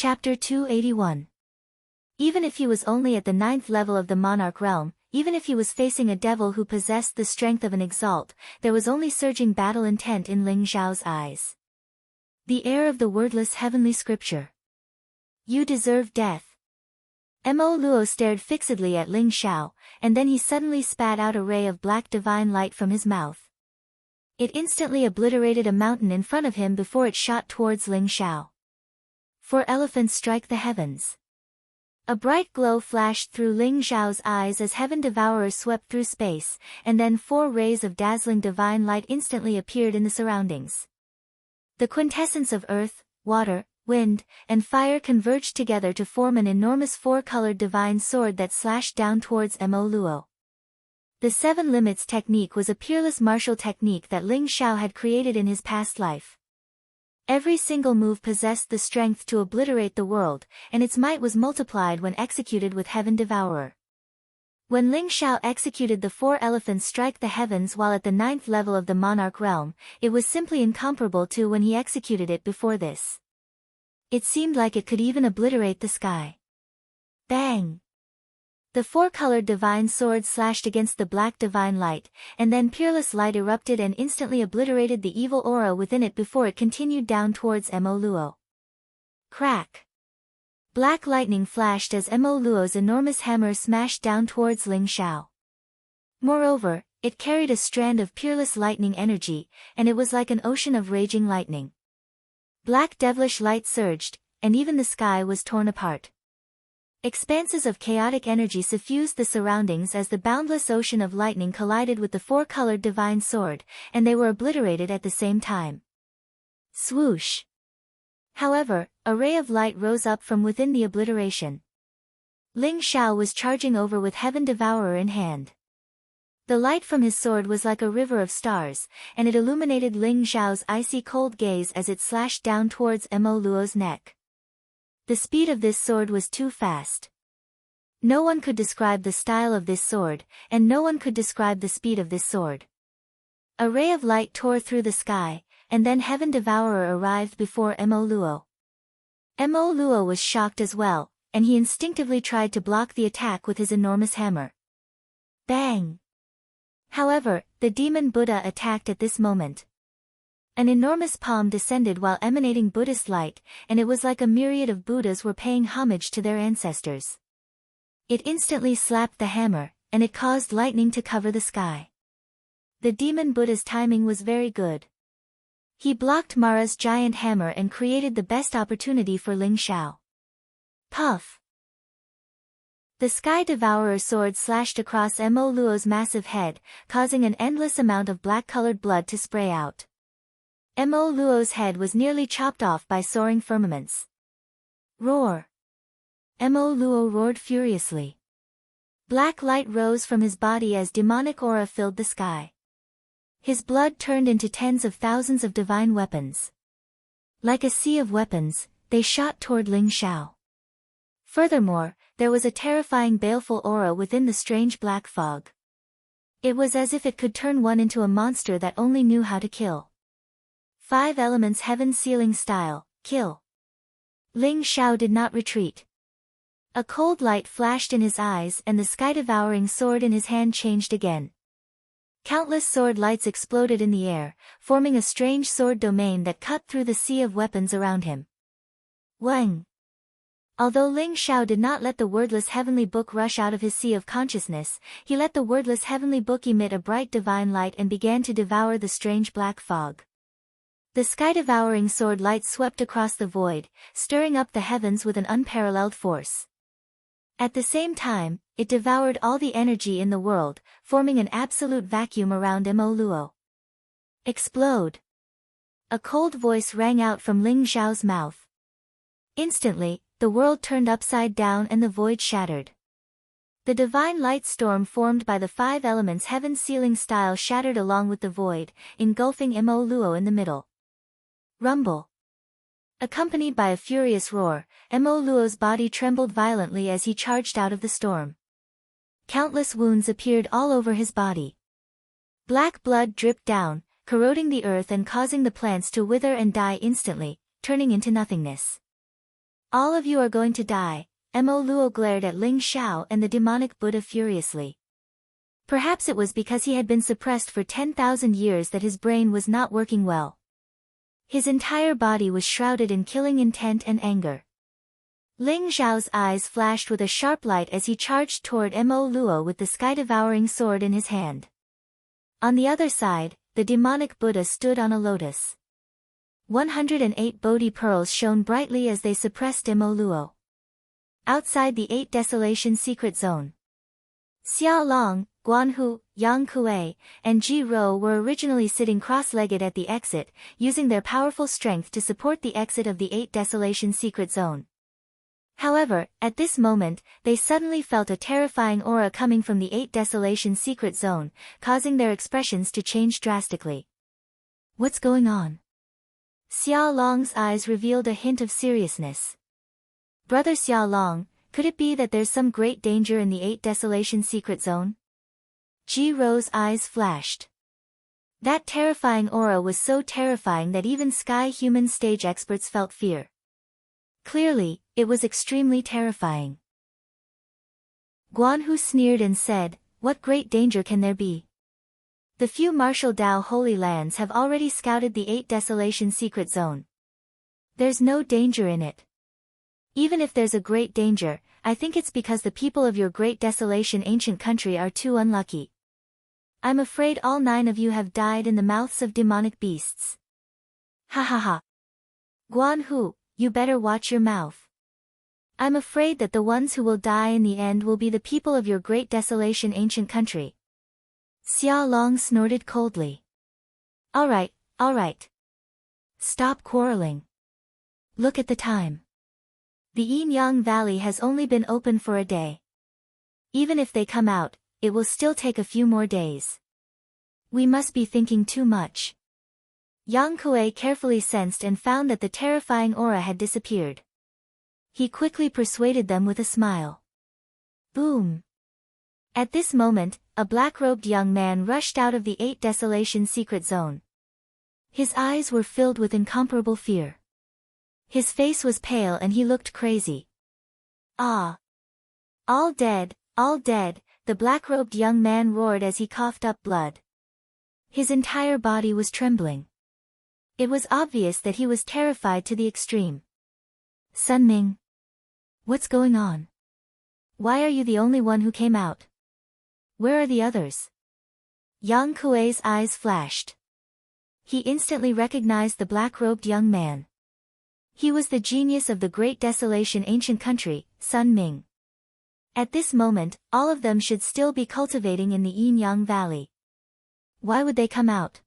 Chapter 281. Even if he was only at the 9th level of the monarch realm, even if he was facing a devil who possessed the strength of an exalt, there was only surging battle intent in Ling Xiao's eyes. The air of the wordless heavenly scripture. You deserve death. Mo Luo stared fixedly at Ling Xiao, and then he suddenly spat out a ray of black divine light from his mouth. It instantly obliterated a mountain in front of him before it shot towards Ling Xiao. 4 elephants strike the heavens. A bright glow flashed through Ling Xiao's eyes as Heaven Devourer swept through space, and then 4 rays of dazzling divine light instantly appeared in the surroundings. The quintessence of earth, water, wind, and fire converged together to form an enormous 4-colored divine sword that slashed down towards Mo Luo. The 7 Limits technique was a peerless martial technique that Ling Xiao had created in his past life. Every single move possessed the strength to obliterate the world, and its might was multiplied when executed with Heaven Devourer. When Ling Xiao executed the 4 elephants strike the heavens while at the 9th level of the monarch realm, it was simply incomparable to when he executed it before this. It seemed like it could even obliterate the sky. Bang! The 4-colored divine sword slashed against the black divine light, and then peerless light erupted and instantly obliterated the evil aura within it before it continued down towards Mo Luo. Crack! Black lightning flashed as Mo Luo's enormous hammer smashed down towards Ling Xiao. Moreover, it carried a strand of peerless lightning energy, and it was like an ocean of raging lightning. Black devilish light surged, and even the sky was torn apart. Expanses of chaotic energy suffused the surroundings as the boundless ocean of lightning collided with the 4-colored divine sword, and they were obliterated at the same time. Swoosh! However, a ray of light rose up from within the obliteration. Ling Xiao was charging over with Heaven Devourer in hand. The light from his sword was like a river of stars, and it illuminated Ling Xiao's icy cold gaze as it slashed down towards Mo Luo's neck. The speed of this sword was too fast. No one could describe the style of this sword, and no one could describe the speed of this sword. A ray of light tore through the sky, and then Heaven Devourer arrived before Mo Luo. Mo Luo was shocked as well, and he instinctively tried to block the attack with his enormous hammer. Bang! However, the demon Buddha attacked at this moment. An enormous palm descended while emanating Buddhist light, and it was like a myriad of Buddhas were paying homage to their ancestors. It instantly slapped the hammer, and it caused lightning to cover the sky. The demon Buddha's timing was very good. He blocked Mara's giant hammer and created the best opportunity for Ling Xiao. Puff! The Sky Devourer sword slashed across Mo Luo's massive head, causing an endless amount of black-colored blood to spray out. Mo Luo's head was nearly chopped off by soaring firmaments. Roar! Mo Luo roared furiously. Black light rose from his body as demonic aura filled the sky. His blood turned into tens of thousands of divine weapons. Like a sea of weapons, they shot toward Ling Xiao. Furthermore, there was a terrifying baleful aura within the strange black fog. It was as if it could turn one into a monster that only knew how to kill. 5 elements heaven sealing style, kill. Ling Xiao did not retreat. A cold light flashed in his eyes and the sky-devouring sword in his hand changed again. Countless sword lights exploded in the air, forming a strange sword domain that cut through the sea of weapons around him. Wang! Although Ling Xiao did not let the wordless heavenly book rush out of his sea of consciousness, he let the wordless heavenly book emit a bright divine light and began to devour the strange black fog. The sky-devouring sword light swept across the void, stirring up the heavens with an unparalleled force. At the same time, it devoured all the energy in the world, forming an absolute vacuum around Mo Luo. Explode! A cold voice rang out from Ling Xiao's mouth. Instantly, the world turned upside down and the void shattered. The divine light storm formed by the 5 elements heaven sealing style shattered along with the void, engulfing Mo Luo in the middle. Rumble! Accompanied by a furious roar, Mo Luo's body trembled violently as he charged out of the storm. Countless wounds appeared all over his body. Black blood dripped down, corroding the earth and causing the plants to wither and die instantly, turning into nothingness. All of you are going to die. Mo Luo glared at Ling Xiao and the demonic Buddha furiously. Perhaps it was because he had been suppressed for 10,000 years that his brain was not working well. His entire body was shrouded in killing intent and anger. Ling Xiao's eyes flashed with a sharp light as he charged toward Mo Luo with the sky-devouring sword in his hand. On the other side, the demonic Buddha stood on a lotus. 108 Bodhi pearls shone brightly as they suppressed Mo Luo. Outside the 8 Desolation Secret Zone, Xiao Long, Guanhu, Yang Kuei, and Ji Rou were originally sitting cross-legged at the exit, using their powerful strength to support the exit of the 8 Desolation Secret Zone. However, at this moment, they suddenly felt a terrifying aura coming from the 8 Desolation Secret Zone, causing their expressions to change drastically. What's going on? Xiao Long's eyes revealed a hint of seriousness. Brother Xiao Long, could it be that there's some great danger in the 8 Desolation Secret Zone? Ji Rou's eyes flashed. That terrifying aura was so terrifying that even Sky Human stage experts felt fear. Clearly, it was extremely terrifying. Guanhu sneered and said, "What great danger can there be? The few martial Dao Holy Lands have already scouted the 8 Desolation Secret Zone. There's no danger in it. Even if there's a great danger, I think it's because the people of your great desolation ancient country are too unlucky. I'm afraid all 9 of you have died in the mouths of demonic beasts." Ha ha ha. Guanhu, you better watch your mouth. I'm afraid that the ones who will die in the end will be the people of your great desolation ancient country. Xiao Long snorted coldly. All right. Stop quarreling. Look at the time. The Yin-Yang Valley has only been open for a day. Even if they come out, it will still take a few more days. We must be thinking too much. Yang Kuei carefully sensed and found that the terrifying aura had disappeared. He quickly persuaded them with a smile. Boom! At this moment, a black-robed young man rushed out of the 8 Desolation Secret Zone. His eyes were filled with incomparable fear. His face was pale and he looked crazy. Ah! All dead, the black-robed young man roared as he coughed up blood. His entire body was trembling. It was obvious that he was terrified to the extreme. Sun Ming. What's going on? Why are you the only one who came out? Where are the others? Yang Kuei's eyes flashed. He instantly recognized the black-robed young man. He was the genius of the Great Desolation ancient country, Sun Ming. At this moment, all of them should still be cultivating in the Yin-Yang Valley. Why would they come out?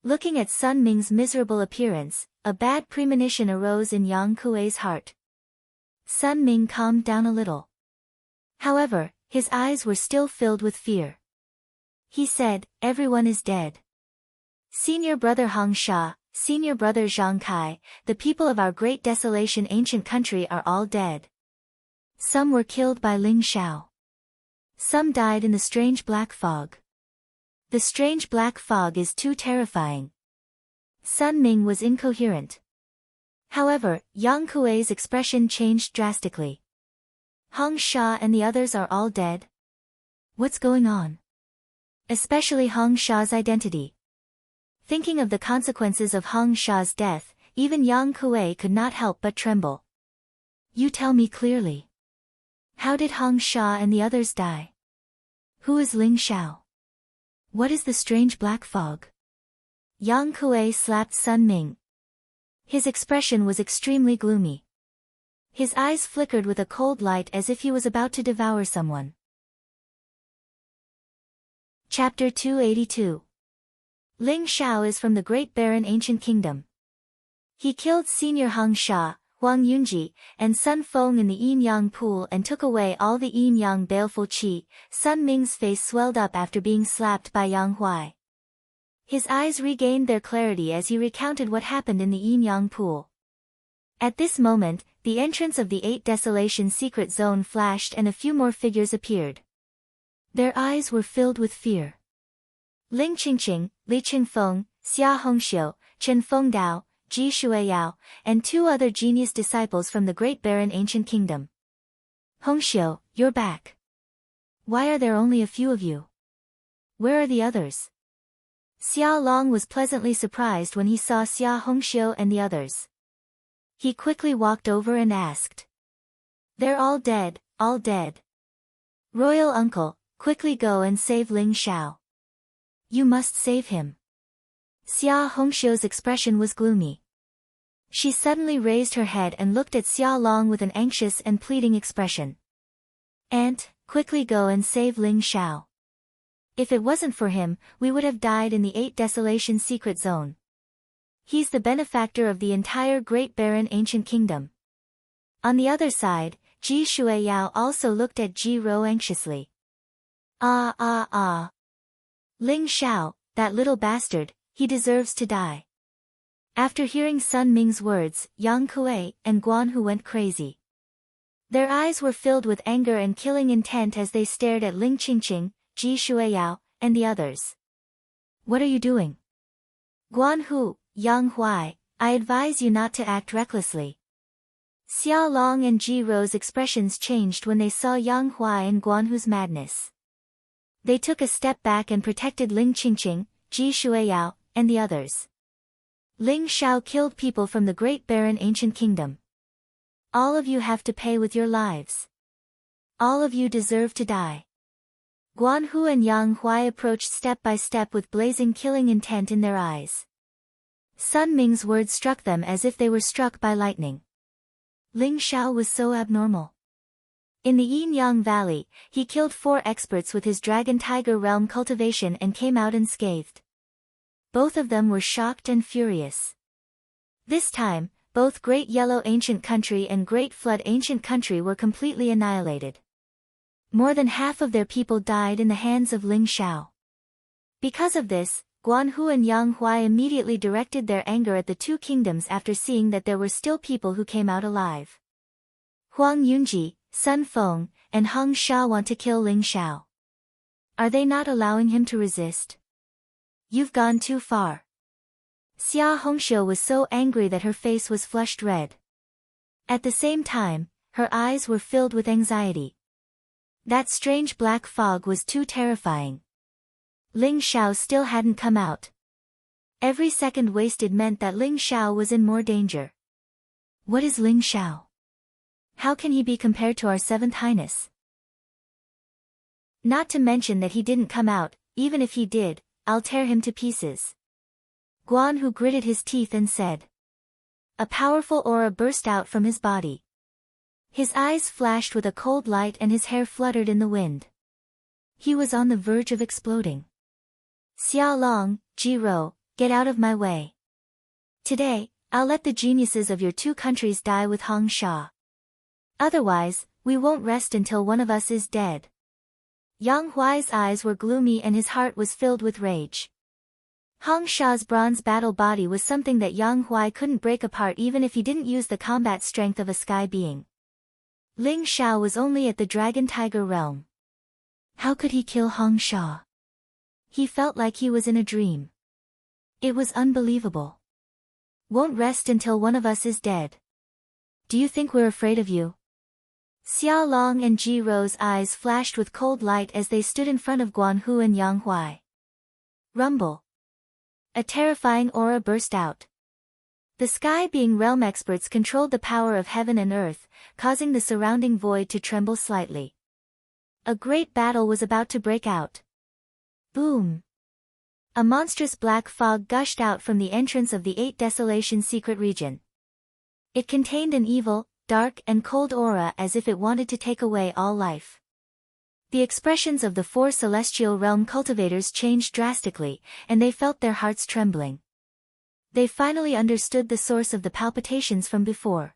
Looking at Sun Ming's miserable appearance, a bad premonition arose in Yang Kuei's heart. Sun Ming calmed down a little. However, his eyes were still filled with fear. He said, "Everyone is dead. Senior brother Hong Sha, senior brother Zhang Kai, the people of our great desolation ancient country are all dead. Some were killed by Ling Xiao. Some died in the strange black fog. The strange black fog is too terrifying." Sun Ming was incoherent. However, Yang Kuei's expression changed drastically. Hong Sha and the others are all dead? What's going on? Especially Hong Sha's identity. Thinking of the consequences of Hong Sha's death, even Yang Kuei could not help but tremble. You tell me clearly. How did Hong Sha and the others die? Who is Ling Xiao? What is the strange black fog? Yang Kuei slapped Sun Ming. His expression was extremely gloomy. His eyes flickered with a cold light as if he was about to devour someone. Chapter 282. Ling Xiao is from the Great Barren Ancient Kingdom. He killed Senior Hong Sha, Huang Yunji, and Sun Feng in the Yin-Yang pool and took away all the Yin-Yang baleful qi. Sun Ming's face swelled up after being slapped by Yang Huai. His eyes regained their clarity as he recounted what happened in the Yin-Yang pool. At this moment, the entrance of the 8 Desolation Secret Zone flashed and a few more figures appeared. Their eyes were filled with fear. Ling Qingqing, Li Qingfeng, Xia Hongxiu, Chen Fengdao, Ji Shuiyao, and 2 other genius disciples from the Great Barren Ancient Kingdom. Hongxiu, you're back. Why are there only a few of you? Where are the others? Xia Long was pleasantly surprised when he saw Xia Hongxiu and the others. He quickly walked over and asked. They're all dead, all dead. Royal uncle, quickly go and save Ling Xiao. You must save him. Xia Hongxiu's expression was gloomy. She suddenly raised her head and looked at Xia Long with an anxious and pleading expression. Aunt, quickly go and save Ling Xiao. If it wasn't for him, we would have died in the 8 Desolation secret zone. He's the benefactor of the entire Great Barren Ancient Kingdom. On the other side, Ji Shuiyao also looked at Ji Rou anxiously. Ah. Ling Xiao, that little bastard, he deserves to die. After hearing Sun Ming's words, Yang Kuei and Guan Hu went crazy. Their eyes were filled with anger and killing intent as they stared at Ling Qingqing, Ji Shuiyao, and the others. What are you doing? Guan Hu, Yang Huai, I advise you not to act recklessly. Xia Long and Ji Rou's expressions changed when they saw Yang Huai and Guan Hu's madness. They took a step back and protected Ling Qingqing, Ji Shuiyao, and the others. Ling Xiao killed people from the Great Barren Ancient Kingdom. All of you have to pay with your lives. All of you deserve to die. Guan Hu and Yang Huai approached step by step with blazing killing intent in their eyes. Sun Ming's words struck them as if they were struck by lightning. Ling Xiao was so abnormal. In the Yin Yang Valley, he killed 4 experts with his Dragon Tiger Realm cultivation and came out unscathed. Both of them were shocked and furious. This time, both Great Yellow Ancient Country and Great Flood Ancient Country were completely annihilated. More than half of their people died in the hands of Ling Xiao. Because of this, Guan Hu and Yang Huai immediately directed their anger at the 2 kingdoms after seeing that there were still people who came out alive. Huang Yunji, Sun Feng, and Hong Sha want to kill Ling Xiao. Are they not allowing him to resist? You've gone too far. Xia Hongxiu was so angry that her face was flushed red. At the same time, her eyes were filled with anxiety. That strange black fog was too terrifying. Ling Xiao still hadn't come out. Every second wasted meant that Ling Xiao was in more danger. What is Ling Xiao? How can he be compared to our 7th Highness? Not to mention that he didn't come out, even if he did, I'll tear him to pieces. Guan Hu gritted his teeth and said. A powerful aura burst out from his body. His eyes flashed with a cold light and his hair fluttered in the wind. He was on the verge of exploding. Xia Long, Ji Rou, get out of my way. Today, I'll let the geniuses of your 2 countries die with Hong Sha. Otherwise, we won't rest until one of us is dead. Yang Huai's eyes were gloomy and his heart was filled with rage. Hong Sha's bronze battle body was something that Yang Huai couldn't break apart even if he didn't use the combat strength of a sky being. Ling Xiao was only at the Dragon Tiger realm. How could he kill Hong Sha? He felt like he was in a dream. It was unbelievable. Won't rest until one of us is dead. Do you think we're afraid of you? Xia Long and Ji Rou's eyes flashed with cold light as they stood in front of Guan Hu and Yang Huai. Rumble. A terrifying aura burst out. The Sky Being Realm experts controlled the power of heaven and earth, causing the surrounding void to tremble slightly. A great battle was about to break out. Boom! A monstrous black fog gushed out from the entrance of the 8 Desolation secret region. It contained an evil, dark and cold aura as if it wanted to take away all life. The expressions of the 4 celestial realm cultivators changed drastically, and they felt their hearts trembling. They finally understood the source of the palpitations from before.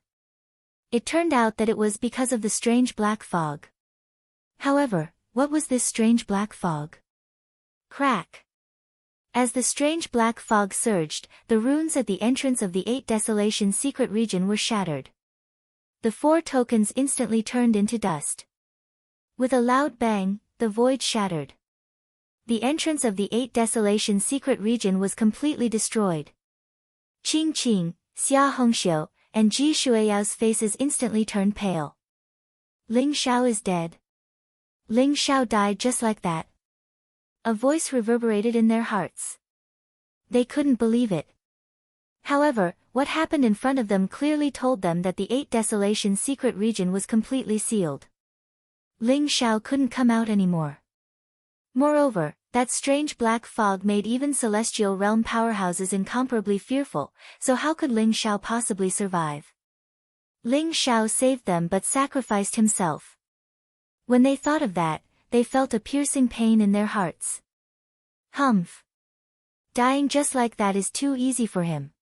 It turned out that it was because of the strange black fog. However, what was this strange black fog? Crack! As the strange black fog surged, the runes at the entrance of the 8 Desolation secret region were shattered. The 4 tokens instantly turned into dust. With a loud bang, the void shattered. The entrance of the 8 Desolation secret region was completely destroyed. Ching Ching, Xia Hongxiu, and Ji Shuiyao's faces instantly turned pale. Ling Xiao is dead. Ling Xiao died just like that. A voice reverberated in their hearts. They couldn't believe it. However, what happened in front of them clearly told them that the 8 Desolation secret region was completely sealed. Ling Xiao couldn't come out anymore. Moreover, that strange black fog made even celestial realm powerhouses incomparably fearful, so how could Ling Xiao possibly survive? Ling Xiao saved them but sacrificed himself. When they thought of that, they felt a piercing pain in their hearts. Humph. Dying just like that is too easy for him.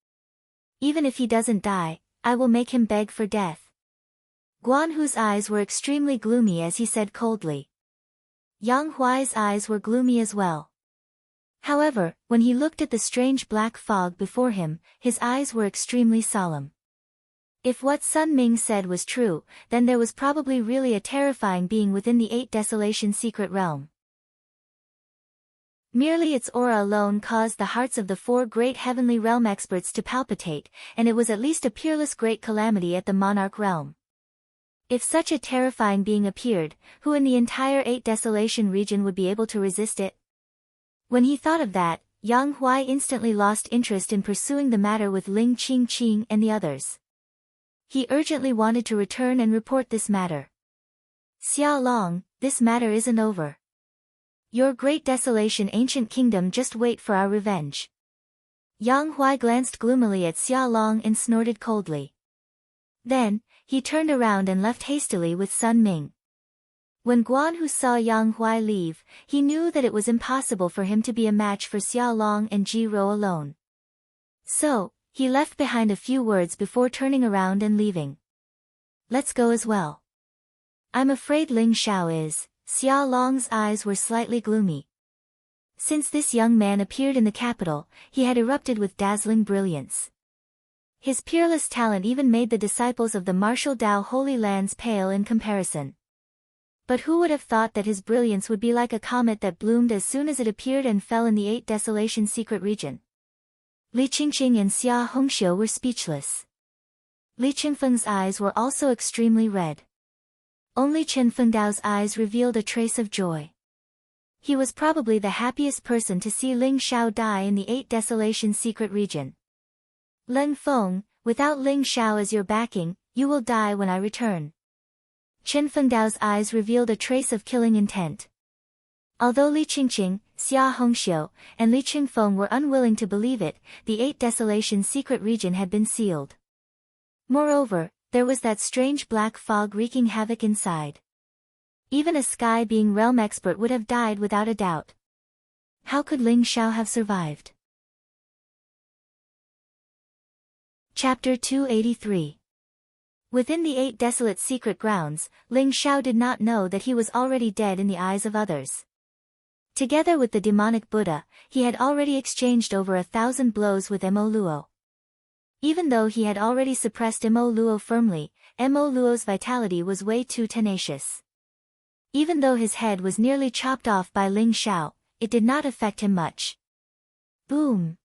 Even if he doesn't die, I will make him beg for death. Guan Hu's eyes were extremely gloomy as he said coldly. Yang Huai's eyes were gloomy as well. However, when he looked at the strange black fog before him, his eyes were extremely solemn. If what Sun Ming said was true, then there was probably really a terrifying being within the 8 Desolation secret realm. Merely its aura alone caused the hearts of the 4 great heavenly realm experts to palpitate, and it was at least a peerless great calamity at the monarch realm. If such a terrifying being appeared, who in the entire 8 Desolation region would be able to resist it? When he thought of that, Yang Huai instantly lost interest in pursuing the matter with Ling Qingqing and the others. He urgently wanted to return and report this matter. Xia Long, this matter isn't over. Your great desolation ancient kingdom, just wait for our revenge. Yang Huai glanced gloomily at Xia Long and snorted coldly. Then, he turned around and left hastily with Sun Ming. When Guan Hu saw Yang Huai leave, he knew that it was impossible for him to be a match for Xia Long and Ji Rou alone. So, he left behind a few words before turning around and leaving. Let's go as well. I'm afraid Ling Xiao is. Xia Long's eyes were slightly gloomy. Since this young man appeared in the capital, he had erupted with dazzling brilliance. His peerless talent even made the disciples of the martial Tao Holy Lands pale in comparison. But who would have thought that his brilliance would be like a comet that bloomed as soon as it appeared and fell in the 8 Desolation secret region? Li Qingqing and Xia Hongxiu were speechless. Li Qingfeng's eyes were also extremely red. Only Chen Fengdao's eyes revealed a trace of joy. He was probably the happiest person to see Ling Xiao die in the 8 Desolation secret region. Ling Feng, without Ling Xiao as your backing, you will die when I return. Chen Fengdao's eyes revealed a trace of killing intent. Although Li Qingqing, Xia Hongxiu, and Li Qingfeng were unwilling to believe it, the 8 Desolation secret region had been sealed. Moreover, there was that strange black fog wreaking havoc inside. Even a sky being realm expert would have died without a doubt. How could Ling Xiao have survived? Chapter 283. Within the 8 desolate secret grounds, Ling Xiao did not know that he was already dead in the eyes of others. Together with the demonic Buddha, he had already exchanged over 1,000 blows with Mo Luo. Even though he had already suppressed Mo Luo firmly, Mo Luo's vitality was way too tenacious. Even though his head was nearly chopped off by Ling Xiao, it did not affect him much. Boom!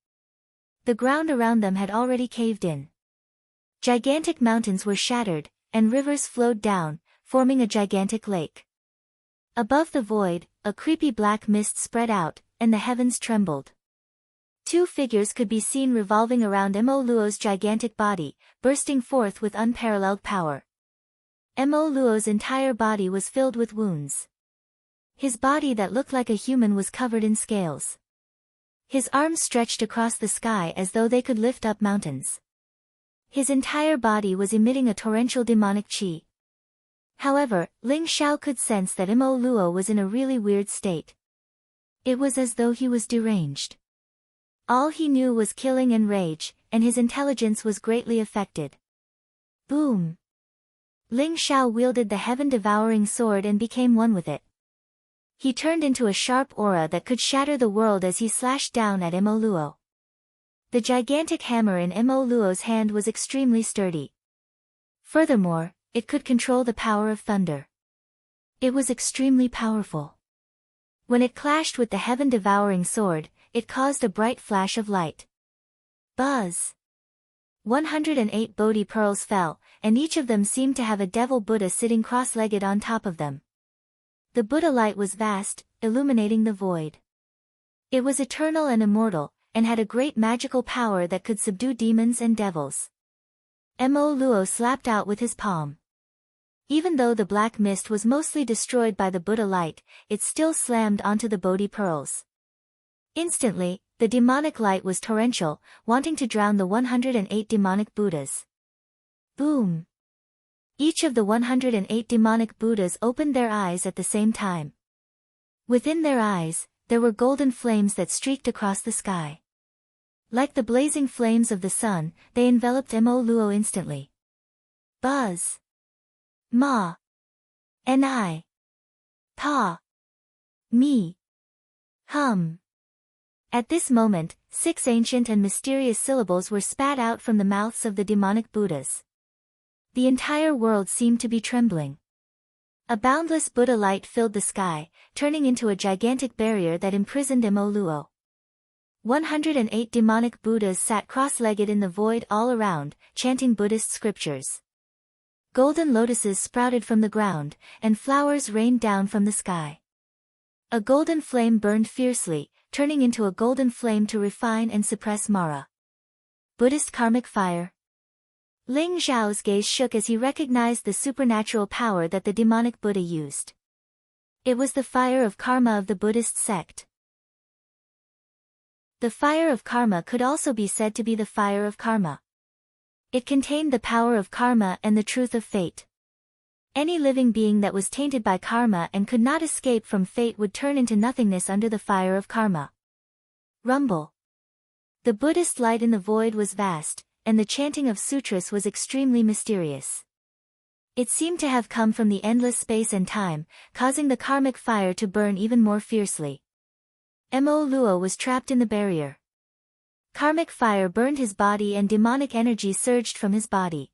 The ground around them had already caved in. Gigantic mountains were shattered, and rivers flowed down, forming a gigantic lake. Above the void, a creepy black mist spread out, and the heavens trembled. 2 figures could be seen revolving around Mo Luo's gigantic body, bursting forth with unparalleled power. Mo Luo's entire body was filled with wounds. His body that looked like a human was covered in scales. His arms stretched across the sky as though they could lift up mountains. His entire body was emitting a torrential demonic qi. However, Ling Xiao could sense that Mo Luo was in a really weird state. It was as though he was deranged. All he knew was killing and rage, and his intelligence was greatly affected. Boom! Ling Xiao wielded the heaven-devouring sword and became one with it. He turned into a sharp aura that could shatter the world as he slashed down at Mo Luo. The gigantic hammer in Mo Luo's hand was extremely sturdy. Furthermore, it could control the power of thunder. It was extremely powerful. When it clashed with the heaven-devouring sword, it caused a bright flash of light. Buzz! 108 Bodhi pearls fell, and each of them seemed to have a devil Buddha sitting cross-legged on top of them. The Buddha light was vast, illuminating the void. It was eternal and immortal, and had a great magical power that could subdue demons and devils. Mo Luo slapped out with his palm. Even though the black mist was mostly destroyed by the Buddha light, it still slammed onto the Bodhi pearls. Instantly, the demonic light was torrential, wanting to drown the 108 demonic Buddhas. Boom! Each of the 108 demonic Buddhas opened their eyes at the same time. Within their eyes, there were golden flames that streaked across the sky. Like the blazing flames of the sun, they enveloped Mo Luo instantly. Buzz! Ma! Ni! Pa! Me! Hum! At this moment, 6 ancient and mysterious syllables were spat out from the mouths of the demonic Buddhas. The entire world seemed to be trembling. A boundless Buddha light filled the sky, turning into a gigantic barrier that imprisoned Mo Luo. 108 demonic Buddhas sat cross-legged in the void all around, chanting Buddhist scriptures. Golden lotuses sprouted from the ground, and flowers rained down from the sky. A golden flame burned fiercely, turning into a golden flame to refine and suppress Mara. Buddhist karmic fire. Ling Zhao's gaze shook as he recognized the supernatural power that the demonic Buddha used. It was the fire of karma of the Buddhist sect. The fire of karma could also be said to be the fire of karma. It contained the power of karma and the truth of fate. Any living being that was tainted by karma and could not escape from fate would turn into nothingness under the fire of karma. Rumble. The Buddhist light in the void was vast, and the chanting of sutras was extremely mysterious. It seemed to have come from the endless space and time, causing the karmic fire to burn even more fiercely. Mo Luo was trapped in the barrier. Karmic fire burned his body and demonic energy surged from his body.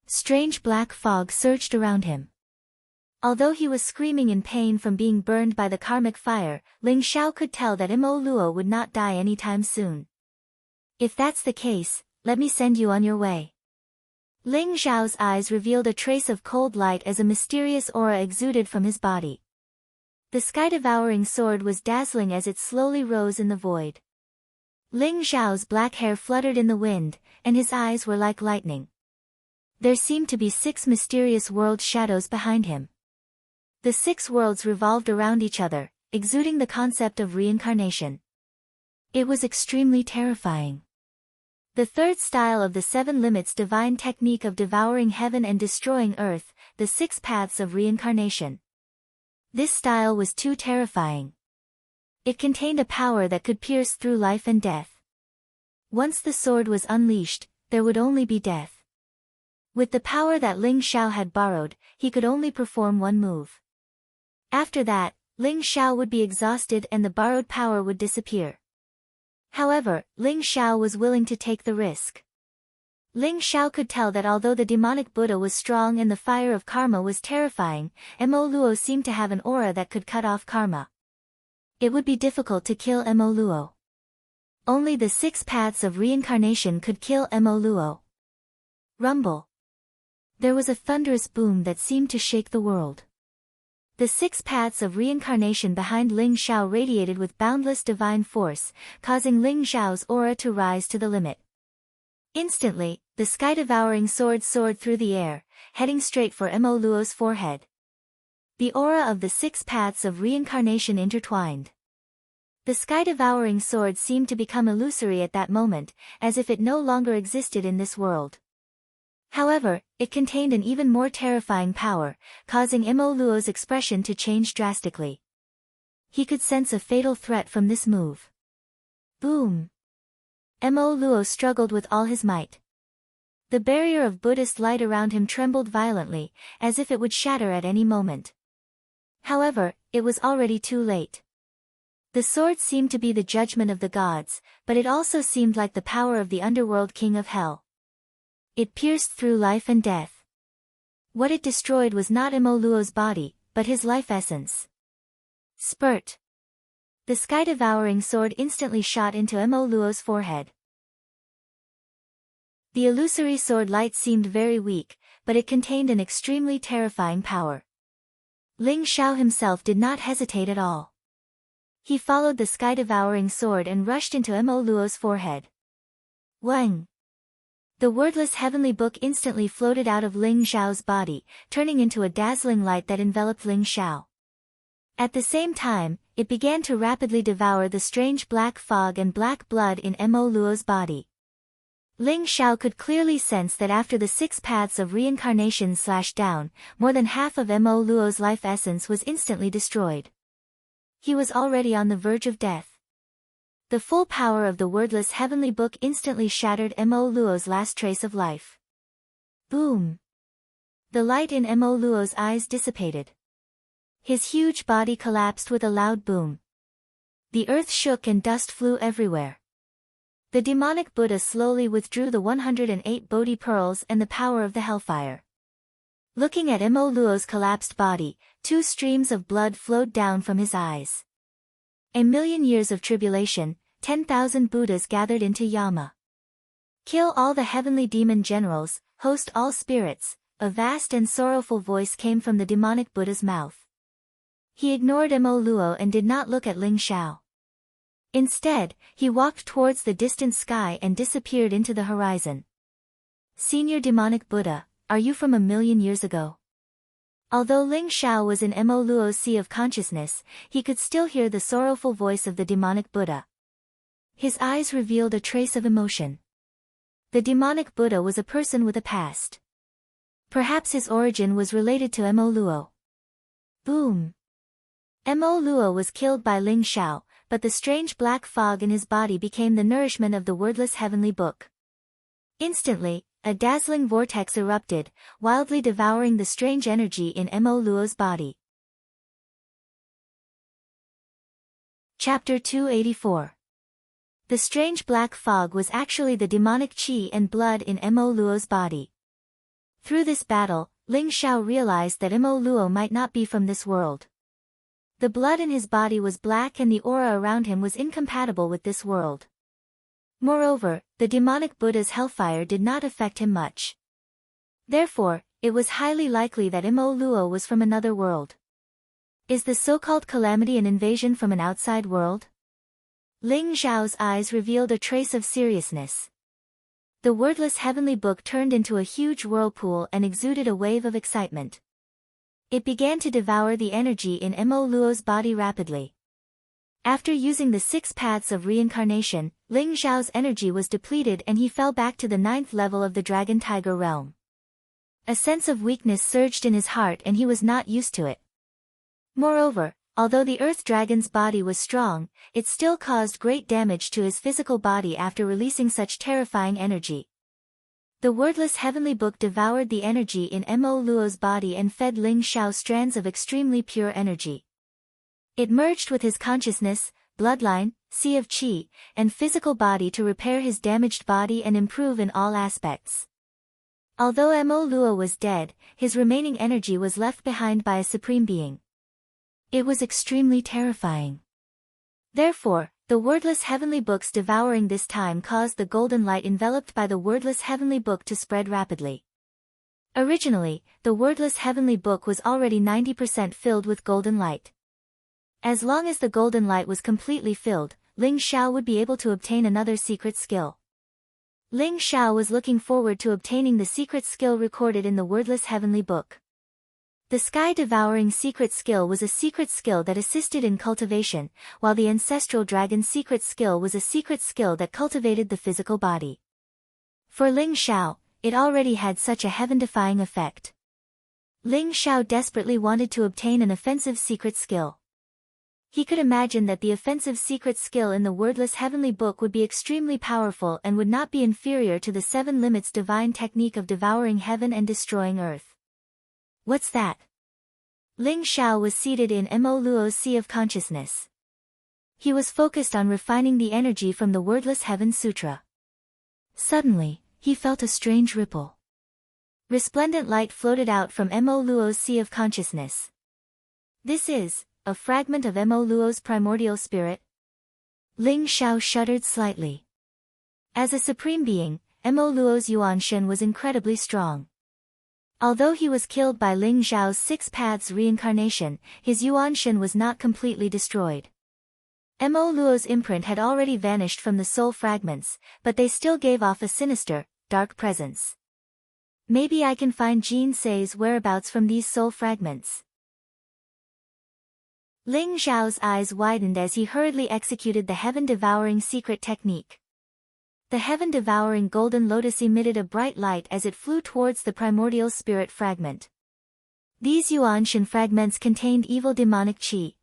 Strange black fog surged around him. Although he was screaming in pain from being burned by the karmic fire, Ling Xiao could tell that Mo Luo would not die anytime soon. If that's the case, let me send you on your way. Ling Xiao's eyes revealed a trace of cold light as a mysterious aura exuded from his body. The sky-devouring sword was dazzling as it slowly rose in the void. Ling Xiao's black hair fluttered in the wind, and his eyes were like lightning. There seemed to be 6 mysterious world shadows behind him. The 6 worlds revolved around each other, exuding the concept of reincarnation. It was extremely terrifying. The third style of the 7 limits divine technique of devouring heaven and destroying earth, the 6 paths of reincarnation. This style was too terrifying. It contained a power that could pierce through life and death. Once the sword was unleashed, there would only be death. With the power that Ling Xiao had borrowed, he could only perform one move. After that, Ling Xiao would be exhausted and the borrowed power would disappear. However, Ling Xiao was willing to take the risk. Ling Xiao could tell that although the demonic Buddha was strong and the fire of karma was terrifying, Mo Luo seemed to have an aura that could cut off karma. It would be difficult to kill Mo Luo. Only the 6 paths of reincarnation could kill Mo Luo. Rumble. There was a thunderous boom that seemed to shake the world. The 6 paths of reincarnation behind Ling Xiao radiated with boundless divine force, causing Ling Xiao's aura to rise to the limit. Instantly, the sky-devouring sword soared through the air, heading straight for Mo Luo's forehead. The aura of the 6 paths of reincarnation intertwined. The sky-devouring sword seemed to become illusory at that moment, as if it no longer existed in this world. However, it contained an even more terrifying power, causing Mo Luo's expression to change drastically. He could sense a fatal threat from this move. Boom! Mo Luo struggled with all his might. The barrier of Buddhist light around him trembled violently, as if it would shatter at any moment. However, it was already too late. The sword seemed to be the judgment of the gods, but it also seemed like the power of the underworld king of hell. It pierced through life and death. What it destroyed was not Mo Luo's body, but his life essence. Spurt. The sky-devouring sword instantly shot into Mo Luo's forehead. The illusory sword light seemed very weak, but it contained an extremely terrifying power. Ling Xiao himself did not hesitate at all. He followed the sky-devouring sword and rushed into Mo Luo's forehead. Wang! The wordless heavenly book instantly floated out of Ling Xiao's body, turning into a dazzling light that enveloped Ling Xiao. At the same time, it began to rapidly devour the strange black fog and black blood in Mo Luo's body. Ling Xiao could clearly sense that after the 6 paths of reincarnation slashed down, more than half of Mo Luo's life essence was instantly destroyed. He was already on the verge of death. The full power of the wordless heavenly book instantly shattered Mo Luo's last trace of life. Boom! The light in Mo Luo's eyes dissipated. His huge body collapsed with a loud boom. The earth shook and dust flew everywhere. The demonic Buddha slowly withdrew the 108 Bodhi pearls and the power of the hellfire. Looking at Mo Luo's collapsed body, 2 streams of blood flowed down from his eyes. A million years of tribulation, 10,000 Buddhas gathered into Yama. Kill all the heavenly demon generals, host all spirits, a vast and sorrowful voice came from the demonic Buddha's mouth. He ignored Mo Luo and did not look at Ling Xiao. Instead, he walked towards the distant sky and disappeared into the horizon. Senior demonic Buddha, are you from a million years ago? Although Ling Xiao was in Mo Luo's sea of consciousness, he could still hear the sorrowful voice of the demonic Buddha. His eyes revealed a trace of emotion. The demonic Buddha was a person with a past. Perhaps his origin was related to Mo Luo. Boom! Mo Luo was killed by Ling Xiao, but the strange black fog in his body became the nourishment of the wordless heavenly book. Instantly, a dazzling vortex erupted, wildly devouring the strange energy in Mo Luo's body. Chapter 284. The strange black fog was actually the demonic qi and blood in Mo Luo's body. Through this battle, Ling Xiao realized that Mo Luo might not be from this world. The blood in his body was black and the aura around him was incompatible with this world. Moreover, the demonic Buddha's hellfire did not affect him much. Therefore, it was highly likely that Mo Luo was from another world. Is the so-called calamity an invasion from an outside world? Ling Xiao's eyes revealed a trace of seriousness. The wordless heavenly book turned into a huge whirlpool and exuded a wave of excitement. It began to devour the energy in Mo Luo's body rapidly. After using the 6 paths of reincarnation, Ling Xiao's energy was depleted and he fell back to the 9th level of the Dragon Tiger realm. A sense of weakness surged in his heart and he was not used to it. Moreover, although the Earth Dragon's body was strong, it still caused great damage to his physical body after releasing such terrifying energy. The wordless heavenly book devoured the energy in Mo Luo's body and fed Ling Xiao strands of extremely pure energy. It merged with his consciousness, bloodline, sea of qi, and physical body to repair his damaged body and improve in all aspects. Although Mo Luo was dead, his remaining energy was left behind by a supreme being. It was extremely terrifying. Therefore, the wordless heavenly books devouring this time caused the golden light enveloped by the wordless heavenly book to spread rapidly. Originally, the wordless heavenly book was already 90% filled with golden light. As long as the golden light was completely filled, Ling Xiao would be able to obtain another secret skill. Ling Xiao was looking forward to obtaining the secret skill recorded in the wordless heavenly book. The sky-devouring secret skill was a secret skill that assisted in cultivation, while the ancestral dragon secret skill was a secret skill that cultivated the physical body. For Ling Xiao, it already had such a heaven-defying effect. Ling Xiao desperately wanted to obtain an offensive secret skill. He could imagine that the offensive secret skill in the wordless heavenly book would be extremely powerful and would not be inferior to the 7 limits divine technique of devouring heaven and destroying earth. What's that? Ling Xiao was seated in Mo Luo's sea of consciousness. He was focused on refining the energy from the wordless heaven sutra. Suddenly, he felt a strange ripple. Resplendent light floated out from Mo Luo's sea of consciousness. This is a fragment of Mo Luo's primordial spirit. Ling Xiao shuddered slightly. As a supreme being, Mo Luo's Yuan Shen was incredibly strong. Although he was killed by Ling Zhao's Six Paths reincarnation, his Yuan Shen was not completely destroyed. Mo Luo's imprint had already vanished from the soul fragments, but they still gave off a sinister, dark presence. Maybe I can find Jin Sei's whereabouts from these soul fragments. Ling Zhao's eyes widened as he hurriedly executed the heaven-devouring secret technique. The heaven-devouring golden lotus emitted a bright light as it flew towards the primordial spirit fragment. These Yuan Shen fragments contained evil demonic qi.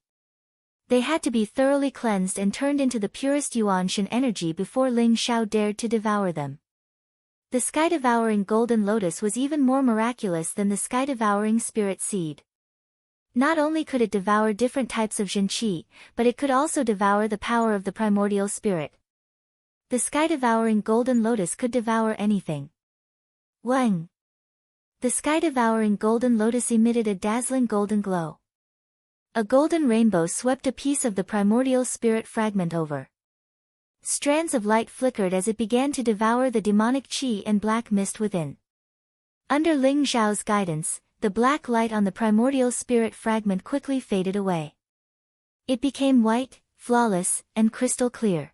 They had to be thoroughly cleansed and turned into the purest Yuan Shen energy before Ling Zhao dared to devour them. The sky-devouring golden lotus was even more miraculous than the sky-devouring spirit seed. Not only could it devour different types of Zhen qi, but it could also devour the power of the primordial spirit. The sky-devouring golden lotus could devour anything. Wang! The sky-devouring golden lotus emitted a dazzling golden glow. A golden rainbow swept a piece of the primordial spirit fragment over. Strands of light flickered as it began to devour the demonic qi and black mist within. Under Ling Zhao's guidance, the black light on the primordial spirit fragment quickly faded away. It became white, flawless, and crystal clear.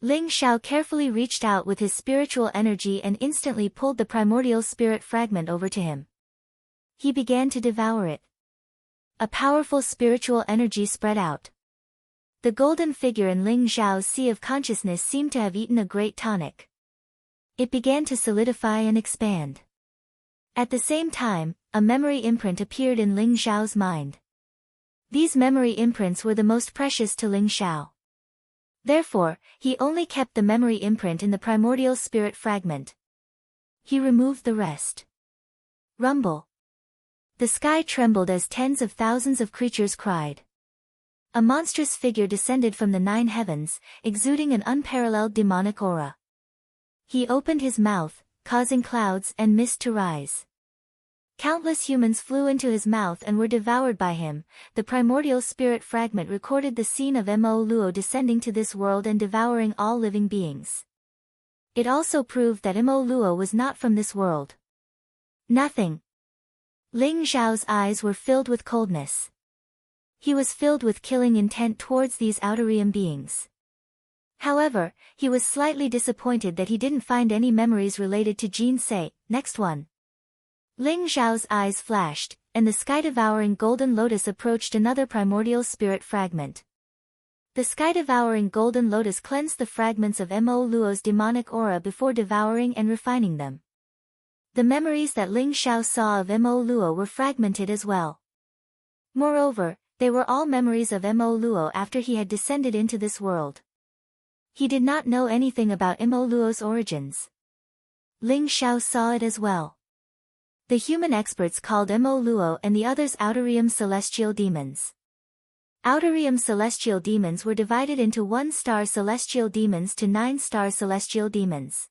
Ling Zhao carefully reached out with his spiritual energy and instantly pulled the primordial spirit fragment over to him. He began to devour it. A powerful spiritual energy spread out. The golden figure in Ling Zhao's sea of consciousness seemed to have eaten a great tonic. It began to solidify and expand. At the same time, a memory imprint appeared in Ling Zhao's mind. These memory imprints were the most precious to Ling Zhao. Therefore, he only kept the memory imprint in the primordial spirit fragment. He removed the rest. Rumble. The sky trembled as tens of thousands of creatures cried. A monstrous figure descended from the 9 heavens, exuding an unparalleled demonic aura. He opened his mouth, causing clouds and mist to rise. Countless humans flew into his mouth and were devoured by him. The primordial spirit fragment recorded the scene of Mo Luo descending to this world and devouring all living beings. It also proved that Mo Luo was not from this world. Nothing. Ling Zhao's eyes were filled with coldness. He was filled with killing intent towards these outer realm beings. However, he was slightly disappointed that he didn't find any memories related to Jin Sei. Next one. Ling Zhao's eyes flashed, and the sky-devouring golden lotus approached another primordial spirit fragment. The sky-devouring golden lotus cleansed the fragments of Mo Luo's demonic aura before devouring and refining them. The memories that Ling Zhao saw of Mo Luo were fragmented as well. Moreover, they were all memories of Mo Luo after he had descended into this world. He did not know anything about Mo Luo's origins. Ling Zhao saw it as well. The human experts called Mo Luo and the others Outerium celestial demons. Outerium celestial demons were divided into 1-star celestial demons to 9-star celestial demons.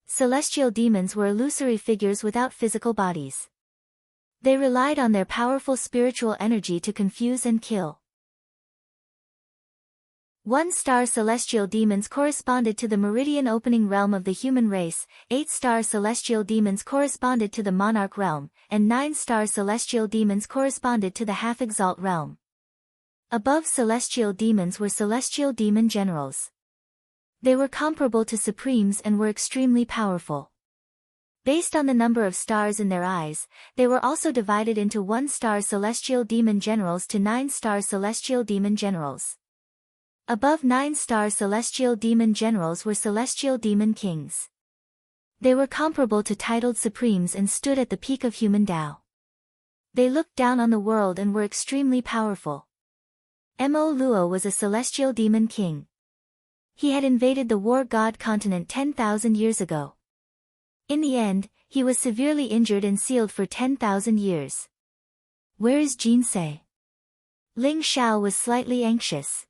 Celestial demons were illusory figures without physical bodies. They relied on their powerful spiritual energy to confuse and kill. 1-star celestial demons corresponded to the meridian opening realm of the human race, 8-star celestial demons corresponded to the monarch realm, and 9-star celestial demons corresponded to the half-exalt realm. Above celestial demons were celestial demon generals. They were comparable to supremes and were extremely powerful. Based on the number of stars in their eyes, they were also divided into 1-star celestial demon generals to 9-star celestial demon generals. Above 9-star celestial demon generals were celestial demon kings. They were comparable to titled supremes and stood at the peak of human Tao. They looked down on the world and were extremely powerful. Mo Luo was a celestial demon king. He had invaded the war god continent 10,000 years ago. In the end, he was severely injured and sealed for 10,000 years. Where is Jin Sei? Ling Zhao was slightly anxious.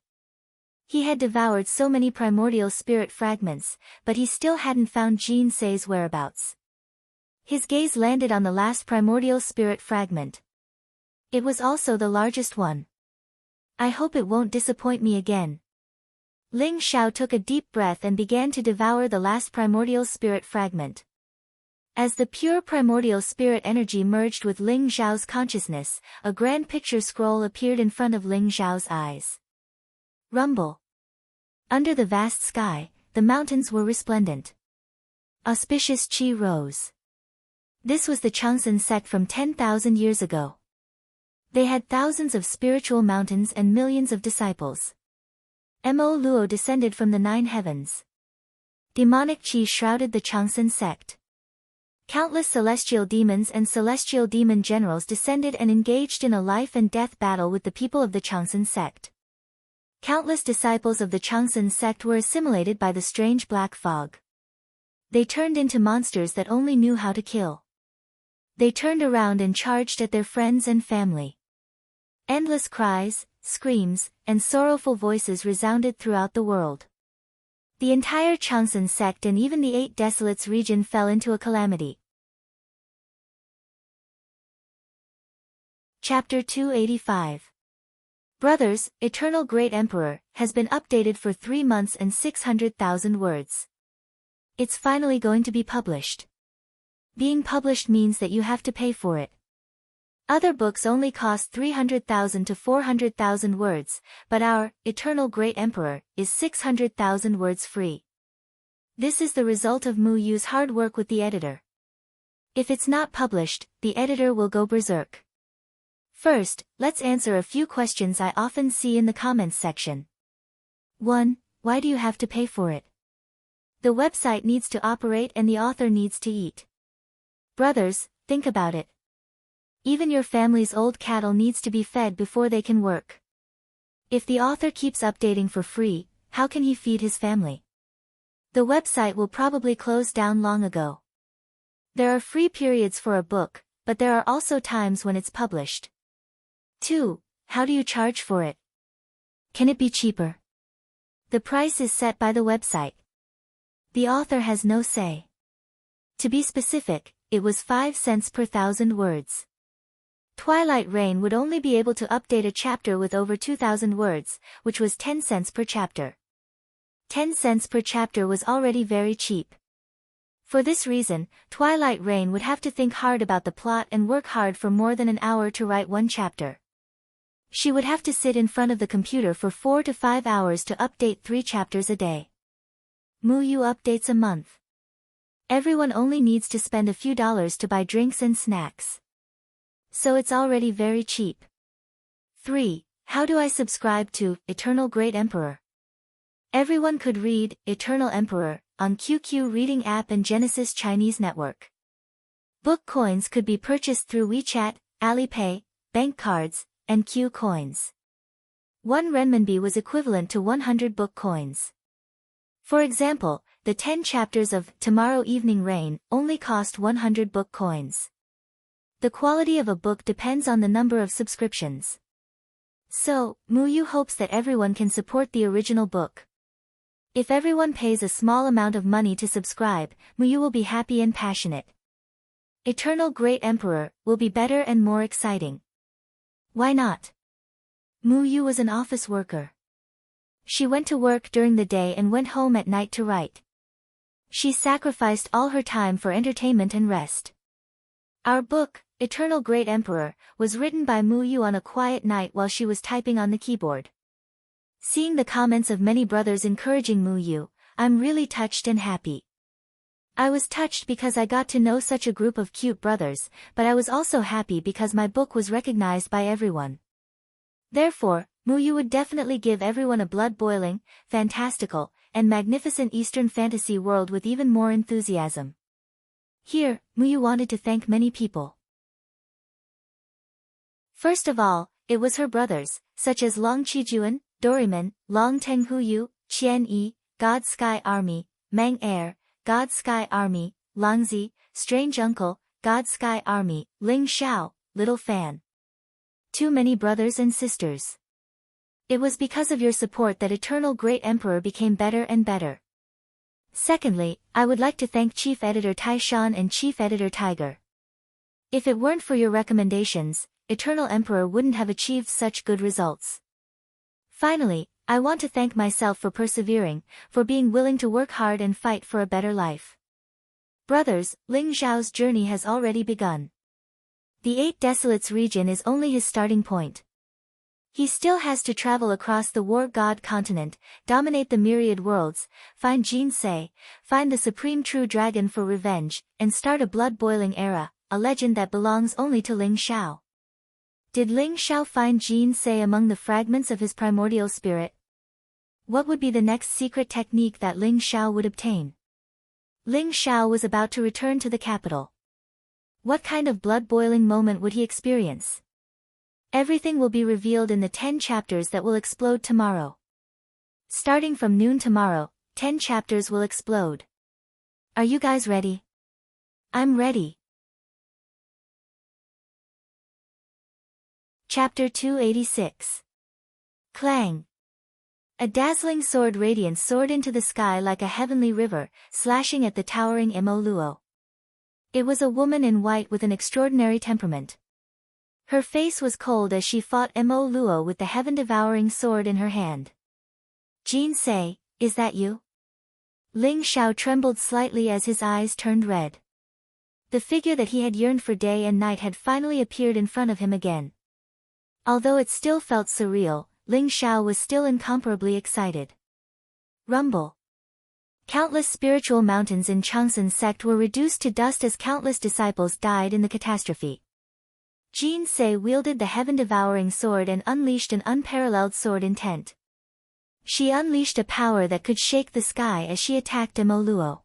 He had devoured so many primordial spirit fragments, but he still hadn't found Jin Sei's whereabouts. His gaze landed on the last primordial spirit fragment. It was also the largest one. I hope it won't disappoint me again. Ling Xiao took a deep breath and began to devour the last primordial spirit fragment. As the pure primordial spirit energy merged with Ling Xiao's consciousness, a grand picture scroll appeared in front of Ling Xiao's eyes. Rumble. Under the vast sky, the mountains were resplendent. Auspicious qi rose. This was the Changsun sect from 10,000 years ago. They had thousands of spiritual mountains and millions of disciples. Mo Luo descended from the 9 heavens. Demonic qi shrouded the Changsun sect. Countless celestial demons and celestial demon generals descended and engaged in a life-and-death battle with the people of the Changsun sect. Countless disciples of the Changsun sect were assimilated by the strange black fog. They turned into monsters that only knew how to kill. They turned around and charged at their friends and family. Endless cries, screams, and sorrowful voices resounded throughout the world. The entire Changsun sect and even the 8 Desolates region fell into a calamity. Chapter 285. Brothers, Eternal Great Emperor, has been updated for 3 months and 600,000 words. It's finally going to be published. Being published means that you have to pay for it. Other books only cost 300,000 to 400,000 words, but our Eternal Great Emperor is 600,000 words free. This is the result of Mu Yu's hard work with the editor. If it's not published, the editor will go berserk. First, let's answer a few questions I often see in the comments section. 1. Why do you have to pay for it? The website needs to operate and the author needs to eat. Brothers, think about it. Even your family's old cattle needs to be fed before they can work. If the author keeps updating for free, how can he feed his family? The website will probably close down long ago. There are free periods for a book, but there are also times when it's published. 2. How do you charge for it? Can it be cheaper? The price is set by the website. The author has no say. To be specific, it was 5 cents per 1,000 words. Twilight Rain would only be able to update a chapter with over 2,000 words, which was 10 cents per chapter. 10 cents per chapter was already very cheap. For this reason, Twilight Rain would have to think hard about the plot and work hard for more than an hour to write one chapter. She would have to sit in front of the computer for 4 to 5 hours to update 3 chapters a day. Mu Yu updates a month. Everyone only needs to spend a few dollars to buy drinks and snacks. So it's already very cheap. 3. How do I subscribe to Eternal Great Emperor? Everyone could read Eternal Emperor on QQ Reading app and Genesis Chinese Network. Book coins could be purchased through WeChat, Alipay, bank cards, and Q coins. 1 renminbi was equivalent to 100 book coins. For example, the 10 chapters of Tomorrow Evening Rain only cost 100 book coins. The quality of a book depends on the number of subscriptions. So, Mu Yu hopes that everyone can support the original book. If everyone pays a small amount of money to subscribe, Mu Yu will be happy and passionate. Eternal Great Emperor will be better and more exciting. Why not? Mu Yu was an office worker. She went to work during the day and went home at night to write. She sacrificed all her time for entertainment and rest. Our book, Eternal Great Emperor, was written by Mu Yu on a quiet night while she was typing on the keyboard. Seeing the comments of many brothers encouraging Mu Yu, I'm really touched and happy. I was touched because I got to know such a group of cute brothers, but I was also happy because my book was recognized by everyone. Therefore, Mu Yu would definitely give everyone a blood-boiling, fantastical, and magnificent Eastern fantasy world with even more enthusiasm. Here, Mu Yu wanted to thank many people. First of all, it was her brothers, such as Long Qijuan, Doraemon, Long Tenghuyu, Qian Yi, God Sky Army, Mang Air, God Sky Army, Langzi, Strange Uncle, God Sky Army, Ling Xiao, Little Fan. Too many brothers and sisters. It was because of your support that Eternal Great Emperor became better and better. Secondly, I would like to thank Chief Editor Taishan and Chief Editor Tiger. If it weren't for your recommendations, Eternal Emperor wouldn't have achieved such good results. Finally, I want to thank myself for persevering, for being willing to work hard and fight for a better life. Brothers, Ling Zhao's journey has already begun. The 8 Desolates region is only his starting point. He still has to travel across the War God continent, dominate the myriad worlds, find Jinsei, find the supreme true dragon for revenge, and start a blood-boiling era, a legend that belongs only to Ling Zhao. Did Ling Zhao find Jinsei among the fragments of his primordial spirit? What would be the next secret technique that Ling Zhao would obtain? Ling Zhao was about to return to the capital. What kind of blood-boiling moment would he experience? Everything will be revealed in the 10 chapters that will explode tomorrow. Starting from noon tomorrow, 10 chapters will explode. Are you guys ready? I'm ready. Chapter 286. Clang. A dazzling sword radiance soared into the sky like a heavenly river, slashing at the towering Mo Luo. It was a woman in white with an extraordinary temperament. Her face was cold as she fought Mo Luo with the heaven-devouring sword in her hand. Jinsei, is that you? Ling Zhao trembled slightly as his eyes turned red. The figure that he had yearned for day and night had finally appeared in front of him again. Although it still felt surreal, Ling Zhao was still incomparably excited. Rumble. Countless spiritual mountains in Changsun sect were reduced to dust as countless disciples died in the catastrophe. Jinsei wielded the heaven-devouring sword and unleashed an unparalleled sword intent. She unleashed a power that could shake the sky as she attacked Mo Luo.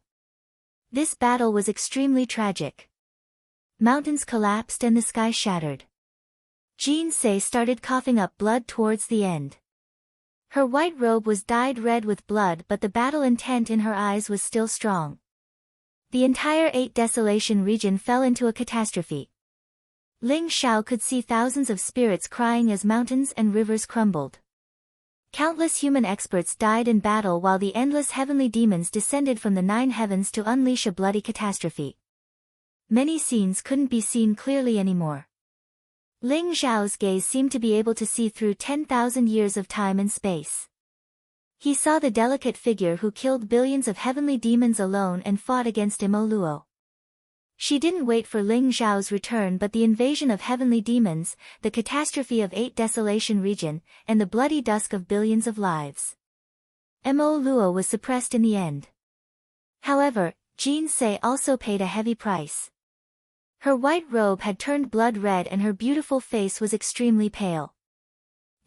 This battle was extremely tragic. Mountains collapsed and the sky shattered. Jinsei started coughing up blood towards the end. Her white robe was dyed red with blood, but the battle intent in her eyes was still strong. The entire 8 Desolation region fell into a catastrophe. Ling Zhao could see thousands of spirits crying as mountains and rivers crumbled. Countless human experts died in battle while the endless heavenly demons descended from the 9 heavens to unleash a bloody catastrophe. Many scenes couldn't be seen clearly anymore. Ling Zhao's gaze seemed to be able to see through 10,000 years of time and space. He saw the delicate figure who killed billions of heavenly demons alone and fought against Mo Luo. She didn't wait for Ling Zhao's return, but the invasion of heavenly demons, the catastrophe of 8 Desolation region, and the bloody dusk of billions of lives. Mo Luo was suppressed in the end. However, Jinsei also paid a heavy price. Her white robe had turned blood red and her beautiful face was extremely pale.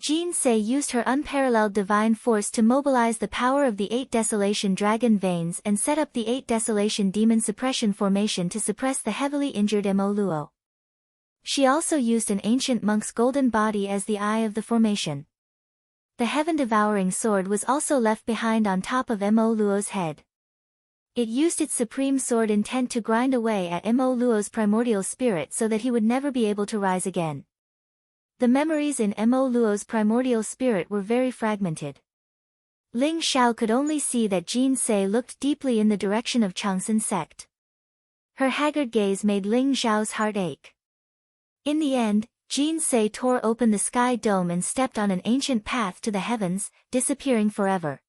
Jinsei used her unparalleled divine force to mobilize the power of the 8 Desolation dragon veins and set up the 8 Desolation demon suppression formation to suppress the heavily injured Mo Luo. She also used an ancient monk's golden body as the eye of the formation. The heaven-devouring sword was also left behind on top of Mo Luo's head. It used its supreme sword intent to grind away at Mo Luo's primordial spirit so that he would never be able to rise again. The memories in Mo Luo's primordial spirit were very fragmented. Ling Zhao could only see that Jinsei looked deeply in the direction of Changsun sect. Her haggard gaze made Ling Zhao's heart ache. In the end, Jinsei tore open the sky dome and stepped on an ancient path to the heavens, disappearing forever.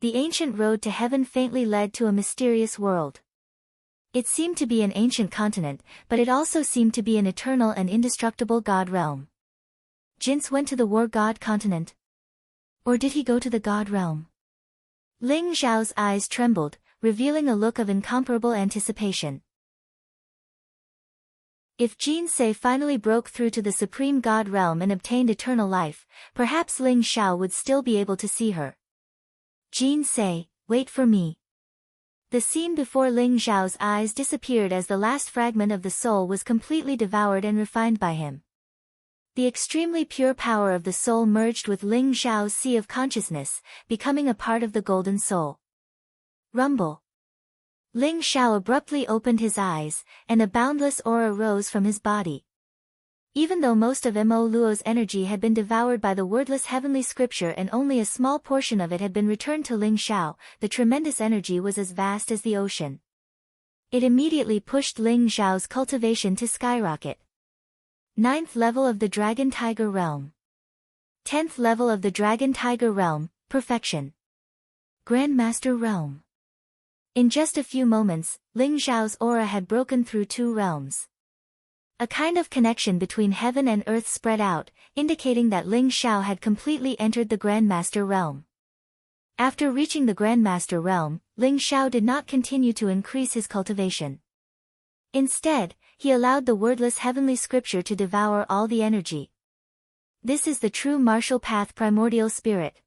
The ancient road to heaven faintly led to a mysterious world. It seemed to be an ancient continent, but it also seemed to be an eternal and indestructible god realm. Jins went to the War God continent. Or did he go to the god realm? Ling Zhao's eyes trembled, revealing a look of incomparable anticipation. If Jinsei finally broke through to the supreme god realm and obtained eternal life, perhaps Ling Zhao would still be able to see her. Jinsei, wait for me. The scene before Ling Zhao's eyes disappeared as the last fragment of the soul was completely devoured and refined by him. The extremely pure power of the soul merged with Ling Zhao's sea of consciousness, becoming a part of the golden soul. Rumble. Ling Zhao abruptly opened his eyes, and a boundless aura rose from his body. Even though most of Mo Luo's energy had been devoured by the wordless heavenly scripture and only a small portion of it had been returned to Ling Zhao, the tremendous energy was as vast as the ocean. It immediately pushed Ling Zhao's cultivation to skyrocket. 9th level of the Dragon Tiger Realm. 10th level of the Dragon Tiger Realm, Perfection. Grandmaster Realm. In just a few moments, Ling Xiao's aura had broken through 2 realms. A kind of connection between heaven and earth spread out, indicating that Ling Xiao had completely entered the Grandmaster Realm. After reaching the Grandmaster Realm, Ling Xiao did not continue to increase his cultivation. Instead, he allowed the wordless heavenly scripture to devour all the energy. This is the true martial path primordial spirit.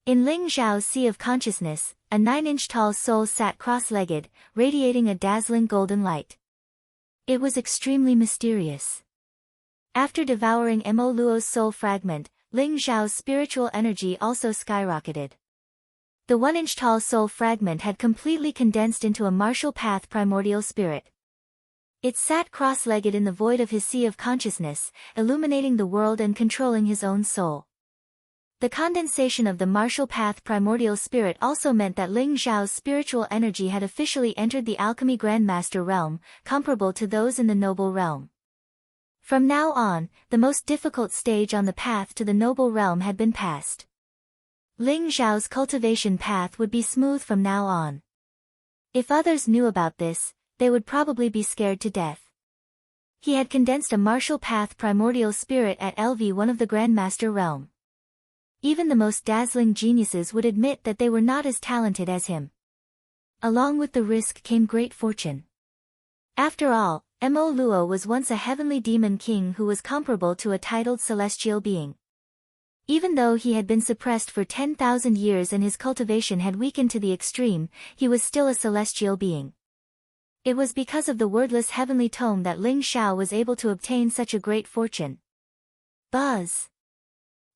In Ling Xiao's sea of consciousness, a 9-inch tall soul sat cross-legged, radiating a dazzling golden light. It was extremely mysterious. After devouring Mo Luo's soul fragment, Ling Xiao's spiritual energy also skyrocketed. The 1-inch tall soul fragment had completely condensed into a martial path primordial spirit. It sat cross-legged in the void of his sea of consciousness, illuminating the world and controlling his own soul. The condensation of the martial path primordial spirit also meant that Ling Xiao's spiritual energy had officially entered the alchemy Grandmaster realm, comparable to those in the noble realm. From now on, the most difficult stage on the path to the noble realm had been passed. Ling Xiao's cultivation path would be smooth from now on. If others knew about this, they would probably be scared to death. He had condensed a martial path primordial spirit at LV1 of the Grandmaster realm. Even the most dazzling geniuses would admit that they were not as talented as him. Along with the risk came great fortune. After all, Mo Luo was once a heavenly demon king who was comparable to a titled celestial being. Even though he had been suppressed for 10,000 years and his cultivation had weakened to the extreme, he was still a celestial being. It was because of the wordless heavenly tome that Ling Xiao was able to obtain such a great fortune. Buzz.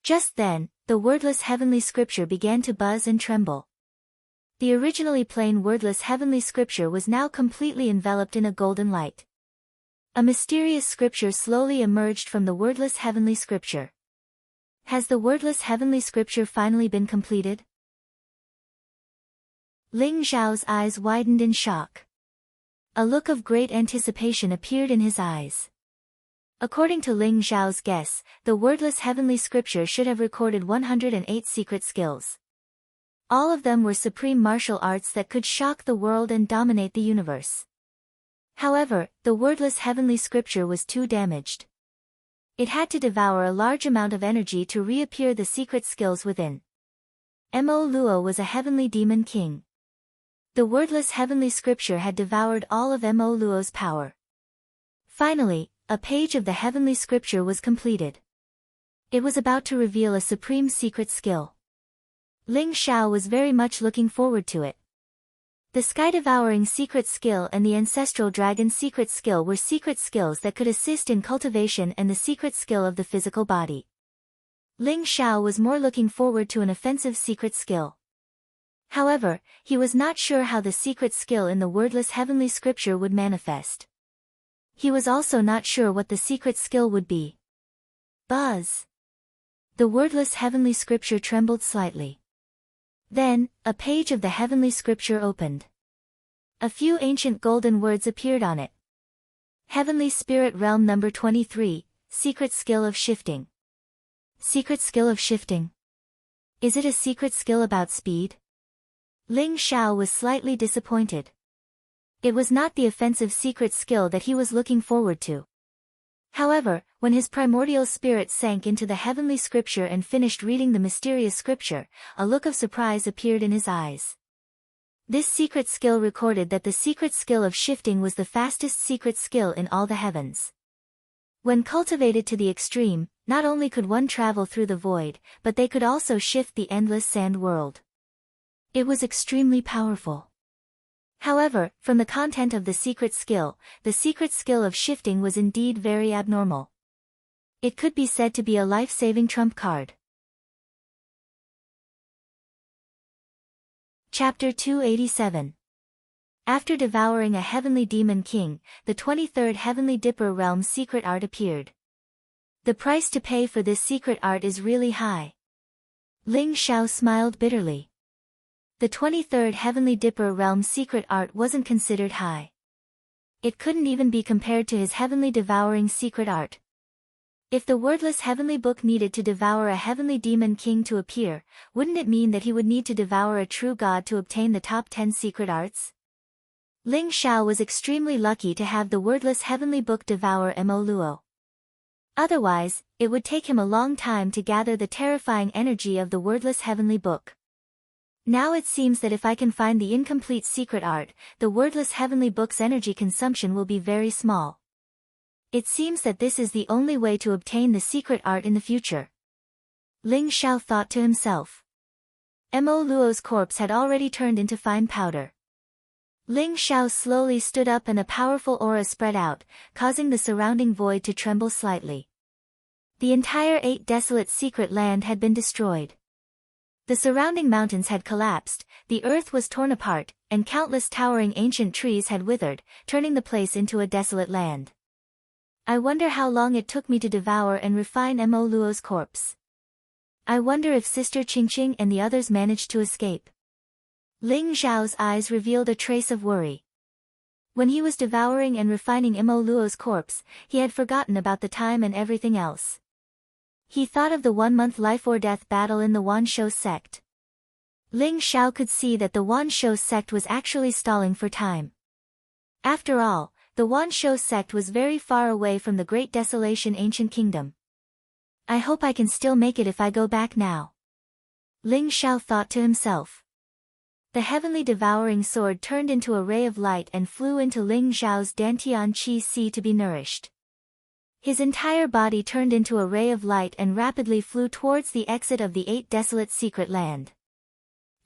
Just then, the wordless heavenly scripture began to buzz and tremble. The originally plain wordless heavenly scripture was now completely enveloped in a golden light. A mysterious scripture slowly emerged from the wordless heavenly scripture. Has the wordless heavenly scripture finally been completed? Ling Xiao's eyes widened in shock. A look of great anticipation appeared in his eyes. According to Ling Xiao's guess, the wordless heavenly scripture should have recorded 108 secret skills. All of them were supreme martial arts that could shock the world and dominate the universe. However, the wordless heavenly scripture was too damaged. It had to devour a large amount of energy to reappear the secret skills within. Mo Luo was a heavenly demon king. The wordless heavenly scripture had devoured all of Mo Luo's power. Finally, a page of the heavenly scripture was completed. It was about to reveal a supreme secret skill. Ling Xiao was very much looking forward to it. The sky-devouring secret skill and the ancestral dragon secret skill were secret skills that could assist in cultivation and the secret skill of the physical body. Ling Xiao was more looking forward to an offensive secret skill. However, he was not sure how the secret skill in the wordless heavenly scripture would manifest. He was also not sure what the secret skill would be. Buzz. The wordless heavenly scripture trembled slightly. Then, a page of the heavenly scripture opened. A few ancient golden words appeared on it. Heavenly Spirit Realm number 23, Secret Skill of Shifting. Secret Skill of Shifting. Is it a secret skill about speed? Ling Xiao was slightly disappointed. It was not the offensive secret skill that he was looking forward to. However, when his primordial spirit sank into the heavenly scripture and finished reading the mysterious scripture, a look of surprise appeared in his eyes. This secret skill recorded that the secret skill of shifting was the fastest secret skill in all the heavens. When cultivated to the extreme, not only could one travel through the void, but they could also shift the endless sand world. It was extremely powerful. However, from the content of the secret skill of shifting was indeed very abnormal. It could be said to be a life-saving trump card. Chapter 287. After devouring a heavenly demon king, the 23rd Heavenly Dipper Realm secret art appeared. The price to pay for this secret art is really high. Ling Xiao smiled bitterly. The 23rd Heavenly Dipper Realm secret art wasn't considered high. It couldn't even be compared to his heavenly devouring secret art. If the wordless heavenly book needed to devour a heavenly demon king to appear, wouldn't it mean that he would need to devour a true god to obtain the top 10 secret arts? Ling Xiao was extremely lucky to have the wordless heavenly book devour Mo Luo. Otherwise, it would take him a long time to gather the terrifying energy of the wordless heavenly book. Now it seems that if I can find the incomplete secret art, the wordless heavenly book's energy consumption will be very small. It seems that this is the only way to obtain the secret art in the future. Ling Xiao thought to himself. Mo Luo's corpse had already turned into fine powder. Ling Xiao slowly stood up and a powerful aura spread out, causing the surrounding void to tremble slightly. The entire 8 desolate secret land had been destroyed. The surrounding mountains had collapsed, the earth was torn apart, and countless towering ancient trees had withered, turning the place into a desolate land. I wonder how long it took me to devour and refine Mo Luo's corpse. I wonder if Sister Qingqing and the others managed to escape. Ling Xiao's eyes revealed a trace of worry. When he was devouring and refining Mo Luo's corpse, he had forgotten about the time and everything else. He thought of the 1-month life-or-death battle in the Wanshou sect. Ling Xiao could see that the Wanshou sect was actually stalling for time. After all, the Wanshou sect was very far away from the Great Desolation Ancient Kingdom. I hope I can still make it if I go back now. Ling Xiao thought to himself. The heavenly devouring sword turned into a ray of light and flew into Ling Xiao's Dantian Qi Sea to be nourished. His entire body turned into a ray of light and rapidly flew towards the exit of the 8 desolate secret land.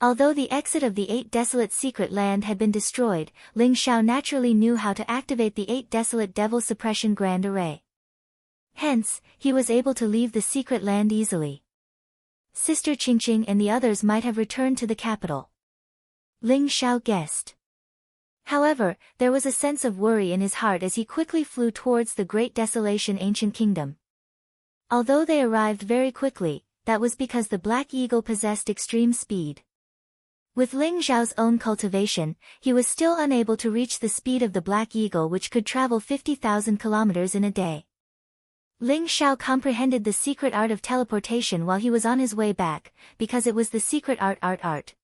Although the exit of the 8 desolate secret land had been destroyed, Ling Xiao naturally knew how to activate the 8 desolate devil suppression grand array. Hence, he was able to leave the secret land easily. Sister Qingqing and the others might have returned to the capital. Ling Xiao guessed. However, there was a sense of worry in his heart as he quickly flew towards the Great Desolation Ancient Kingdom. Although they arrived very quickly, that was because the Black Eagle possessed extreme speed. With Ling Xiao's own cultivation, he was still unable to reach the speed of the Black Eagle, which could travel 50,000 kilometers in a day. Ling Xiao comprehended the secret art of teleportation while he was on his way back, because it was the secret art.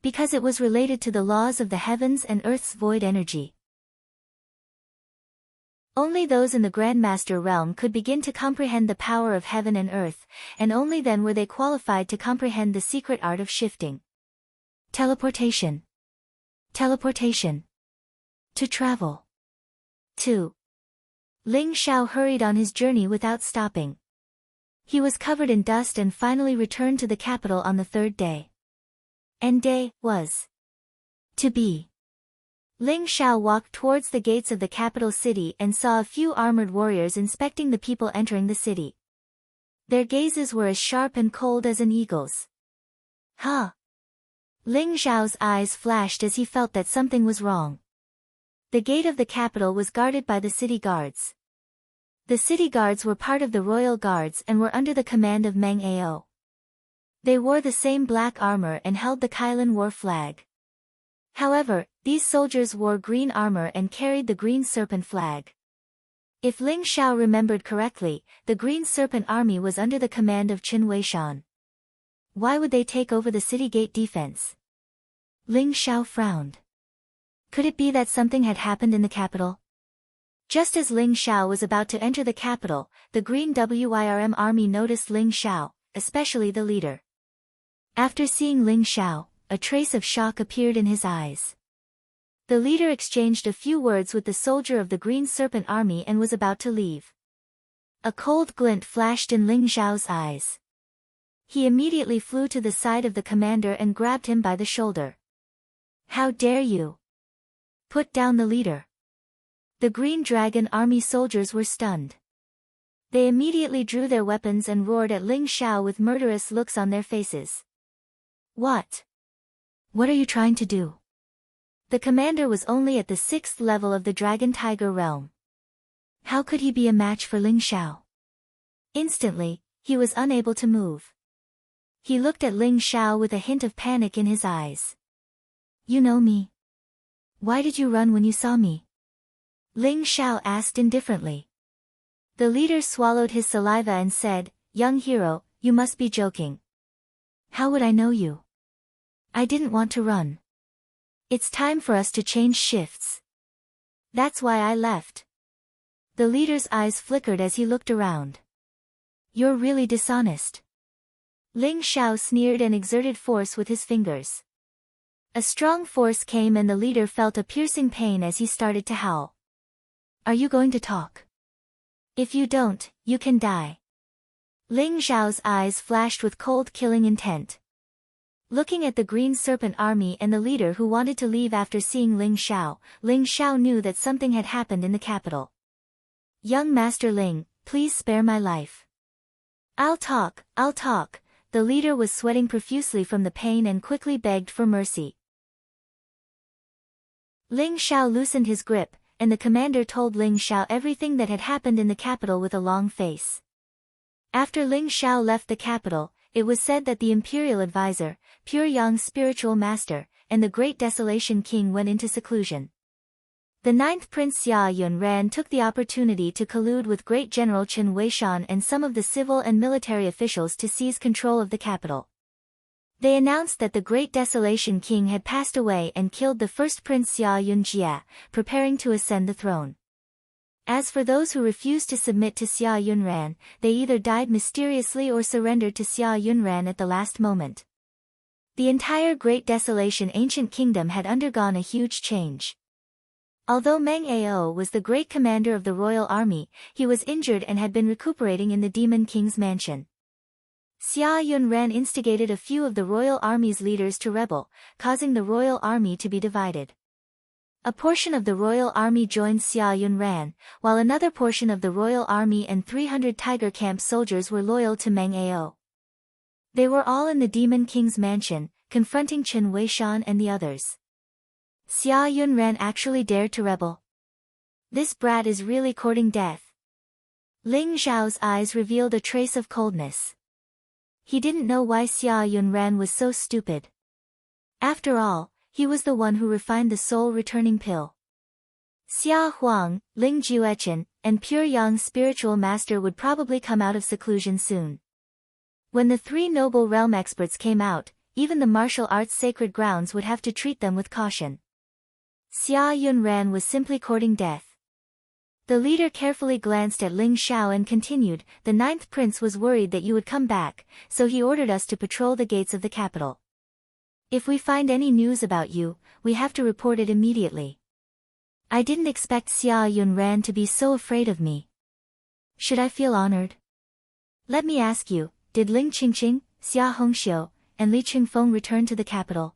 Because it was related to the laws of the heavens and earth's void energy. Only those in the Grandmaster realm could begin to comprehend the power of heaven and earth, and only then were they qualified to comprehend the secret art of shifting. Teleportation. Teleportation. To travel. 2. Ling Xiao hurried on his journey without stopping. He was covered in dust and finally returned to the capital on the 3rd day. And day was to be. Ling Xiao walked towards the gates of the capital city and saw a few armored warriors inspecting the people entering the city. Their gazes were as sharp and cold as an eagle's. Huh! Ling Xiao's eyes flashed as he felt that something was wrong. The gate of the capital was guarded by the city guards. The city guards were part of the royal guards and were under the command of Meng Ao. They wore the same black armor and held the Kailan war flag. However, these soldiers wore green armor and carried the green serpent flag. If Ling Xiao remembered correctly, the green serpent army was under the command of Chen Weishan. Why would they take over the city gate defense? Ling Xiao frowned. Could it be that something had happened in the capital? Just as Ling Xiao was about to enter the capital, the Green Wirm army noticed Ling Xiao, especially the leader. After seeing Ling Xiao, a trace of shock appeared in his eyes. The leader exchanged a few words with the soldier of the Green Serpent army and was about to leave. A cold glint flashed in Ling Xiao's eyes. He immediately flew to the side of the commander and grabbed him by the shoulder. How dare you! Put down the leader. The Green Dragon army soldiers were stunned. They immediately drew their weapons and roared at Ling Xiao with murderous looks on their faces. What? What are you trying to do? The commander was only at the 6th level of the Dragon Tiger realm. How could he be a match for Ling Xiao? Instantly, he was unable to move. He looked at Ling Xiao with a hint of panic in his eyes. You know me. Why did you run when you saw me? Ling Xiao asked indifferently. The leader swallowed his saliva and said, "Young hero, you must be joking. How would I know you? I didn't want to run. It's time for us to change shifts. That's why I left." The leader's eyes flickered as he looked around. "You're really dishonest." Ling Xiao sneered and exerted force with his fingers. A strong force came and the leader felt a piercing pain as he started to howl. "Are you going to talk? If you don't, you can die." Ling Xiao's eyes flashed with cold killing intent. Looking at the Green Serpent army and the leader who wanted to leave after seeing Ling Xiao knew that something had happened in the capital. "Young Master Ling, please spare my life." I'll talk." The leader was sweating profusely from the pain and quickly begged for mercy. Ling Xiao loosened his grip, and the commander told Ling Xiao everything that had happened in the capital with a long face. After Ling Xiao left the capital, it was said that the imperial advisor, Pure Yang's spiritual master, and the Great Desolation King went into seclusion. The 9th Prince Xia Yunran took the opportunity to collude with Great General Chen Weishan and some of the civil and military officials to seize control of the capital. They announced that the Great Desolation King had passed away and killed the first Prince Xia Yunjia, preparing to ascend the throne. As for those who refused to submit to Xia Yunran, they either died mysteriously or surrendered to Xia Yunran at the last moment. The entire Great Desolation Ancient Kingdom had undergone a huge change. Although Meng Ao was the great commander of the royal army, he was injured and had been recuperating in the Demon King's mansion. Xia Yunran instigated a few of the royal army's leaders to rebel, causing the royal army to be divided. A portion of the royal army joined Xia Yunran, while another portion of the royal army and 300 Tiger Camp soldiers were loyal to Meng Ao. They were all in the Demon King's mansion, confronting Chen Weishan and the others. Xia Yunran actually dared to rebel. This brat is really courting death. Ling Xiao's eyes revealed a trace of coldness. He didn't know why Xia Yunran was so stupid. After all, he was the one who refined the soul-returning pill. Xia Huang, Ling Juechen, and Pure Yang's spiritual master would probably come out of seclusion soon. When the 3 noble realm experts came out, even the martial arts sacred grounds would have to treat them with caution. Xia Yunran was simply courting death. The leader carefully glanced at Ling Xiao and continued, "The 9th prince was worried that you would come back, so he ordered us to patrol the gates of the capital. If we find any news about you, we have to report it immediately." I didn't expect Xia Yunran to be so afraid of me. Should I feel honored? Let me ask you, did Ling Qingqing, Xia Hongxiu, and Li Qingfeng return to the capital?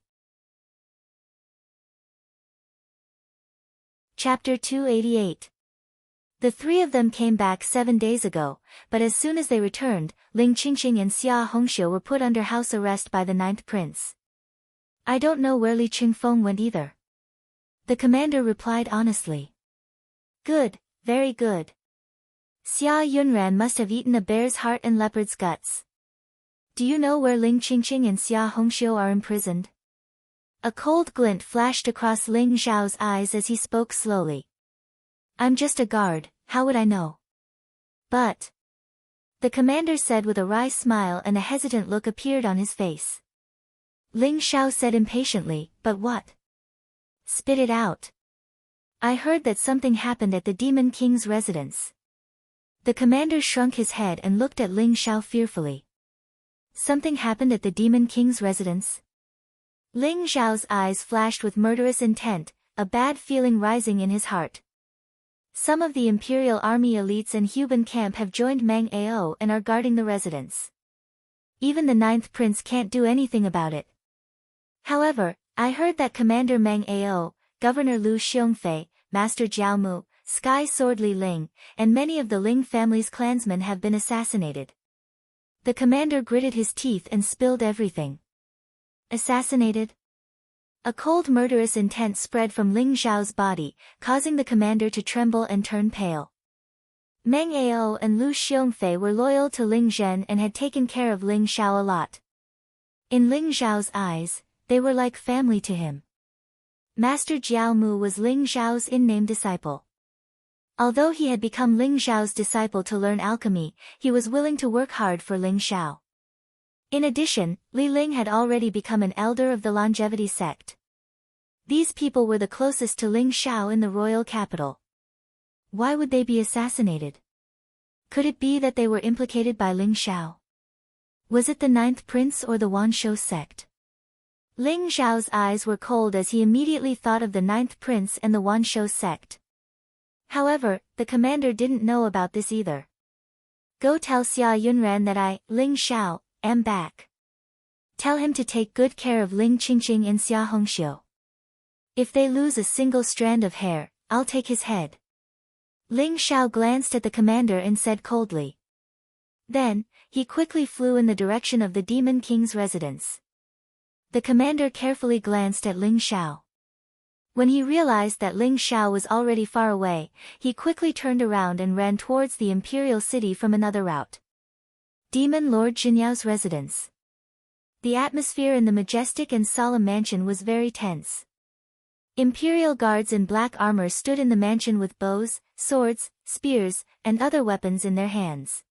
Chapter 288. The 3 of them came back 7 days ago, but as soon as they returned, Ling Qingqing and Xia Hongxiu were put under house arrest by the 9th prince. I don't know where Li Qingfeng went either. The commander replied honestly. Good, very good. Xia Yunran must have eaten a bear's heart and leopard's guts. Do you know where Ling Qingqing and Xia Hongxiu are imprisoned? A cold glint flashed across Ling Xiao's eyes as he spoke slowly. I'm just a guard, how would I know? But... the commander said with a wry smile and a hesitant look appeared on his face. Ling Xiao said impatiently, but what? Spit it out. I heard that something happened at the Demon King's residence. The commander shrunk his head and looked at Ling Xiao fearfully. Something happened at the Demon King's residence? Ling Xiao's eyes flashed with murderous intent, a bad feeling rising in his heart. Some of the Imperial Army elites and Huban camp have joined Meng Ao and are guarding the residence. Even the 9th prince can't do anything about it. However, I heard that Commander Meng Ao, Governor Lu Xiongfei, Master Jiao Mu, Sky Sword Li Ling, and many of the Ling family's clansmen have been assassinated. The commander gritted his teeth and spilled everything. Assassinated? A cold murderous intent spread from Ling Xiao's body, causing the commander to tremble and turn pale. Meng Ao and Lu Xiongfei were loyal to Ling Zhen and had taken care of Ling Xiao a lot. In Ling Xiao's eyes, they were like family to him. Master Jiao Mu was Ling Xiao's in-name disciple. Although he had become Ling Xiao's disciple to learn alchemy, he was willing to work hard for Ling Xiao. In addition, Li Ling had already become an elder of the longevity sect. These people were the closest to Ling Xiao in the royal capital. Why would they be assassinated? Could it be that they were implicated by Ling Xiao? Was it the ninth prince or the Wanshou sect? Ling Xiao's eyes were cold as he immediately thought of the ninth prince and the Wanshou sect. However, the commander didn't know about this either. Go tell Xia Yunran that I, Ling Xiao, am back. Tell him to take good care of Ling Qingqing and Xia Hongxiu. If they lose a single strand of hair, I'll take his head. Ling Xiao glanced at the commander and said coldly. Then, he quickly flew in the direction of the Demon King's residence. The commander carefully glanced at Ling Xiao. When he realized that Ling Xiao was already far away, he quickly turned around and ran towards the imperial city from another route. Demon Lord Jinyao's residence. The atmosphere in the majestic and solemn mansion was very tense. Imperial guards in black armor stood in the mansion with bows, swords, spears, and other weapons in their hands.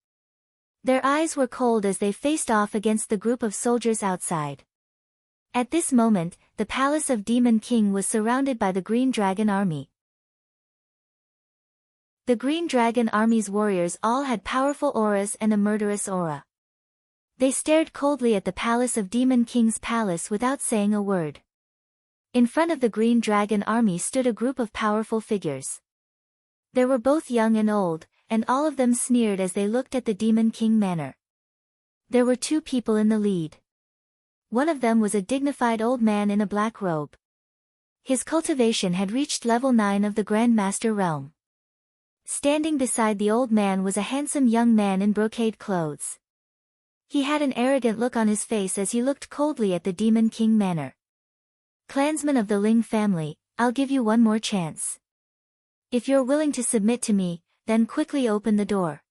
Their eyes were cold as they faced off against the group of soldiers outside. At this moment, the palace of Demon King was surrounded by the Green Dragon Army. The Green Dragon Army's warriors all had powerful auras and a murderous aura. They stared coldly at the palace of Demon King's palace without saying a word. In front of the Green Dragon Army stood a group of powerful figures. They were both young and old, and all of them sneered as they looked at the Demon King manor. There were two people in the lead. One of them was a dignified old man in a black robe. His cultivation had reached level 9 of the Grandmaster realm. Standing beside the old man was a handsome young man in brocade clothes. He had an arrogant look on his face as he looked coldly at the Demon King manor. Clansmen of the Ling family, I'll give you one more chance. If you're willing to submit to me, then quickly open the door.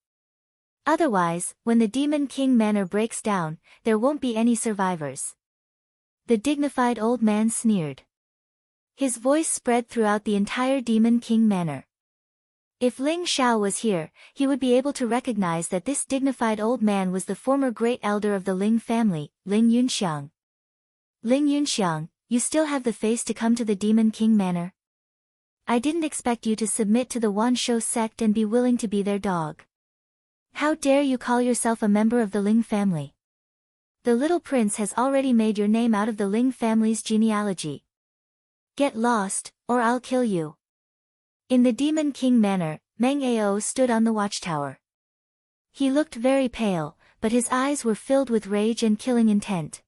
Otherwise, when the Demon King manor breaks down, there won't be any survivors. The dignified old man sneered. His voice spread throughout the entire Demon King manor. If Ling Xiao was here, he would be able to recognize that this dignified old man was the former great elder of the Ling family, Ling Yunxiang. Ling Yunxiang, you still have the face to come to the Demon King manor? I didn't expect you to submit to the Wanshou sect and be willing to be their dog. How dare you call yourself a member of the Ling family? The little prince has already made your name out of the Ling family's genealogy. Get lost, or I'll kill you. In the Demon King manor, Meng Ao stood on the watchtower. He looked very pale, but his eyes were filled with rage and killing intent.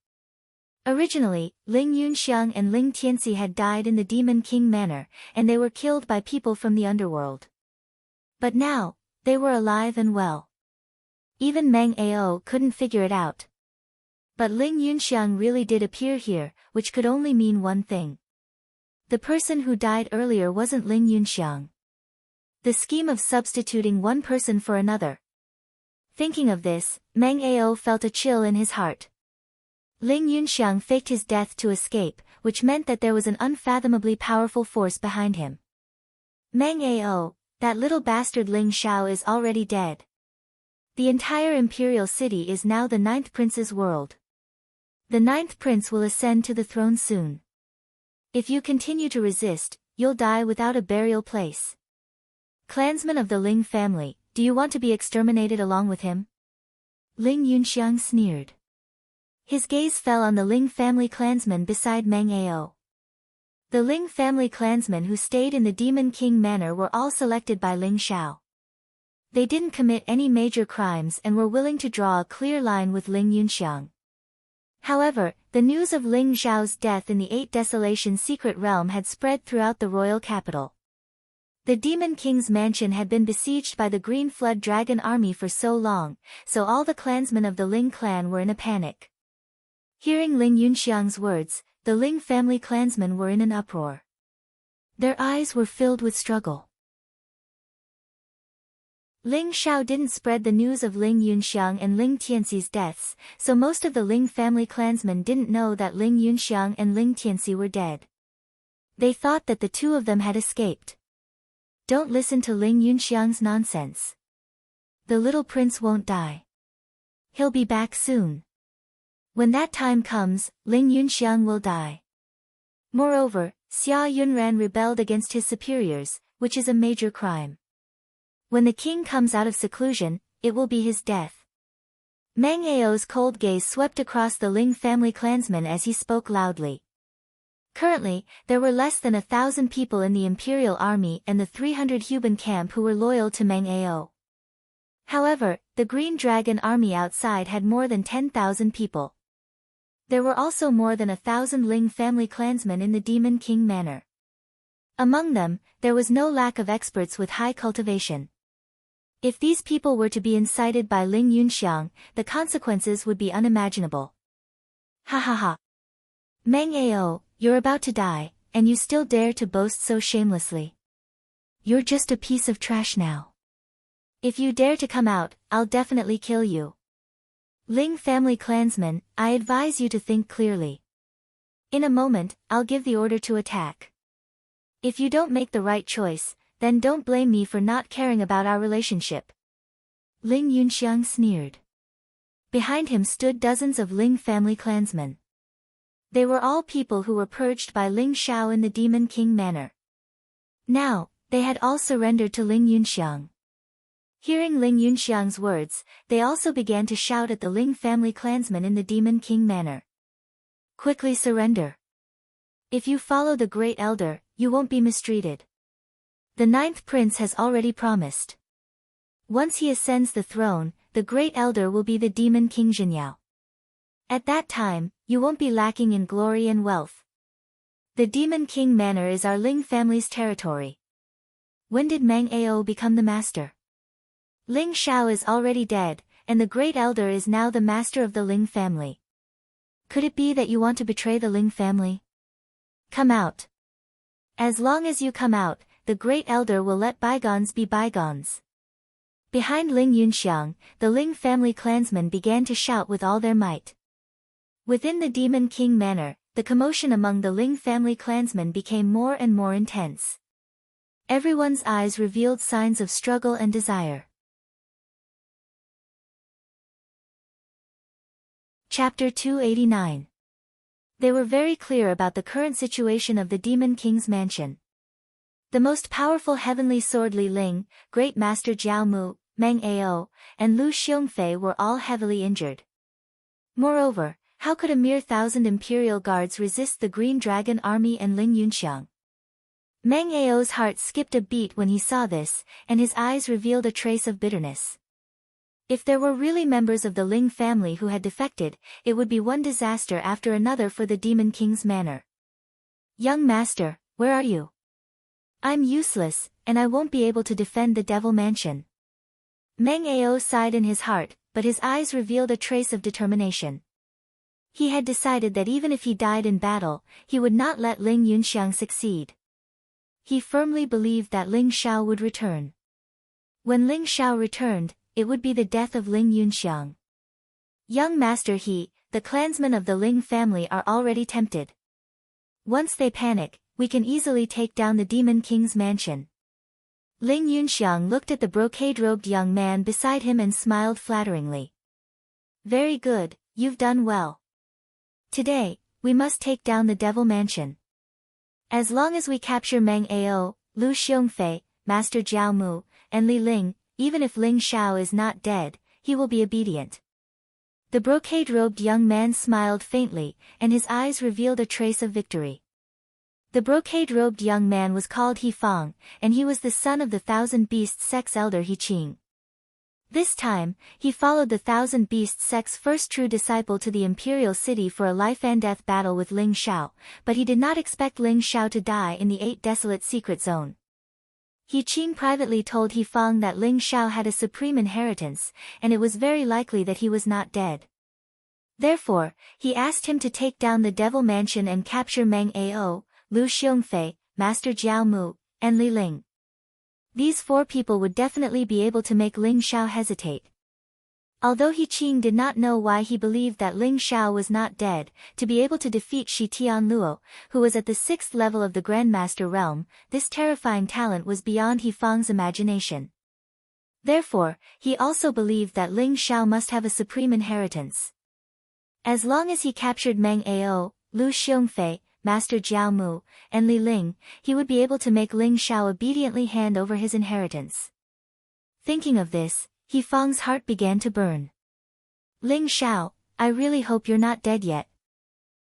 Originally, Ling Yunxiang and Ling Tianxi had died in the Demon King manor, and they were killed by people from the underworld. But now, they were alive and well. Even Meng Ao couldn't figure it out. But Ling Yunxiang really did appear here, which could only mean one thing. The person who died earlier wasn't Ling Yunxiang. The scheme of substituting one person for another. Thinking of this, Meng Ao felt a chill in his heart. Ling Yunxiang faked his death to escape, which meant that there was an unfathomably powerful force behind him. Meng Ao, that little bastard Ling Xiao is already dead. The entire imperial city is now the ninth prince's world. The ninth prince will ascend to the throne soon. If you continue to resist, you'll die without a burial place. Clansmen of the Ling family, do you want to be exterminated along with him? Ling Yunxiang sneered. His gaze fell on the Ling family clansmen beside Meng Ao. The Ling family clansmen who stayed in the Demon King manor were all selected by Ling Xiao. They didn't commit any major crimes and were willing to draw a clear line with Ling Yunxiang. However, the news of Ling Xiao's death in the Eight Desolation secret realm had spread throughout the royal capital. The Demon King's mansion had been besieged by the Green Flood Dragon army for so long, so all the clansmen of the Ling clan were in a panic. Hearing Ling Yunxiang's words, the Ling family clansmen were in an uproar. Their eyes were filled with struggle. Ling Xiao didn't spread the news of Ling Yunxiang and Ling Tianxi's deaths, so most of the Ling family clansmen didn't know that Ling Yunxiang and Ling Tianxi were dead. They thought that the two of them had escaped. Don't listen to Ling Yunxiang's nonsense. The little prince won't die. He'll be back soon. When that time comes, Ling Yunxiang will die. Moreover, Xia Yunran rebelled against his superiors, which is a major crime. When the king comes out of seclusion, it will be his death. Meng Ao's cold gaze swept across the Ling family clansmen as he spoke loudly. Currently, there were less than 1,000 people in the imperial army and the 300 Huban camp who were loyal to Meng Ao. However, the Green Dragon army outside had more than 10,000 people. There were also more than 1,000 Ling family clansmen in the Demon King Manor. Among them, there was no lack of experts with high cultivation. If these people were to be incited by Ling Yunxiang, the consequences would be unimaginable. Ha ha ha. Meng Ao, you're about to die, and you still dare to boast so shamelessly. You're just a piece of trash now. If you dare to come out, I'll definitely kill you. Ling family clansmen, I advise you to think clearly. In a moment, I'll give the order to attack. If you don't make the right choice, then don't blame me for not caring about our relationship. Ling Yunxiang sneered. Behind him stood dozens of Ling family clansmen. They were all people who were purged by Ling Shao in the Demon King Manor. Now, they had all surrendered to Ling Yunxiang. Hearing Ling Yunxiang's words, they also began to shout at the Ling family clansmen in the Demon King Manor. Quickly surrender. If you follow the Great Elder, you won't be mistreated. The 9th prince has already promised. Once he ascends the throne, the Great Elder will be the Demon King Zhenyao. At that time, you won't be lacking in glory and wealth. The Demon King Manor is our Ling family's territory. When did Meng Ao become the master? Ling Shao is already dead, and the Great Elder is now the master of the Ling family. Could it be that you want to betray the Ling family? Come out. As long as you come out, the Great Elder will let bygones be bygones. Behind Ling Yunxiang, the Ling family clansmen began to shout with all their might. Within the Demon King Manor, the commotion among the Ling family clansmen became more and more intense. Everyone's eyes revealed signs of struggle and desire. Chapter 289. They were very clear about the current situation of the Demon King's mansion. The most powerful heavenly sword Li Ling, Great Master Jiao Mu, Meng Ao, and Lu Xiongfei were all heavily injured. Moreover, how could a mere 1,000 imperial guards resist the Green Dragon army and Ling Yunxiang? Meng Ao's heart skipped a beat when he saw this, and his eyes revealed a trace of bitterness. If there were really members of the Ling family who had defected, it would be one disaster after another for the Demon King's manor. Young master, where are you? I'm useless, and I won't be able to defend the Devil Mansion. Meng Ao sighed in his heart, but his eyes revealed a trace of determination. He had decided that even if he died in battle, he would not let Ling Yunxiang succeed. He firmly believed that Ling Shao would return. When Ling Shao returned, it would be the death of Ling Yunxiang. Young master, the clansmen of the Ling family are already tempted. Once they panic, we can easily take down the Demon King's mansion. Ling Yunxiang looked at the brocade-robed young man beside him and smiled flatteringly. Very good, you've done well. Today, we must take down the Devil Mansion. As long as we capture Meng Ao, Lu Xiongfei, Master Jiao Mu, and Li Ling, even if Ling Shao is not dead, he will be obedient. The brocade-robed young man smiled faintly, and his eyes revealed a trace of victory. The brocade-robed young man was called He Fang, and he was the son of the Thousand Beasts Sect's elder He Qing. This time, he followed the Thousand Beasts Sect's first true disciple to the imperial city for a life-and-death battle with Ling Shao, but he did not expect Ling Shao to die in the 8 desolate secret zone. He Qing privately told He Fang that Ling Shao had a supreme inheritance, and it was very likely that he was not dead. Therefore, he asked him to take down the Devil Mansion and capture Meng Ao, Lu Xiongfei, Master Jiao Mu, and Li Ling. These 4 people would definitely be able to make Ling Shao hesitate. Although He Qing did not know why he believed that Ling Xiao was not dead, to be able to defeat Shi Tianluo, who was at the 6th level of the Grandmaster realm, this terrifying talent was beyond He Fang's imagination. Therefore, he also believed that Ling Xiao must have a supreme inheritance. As long as he captured Meng Ao, Lu Xiongfei, Master Jiao Mu, and Li Ling, he would be able to make Ling Xiao obediently hand over his inheritance. Thinking of this, He Fang's heart began to burn. Ling Xiao, I really hope you're not dead yet.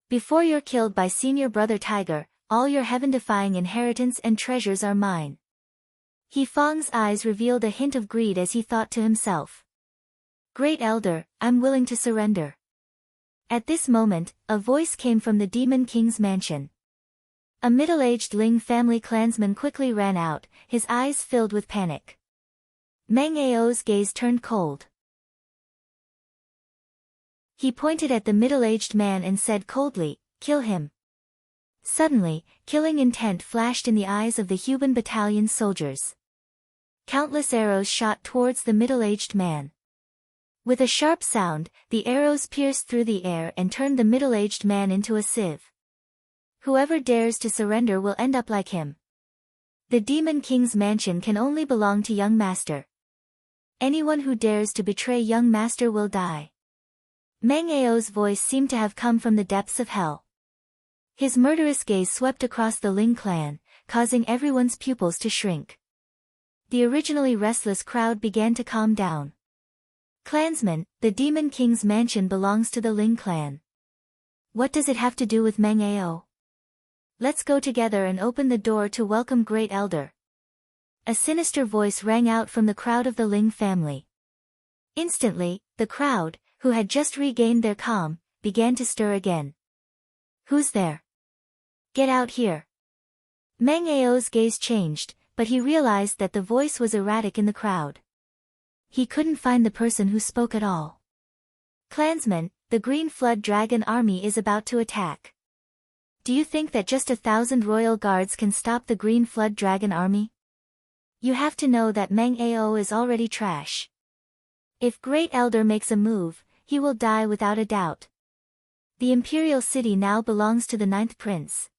Before you're killed by senior brother Tiger, all your heaven-defying inheritance and treasures are mine. He Fang's eyes revealed a hint of greed as he thought to himself. Great Elder, I'm willing to surrender. At this moment, a voice came from the Demon King's mansion. A middle-aged Ling family clansman quickly ran out, his eyes filled with panic. Meng Ao's gaze turned cold. He pointed at the middle-aged man and said coldly, "Kill him." Suddenly, killing intent flashed in the eyes of the Huban battalion's soldiers. Countless arrows shot towards the middle-aged man. With a sharp sound, the arrows pierced through the air and turned the middle-aged man into a sieve. Whoever dares to surrender will end up like him. The Demon King's mansion can only belong to young master. Anyone who dares to betray young master will die. Meng Ao's voice seemed to have come from the depths of hell. His murderous gaze swept across the Ling clan, causing everyone's pupils to shrink. The originally restless crowd began to calm down. Clansmen, the Demon King's mansion belongs to the Ling clan. What does it have to do with Meng Ao? Let's go together and open the door to welcome Great Elder. A sinister voice rang out from the crowd of the Ling family. Instantly, the crowd, who had just regained their calm, began to stir again. Who's there? Get out here. Meng Ao's gaze changed, but he realized that the voice was erratic in the crowd. He couldn't find the person who spoke at all. Clansmen, the Green Flood Dragon army is about to attack. Do you think that just 1,000 royal guards can stop the Green Flood Dragon army? You have to know that Meng Ao is already trash. If Great Elder makes a move, he will die without a doubt. The Imperial City now belongs to the 9th Prince.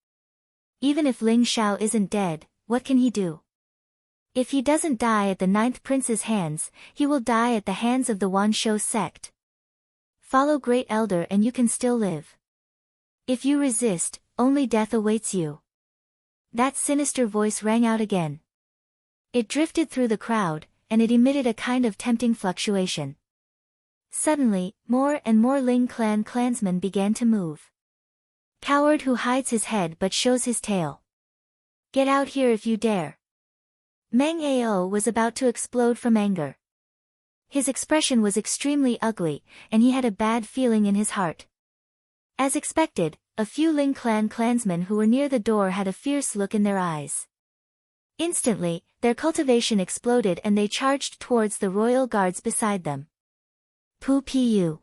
Even if Ling Xiao isn't dead, what can he do? If he doesn't die at the 9th Prince's hands, he will die at the hands of the Wanshou sect. Follow Great Elder and you can still live. If you resist, only death awaits you. That sinister voice rang out again. It drifted through the crowd, and it emitted a kind of tempting fluctuation. Suddenly, more and more Ling clan clansmen began to move. Coward who hides his head but shows his tail. Get out here if you dare. Meng Ao was about to explode from anger. His expression was extremely ugly, and he had a bad feeling in his heart. As expected, a few Ling clan clansmen who were near the door had a fierce look in their eyes. Instantly, their cultivation exploded and they charged towards the royal guards beside them. Pu.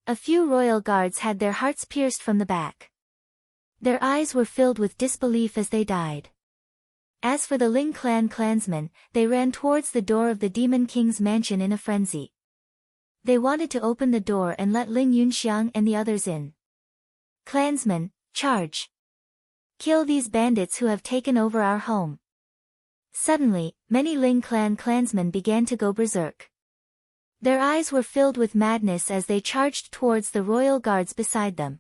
A few royal guards had their hearts pierced from the back. Their eyes were filled with disbelief as they died. As for the Ling clan clansmen, they ran towards the door of the Demon King's mansion in a frenzy. They wanted to open the door and let Ling Yunxiang and the others in. Clansmen, charge! Kill these bandits who have taken over our home. Suddenly, many Ling clan clansmen began to go berserk. Their eyes were filled with madness as they charged towards the royal guards beside them.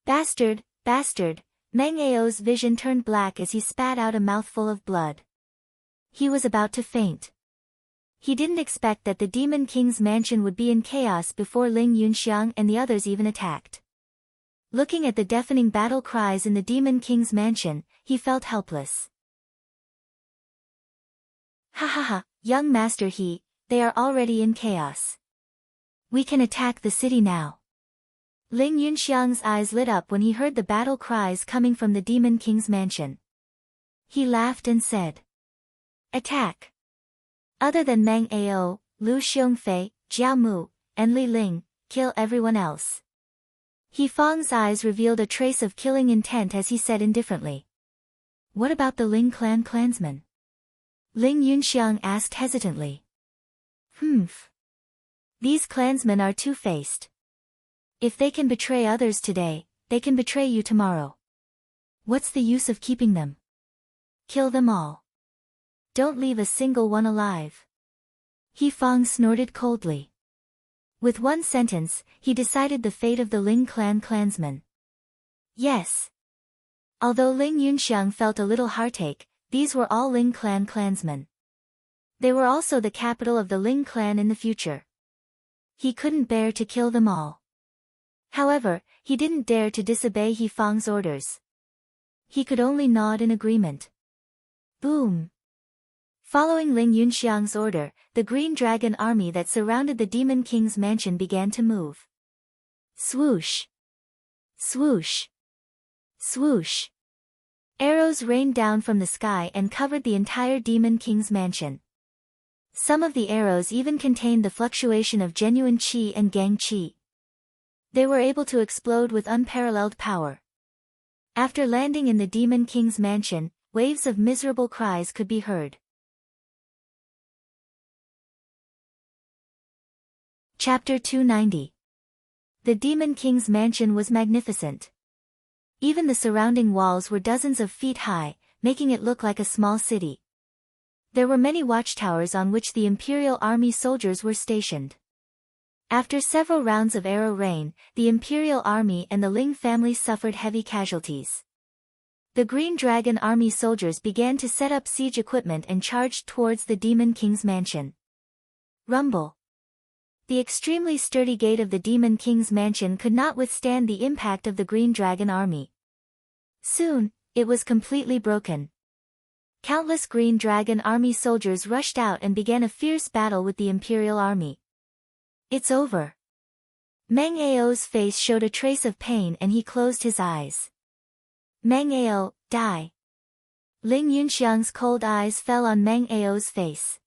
Bastard, bastard! Meng Ao's vision turned black as he spat out a mouthful of blood. He was about to faint. He didn't expect that the Demon King's mansion would be in chaos before Ling Yunxiang and the others even attacked. Looking at the deafening battle cries in the Demon King's mansion, he felt helpless. Ha ha ha, young master they are already in chaos. We can attack the city now. Ling Yunxiang's eyes lit up when he heard the battle cries coming from the Demon King's mansion. He laughed and said, Attack! Other than Meng Ao, Lu Xiongfei, Jiao Mu, and Li Ling, kill everyone else. He Fang's eyes revealed a trace of killing intent as he said indifferently. What about the Ling clan clansmen? Ling Yunxiang asked hesitantly. These clansmen are two-faced. If they can betray others today, they can betray you tomorrow. What's the use of keeping them? Kill them all. Don't leave a single one alive. He Fong snorted coldly. With one sentence, he decided the fate of the Ling clan clansmen. Yes. Although Ling Yunxiang felt a little heartache, these were all Ling clan clansmen. They were also the capital of the Ling clan in the future. He couldn't bear to kill them all. However, he didn't dare to disobey He Fong's orders. He could only nod in agreement. Boom! Following Ling Yunxiang's order, the Green Dragon army that surrounded the Demon King's mansion began to move. Swoosh! Swoosh! Swoosh! Arrows rained down from the sky and covered the entire Demon King's mansion. Some of the arrows even contained the fluctuation of genuine qi and gang qi. They were able to explode with unparalleled power. After landing in the Demon King's mansion, waves of miserable cries could be heard. Chapter 290. The Demon King's mansion was magnificent. Even the surrounding walls were dozens of feet high, making it look like a small city. There were many watchtowers on which the Imperial Army soldiers were stationed. After several rounds of arrow rain, the Imperial Army and the Ling family suffered heavy casualties. The Green Dragon Army soldiers began to set up siege equipment and charged towards the Demon King's mansion. Rumble. The extremely sturdy gate of the Demon King's mansion could not withstand the impact of the Green Dragon Army. Soon, it was completely broken. Countless Green Dragon Army soldiers rushed out and began a fierce battle with the Imperial Army. It's over. Meng Ao's face showed a trace of pain and he closed his eyes. Meng Ao, die. Ling Yunxiang's cold eyes fell on Meng Ao's face.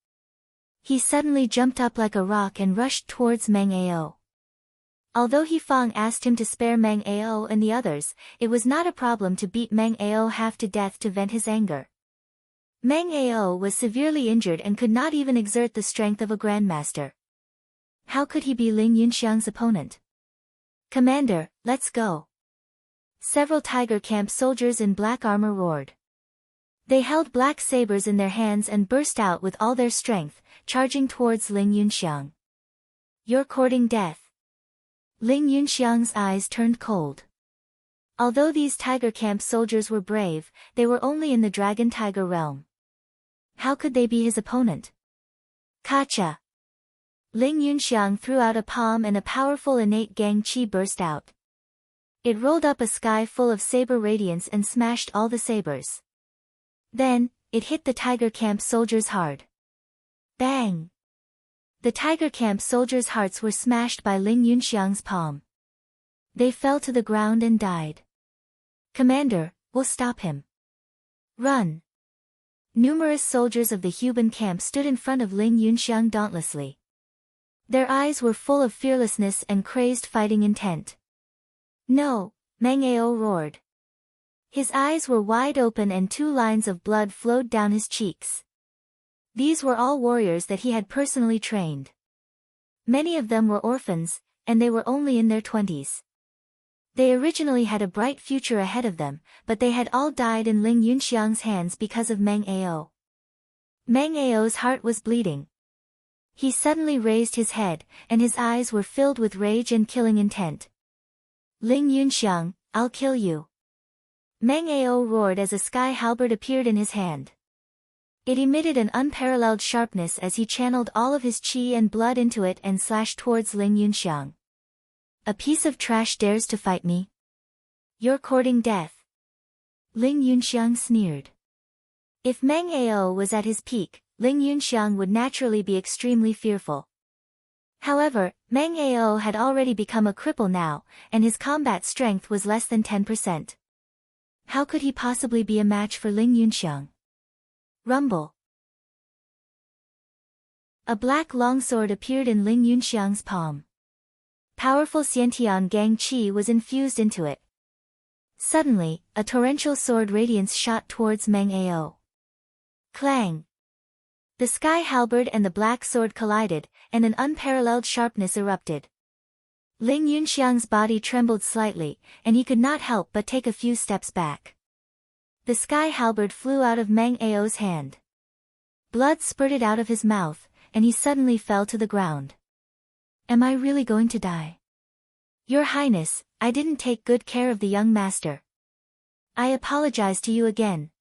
He suddenly jumped up like a rock and rushed towards Meng Ao. Although He Fong asked him to spare Meng Ao and the others, it was not a problem to beat Meng Ao half to death to vent his anger. Meng Ao was severely injured and could not even exert the strength of a grandmaster. How could he be Ling Yunxiang's opponent? Commander, let's go. Several Tiger Camp soldiers in black armor roared. They held black sabers in their hands and burst out with all their strength, charging towards Ling Yunxiang. You're courting death. Ling Yunxiang's eyes turned cold. Although these Tiger Camp soldiers were brave, they were only in the Dragon Tiger realm. How could they be his opponent? Kacha! Ling Yunxiang threw out a palm and a powerful innate gang qi burst out. It rolled up a sky full of saber radiance and smashed all the sabers. Then, it hit the Tiger Camp soldiers hard. Bang! The Tiger Camp soldiers' hearts were smashed by Ling Yunxiang's palm. They fell to the ground and died. Commander, we'll stop him. Run! Numerous soldiers of the Huban camp stood in front of Ling Yunxiang dauntlessly. Their eyes were full of fearlessness and crazed fighting intent. No, Meng Ao roared. His eyes were wide open and 2 lines of blood flowed down his cheeks. These were all warriors that he had personally trained. Many of them were orphans, and they were only in their 20s. They originally had a bright future ahead of them, but they had all died in Ling Yunxiang's hands because of Meng Ao. Meng Ao's heart was bleeding. He suddenly raised his head, and his eyes were filled with rage and killing intent. Ling Yunxiang, I'll kill you. Meng Ao roared as a sky halberd appeared in his hand. It emitted an unparalleled sharpness as he channeled all of his qi and blood into it and slashed towards Ling Yunxiang. A piece of trash dares to fight me? You're courting death. Ling Yunxiang sneered. If Meng Ao was at his peak, Ling Yunxiang would naturally be extremely fearful. However, Meng Ao had already become a cripple now, and his combat strength was less than 10%. How could he possibly be a match for Ling Yunxiang? Rumble. A black longsword appeared in Ling Yunxiang's palm. Powerful Xiantian gang qi was infused into it. Suddenly, a torrential sword radiance shot towards Meng Ao. Clang! The sky halberd and the black sword collided, and an unparalleled sharpness erupted. Ling Yunxiang's body trembled slightly, and he could not help but take a few steps back. The sky halberd flew out of Meng Ao's hand. Blood spurted out of his mouth, and he suddenly fell to the ground. Am I really going to die? Your Highness, I didn't take good care of the young master. I apologize to you again.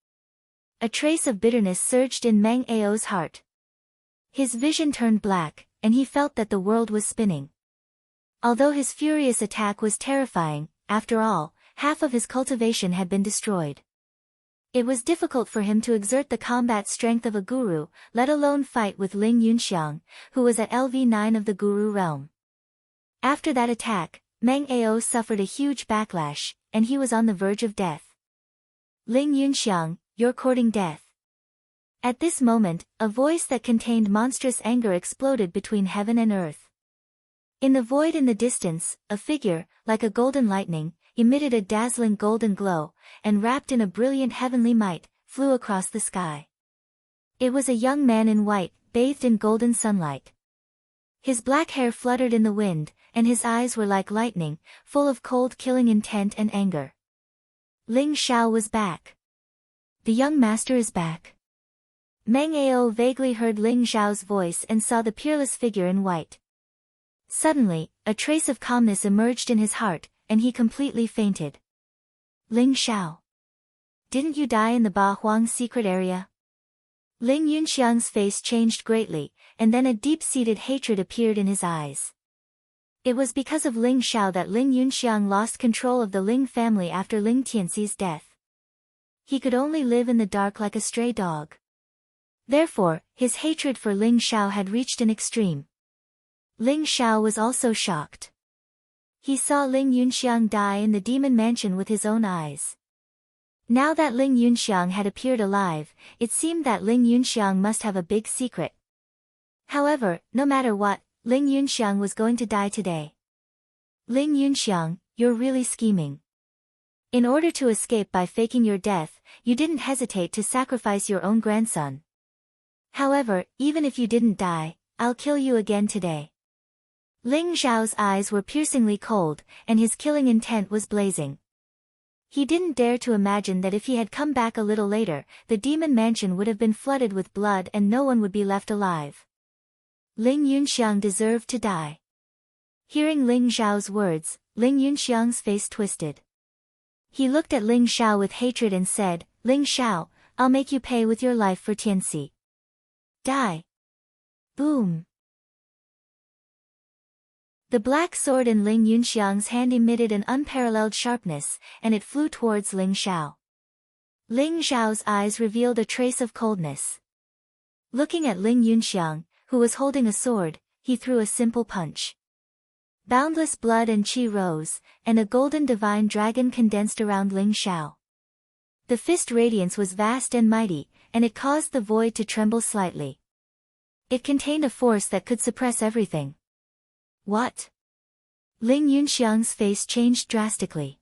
A trace of bitterness surged in Meng Ao's heart. His vision turned black, and he felt that the world was spinning. Although his furious attack was terrifying, after all, half of his cultivation had been destroyed. It was difficult for him to exert the combat strength of a guru, let alone fight with Ling Yunxiang, who was at LV9 of the guru realm. After that attack, Meng Ao suffered a huge backlash, and he was on the verge of death. Ling Yunxiang, you're courting death. At this moment, a voice that contained monstrous anger exploded between heaven and earth. In the void in the distance, a figure, like a golden lightning, emitted a dazzling golden glow, and wrapped in a brilliant heavenly might, flew across the sky. It was a young man in white, bathed in golden sunlight. His black hair fluttered in the wind, and his eyes were like lightning, full of cold killing intent and anger. Ling Xiao was back. The young master is back. Meng Ao vaguely heard Ling Xiao's voice and saw the peerless figure in white. Suddenly, a trace of calmness emerged in his heart, and he completely fainted. Ling Xiao. Didn't you die in the Ba Huang secret area? Ling Yunxiang's face changed greatly, and then a deep-seated hatred appeared in his eyes. It was because of Ling Xiao that Ling Yunxiang lost control of the Ling family after Ling Tianxi's death. He could only live in the dark like a stray dog. Therefore, his hatred for Ling Xiao had reached an extreme. Ling Xiao was also shocked. He saw Ling Yunxiang die in the demon mansion with his own eyes. Now that Ling Yunxiang had appeared alive, it seemed that Ling Yunxiang must have a big secret. However, no matter what, Ling Yunxiang was going to die today. Ling Yunxiang, you're really scheming. In order to escape by faking your death, you didn't hesitate to sacrifice your own grandson. However, even if you didn't die, I'll kill you again today. Ling Xiao's eyes were piercingly cold, and his killing intent was blazing. He didn't dare to imagine that if he had come back a little later, the demon mansion would have been flooded with blood and no one would be left alive. Ling Yunxiang deserved to die. Hearing Ling Xiao's words, Ling Yunxiang's face twisted. He looked at Ling Xiao with hatred and said, Ling Xiao, I'll make you pay with your life for Tianxi. Die. Boom. The black sword in Ling Yunxiang's hand emitted an unparalleled sharpness, and it flew towards Ling Xiao. Ling Xiao's eyes revealed a trace of coldness. Looking at Ling Yunxiang, who was holding a sword, he threw a simple punch. Boundless blood and qi rose, and a golden divine dragon condensed around Ling Xiao. The fist radiance was vast and mighty, and it caused the void to tremble slightly. It contained a force that could suppress everything. What? Ling Yunxiang's face changed drastically.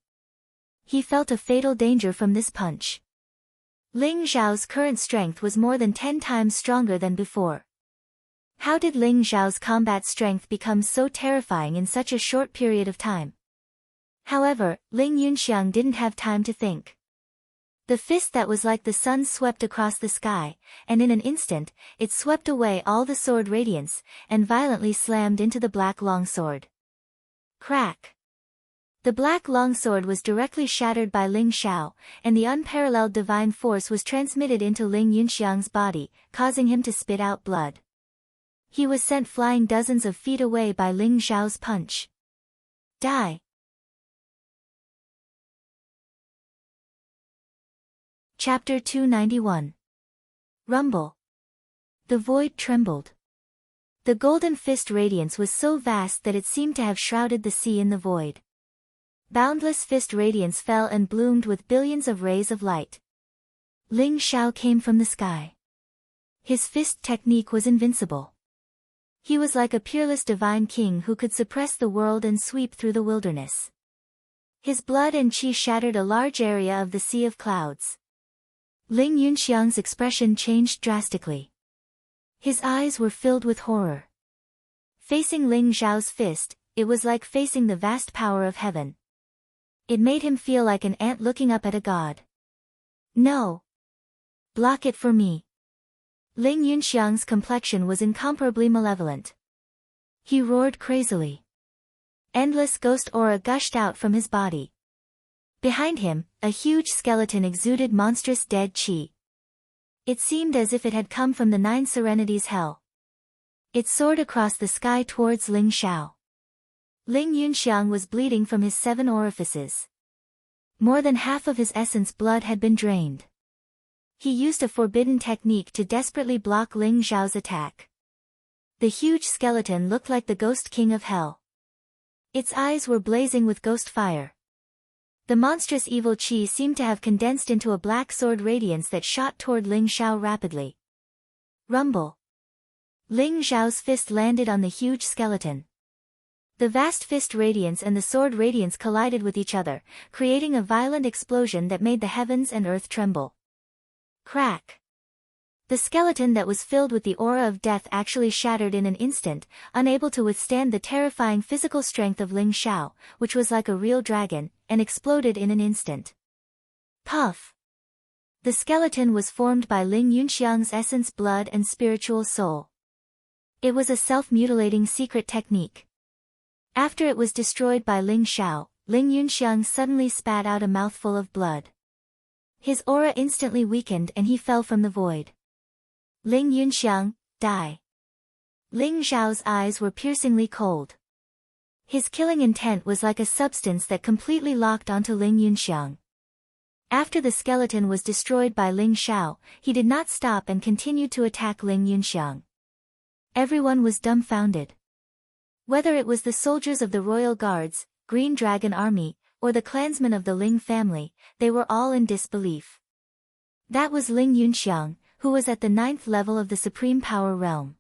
He felt a fatal danger from this punch. Ling Xiao's current strength was more than 10 times stronger than before. How did Ling Xiao's combat strength become so terrifying in such a short period of time? However, Ling Yunxiang didn't have time to think. The fist that was like the sun swept across the sky, and in an instant, it swept away all the sword radiance, and violently slammed into the black longsword. Crack! The black longsword was directly shattered by Ling Xiao, and the unparalleled divine force was transmitted into Ling Yunxiang's body, causing him to spit out blood. He was sent flying dozens of feet away by Ling Xiao's punch. Die! Chapter 291. Rumble. The void trembled. The golden fist radiance was so vast that it seemed to have shrouded the sea in the void. Boundless fist radiance fell and bloomed with billions of rays of light. Ling Xiao came from the sky. His fist technique was invincible. He was like a peerless divine king who could suppress the world and sweep through the wilderness. His blood and qi shattered a large area of the sea of clouds. Ling Yunxiang's expression changed drastically. His eyes were filled with horror. Facing Ling Zhao's fist, it was like facing the vast power of heaven. It made him feel like an ant looking up at a god. No! Block it for me. Ling Yunxiang's complexion was incomparably malevolent. He roared crazily. Endless ghost aura gushed out from his body. Behind him, a huge skeleton exuded monstrous dead qi. It seemed as if it had come from the 9 Serenities hell. It soared across the sky towards Ling Xiao. Ling Yunxiang was bleeding from his 7 orifices. More than half of his essence blood had been drained. He used a forbidden technique to desperately block Ling Zhao's attack. The huge skeleton looked like the ghost king of hell. Its eyes were blazing with ghost fire. The monstrous evil qi seemed to have condensed into a black sword radiance that shot toward Ling Xiao rapidly. Rumble. Ling Zhao's fist landed on the huge skeleton. The vast fist radiance and the sword radiance collided with each other, creating a violent explosion that made the heavens and earth tremble. Crack! The skeleton that was filled with the aura of death actually shattered in an instant, unable to withstand the terrifying physical strength of Ling Xiao, which was like a real dragon, and exploded in an instant. Puff! The skeleton was formed by Ling Yunxiang's essence, blood and spiritual soul. It was a self-mutilating secret technique. After it was destroyed by Ling Xiao, Ling Yunxiang suddenly spat out a mouthful of blood. His aura instantly weakened and he fell from the void. Ling Yunxiang, die. Ling Zhao's eyes were piercingly cold. His killing intent was like a substance that completely locked onto Ling Yunxiang. After the skeleton was destroyed by Ling Xiao, he did not stop and continued to attack Ling Yunxiang. Everyone was dumbfounded. Whether it was the soldiers of the Royal Guards, Green Dragon Army, or the clansmen of the Ling family, they were all in disbelief. That was Ling Yunxiang, who was at the 9th level of the Supreme Power Realm.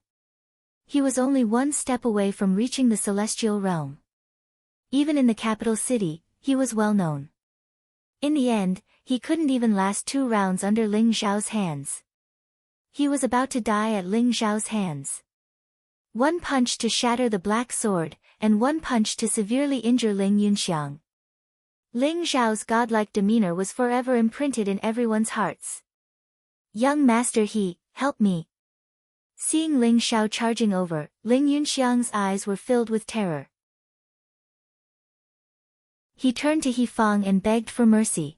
He was only 1 step away from reaching the Celestial Realm. Even in the capital city, he was well known. In the end, he couldn't even last 2 rounds under Ling Zhao's hands. He was about to die at Ling Zhao's hands. 1 punch to shatter the black sword, and 1 punch to severely injure Ling Yunxiang. Ling Zhao's godlike demeanor was forever imprinted in everyone's hearts. Young master He, help me. Seeing Ling Xiao charging over, Ling Yunxiang's eyes were filled with terror. He turned to He Fang and begged for mercy.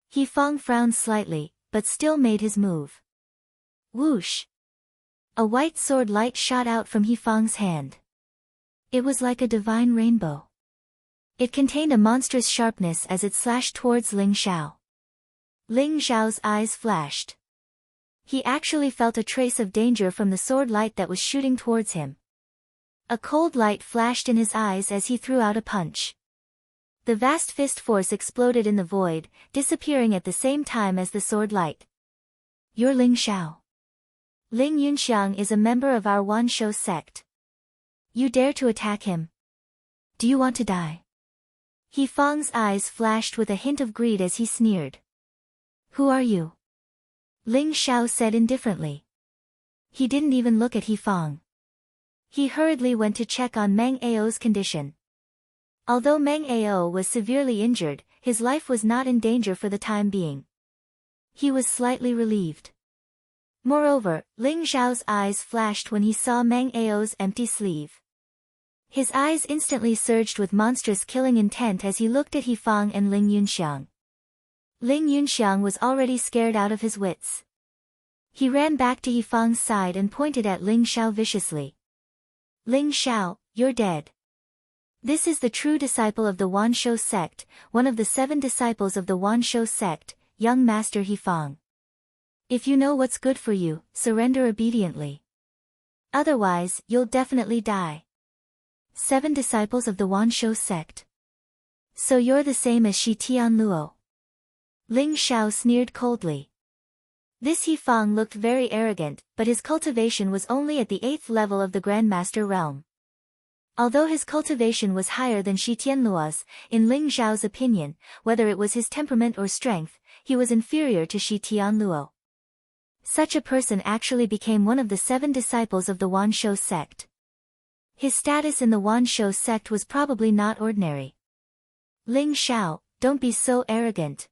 He Fang frowned slightly, but still made his move. Whoosh! A white sword light shot out from He Fang's hand. It was like a divine rainbow. It contained a monstrous sharpness as it slashed towards Ling Xiao. Ling Zhao's eyes flashed. He actually felt a trace of danger from the sword light that was shooting towards him. A cold light flashed in his eyes as he threw out a punch. The vast fist force exploded in the void, disappearing at the same time as the sword light. You're Ling Xiao. Ling Yunxiang is a member of our Wanshou sect. You dare to attack him? Do you want to die? He Fang's eyes flashed with a hint of greed as he sneered. Who are you? Ling Xiao said indifferently. He didn't even look at He Fang. He hurriedly went to check on Meng Ao's condition. Although Meng Ao was severely injured, his life was not in danger for the time being. He was slightly relieved. Moreover, Ling Zhao's eyes flashed when he saw Meng Ao's empty sleeve. His eyes instantly surged with monstrous killing intent as he looked at He Fang and Ling Yunxiang. Ling Yunxiang was already scared out of his wits. He ran back to He Fang's side and pointed at Ling Xiao viciously. Ling Xiao, you're dead. This is the true disciple of the Wanshou sect, one of the 7 disciples of the Wanshou sect, young master He Fang. If you know what's good for you, surrender obediently. Otherwise, you'll definitely die. 7 disciples of the Wanshou sect. So you're the same as Shi Tianluo. Ling Xiao sneered coldly. This He Fang looked very arrogant, but his cultivation was only at the 8th level of the Grandmaster realm. Although his cultivation was higher than Shi Tianluo's, in Ling Zhao's opinion, whether it was his temperament or strength, he was inferior to Shi Tianluo. Such a person actually became one of the 7 disciples of the Wanshou sect. His status in the Wanshou sect was probably not ordinary. Ling Xiao, don't be so arrogant.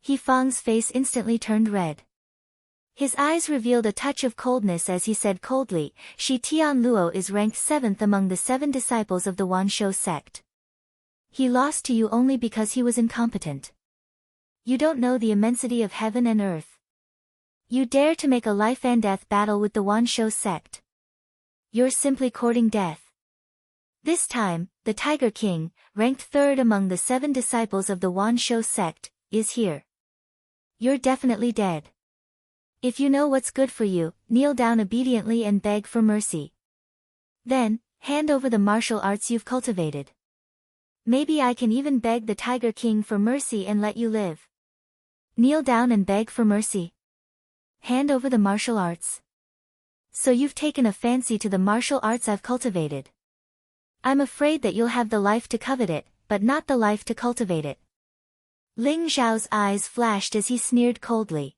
He Fang's face instantly turned red. His eyes revealed a touch of coldness as he said coldly, Shi Tianluo is ranked 7th among the 7 disciples of the Wanshou sect. He lost to you only because he was incompetent. You don't know the immensity of heaven and earth. You dare to make a life and death battle with the Wanshou sect. You're simply courting death. This time, the Tiger King, ranked 3rd among the 7 disciples of the Wanshou sect, is here. You're definitely dead. If you know what's good for you, kneel down obediently and beg for mercy. Then, hand over the martial arts you've cultivated. Maybe I can even beg the Tiger King for mercy and let you live. Kneel down and beg for mercy. Hand over the martial arts. So you've taken a fancy to the martial arts I've cultivated. I'm afraid that you'll have the life to covet it, but not the life to cultivate it. Ling Xiao's eyes flashed as he sneered coldly.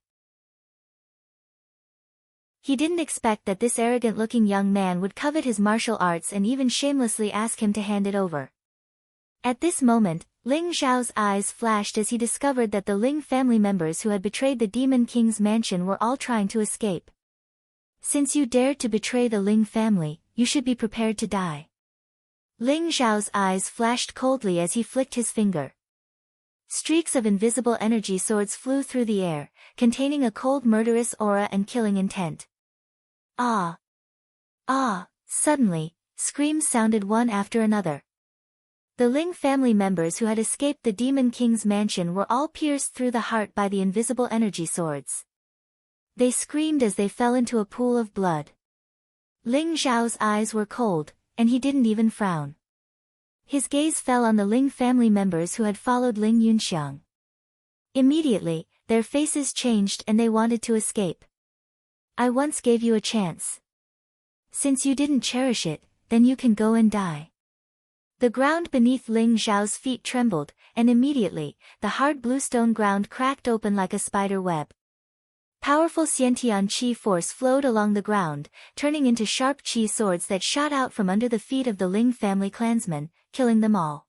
He didn't expect that this arrogant-looking young man would covet his martial arts and even shamelessly ask him to hand it over. At this moment, Ling Xiao's eyes flashed as he discovered that the Ling family members who had betrayed the Demon King's mansion were all trying to escape. Since you dared to betray the Ling family, you should be prepared to die. Ling Xiao's eyes flashed coldly as he flicked his finger. Streaks of invisible energy swords flew through the air, containing a cold murderous aura and killing intent. Ah! Ah! Suddenly, screams sounded one after another. The Ling family members who had escaped the Demon King's mansion were all pierced through the heart by the invisible energy swords. They screamed as they fell into a pool of blood. Ling Xiao's eyes were cold, and he didn't even frown. His gaze fell on the Ling family members who had followed Ling Yunxiang. Immediately, their faces changed and they wanted to escape. I once gave you a chance. Since you didn't cherish it, then you can go and die. The ground beneath Ling Xiao's feet trembled, and immediately, the hard bluestone ground cracked open like a spider web. Powerful Xiantian qi force flowed along the ground, turning into sharp qi swords that shot out from under the feet of the Ling family clansmen, killing them all.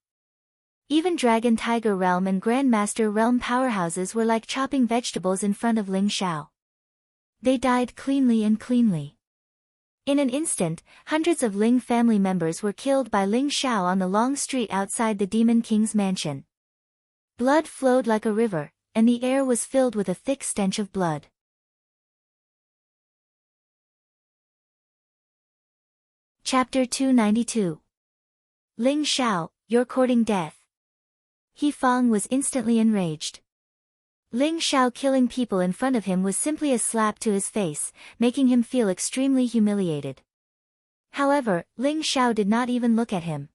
Even Dragon Tiger Realm and Grandmaster Realm powerhouses were like chopping vegetables in front of Ling Xiao. They died cleanly and cleanly. In an instant, hundreds of Ling family members were killed by Ling Xiao on the long street outside the Demon King's mansion. Blood flowed like a river, and the air was filled with a thick stench of blood. Chapter 292. Ling Xiao, you're courting death. He Fang was instantly enraged. Ling Xiao killing people in front of him was simply a slap to his face, making him feel extremely humiliated. However, Ling Xiao did not even look at him.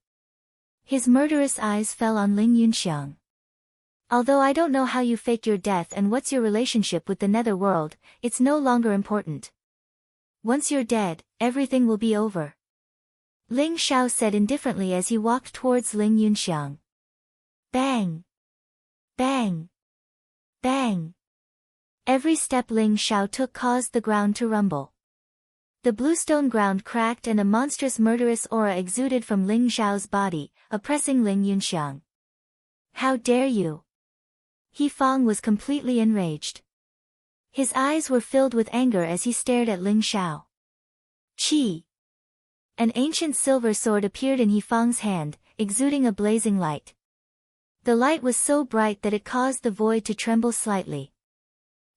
His murderous eyes fell on Ling Yunxiang. Although I don't know how you faked your death and what's your relationship with the netherworld, it's no longer important. Once you're dead, everything will be over. Ling Xiao said indifferently as he walked towards Ling Yunxiang. Bang! Bang! Bang! Every step Ling Xiao took caused the ground to rumble. The bluestone ground cracked and a monstrous murderous aura exuded from Ling Xiao's body, oppressing Ling Yunxiang. How dare you! He Fang was completely enraged. His eyes were filled with anger as he stared at Ling Xiao. Qi! An ancient silver sword appeared in He Fang's hand, exuding a blazing light. The light was so bright that it caused the void to tremble slightly.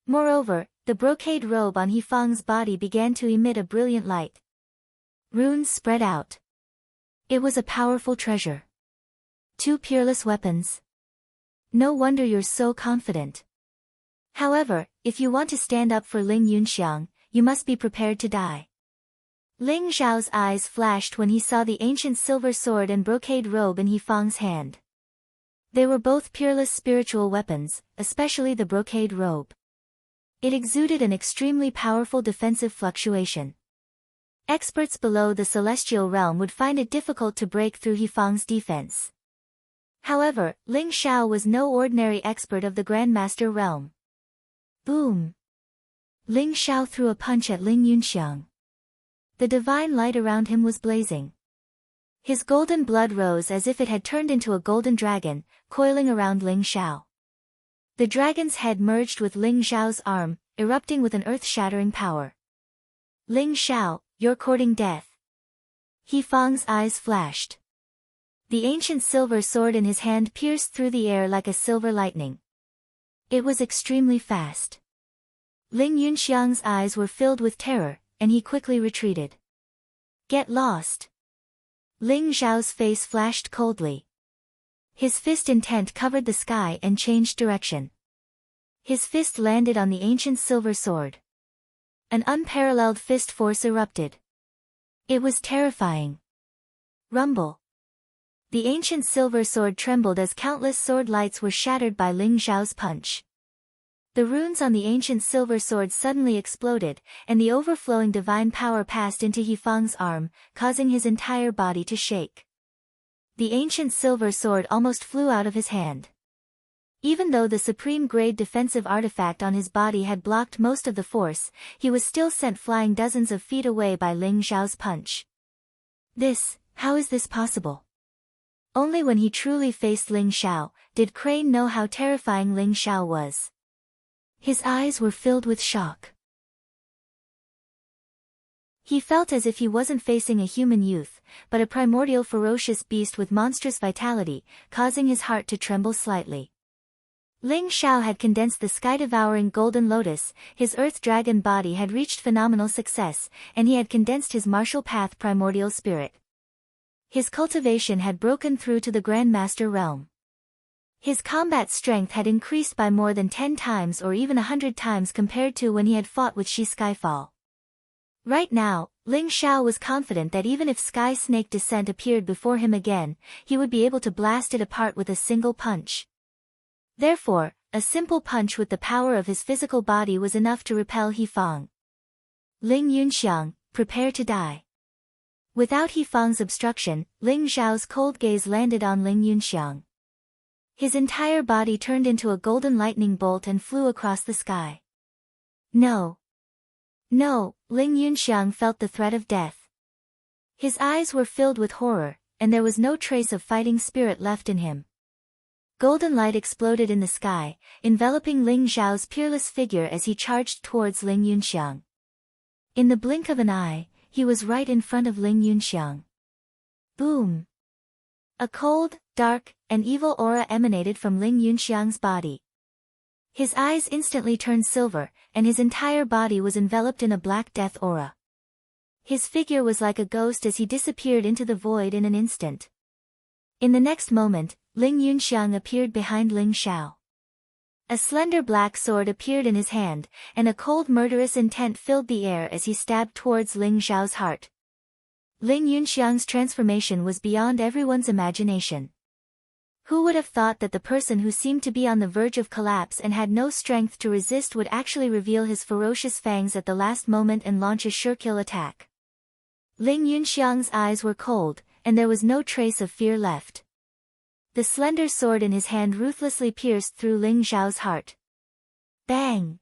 Moreover, the brocade robe on He Fang's body began to emit a brilliant light. Runes spread out. It was a powerful treasure. 2 peerless weapons. No wonder you're so confident. However, if you want to stand up for Ling Yunxiang, you must be prepared to die. Ling Xiao's eyes flashed when he saw the ancient silver sword and brocade robe in He Fang's hand. They were both peerless spiritual weapons, especially the brocade robe. It exuded an extremely powerful defensive fluctuation. Experts below the celestial realm would find it difficult to break through He Fang's defense. However, Ling Xiao was no ordinary expert of the Grandmaster realm. Boom! Ling Xiao threw a punch at Ling Yunxiang. The divine light around him was blazing. His golden blood rose as if it had turned into a golden dragon, coiling around Ling Xiao. The dragon's head merged with Ling Xiao's arm, erupting with an earth-shattering power. Ling Xiao, you're courting death. He Fang's eyes flashed. The ancient silver sword in his hand pierced through the air like a silver lightning. It was extremely fast. Ling Yunxiang's eyes were filled with terror, and he quickly retreated. Get lost. Ling Xiao's face flashed coldly. His fist intent covered the sky and changed direction. His fist landed on the ancient silver sword. An unparalleled fist force erupted. It was terrifying. Rumble. The ancient silver sword trembled as countless sword lights were shattered by Ling Xiao's punch. The runes on the ancient silver sword suddenly exploded, and the overflowing divine power passed into He Fang's arm, causing his entire body to shake. The ancient silver sword almost flew out of his hand. Even though the supreme-grade defensive artifact on his body had blocked most of the force, he was still sent flying dozens of feet away by Ling Xiao's punch. How is this possible? Only when he truly faced Ling Xiao, did Crane know how terrifying Ling Xiao was. His eyes were filled with shock. He felt as if he wasn't facing a human youth, but a primordial ferocious beast with monstrous vitality, causing his heart to tremble slightly. Ling Xiao had condensed the sky-devouring golden lotus, his earth dragon body had reached phenomenal success, and he had condensed his martial path primordial spirit. His cultivation had broken through to the Grandmaster realm. His combat strength had increased by more than 10 times or even 100 times compared to when he had fought with Shi Skyfall. Right now, Ling Xiao was confident that even if Sky Snake Descent appeared before him again, he would be able to blast it apart with a single punch. Therefore, a simple punch with the power of his physical body was enough to repel He Fang. Ling Yunxiang, prepare to die. Without He Fang's obstruction, Ling Xiao's cold gaze landed on Ling Yunxiang. His entire body turned into a golden lightning bolt and flew across the sky. No. No, Ling Yunxiang felt the threat of death. His eyes were filled with horror, and there was no trace of fighting spirit left in him. Golden light exploded in the sky, enveloping Ling Xiao's peerless figure as he charged towards Ling Yunxiang. In the blink of an eye, he was right in front of Ling Yunxiang. Boom! A cold, dark, and evil aura emanated from Ling Yunxiang's body. His eyes instantly turned silver, and his entire body was enveloped in a black death aura. His figure was like a ghost as he disappeared into the void in an instant. In the next moment, Ling Yunxiang appeared behind Ling Xiao. A slender black sword appeared in his hand, and a cold murderous intent filled the air as he stabbed towards Ling Xiao's heart. Ling Yunxiang's transformation was beyond everyone's imagination. Who would have thought that the person who seemed to be on the verge of collapse and had no strength to resist would actually reveal his ferocious fangs at the last moment and launch a sure-kill attack? Ling Yunxiang's eyes were cold, and there was no trace of fear left. The slender sword in his hand ruthlessly pierced through Ling Xiao's heart. Bang!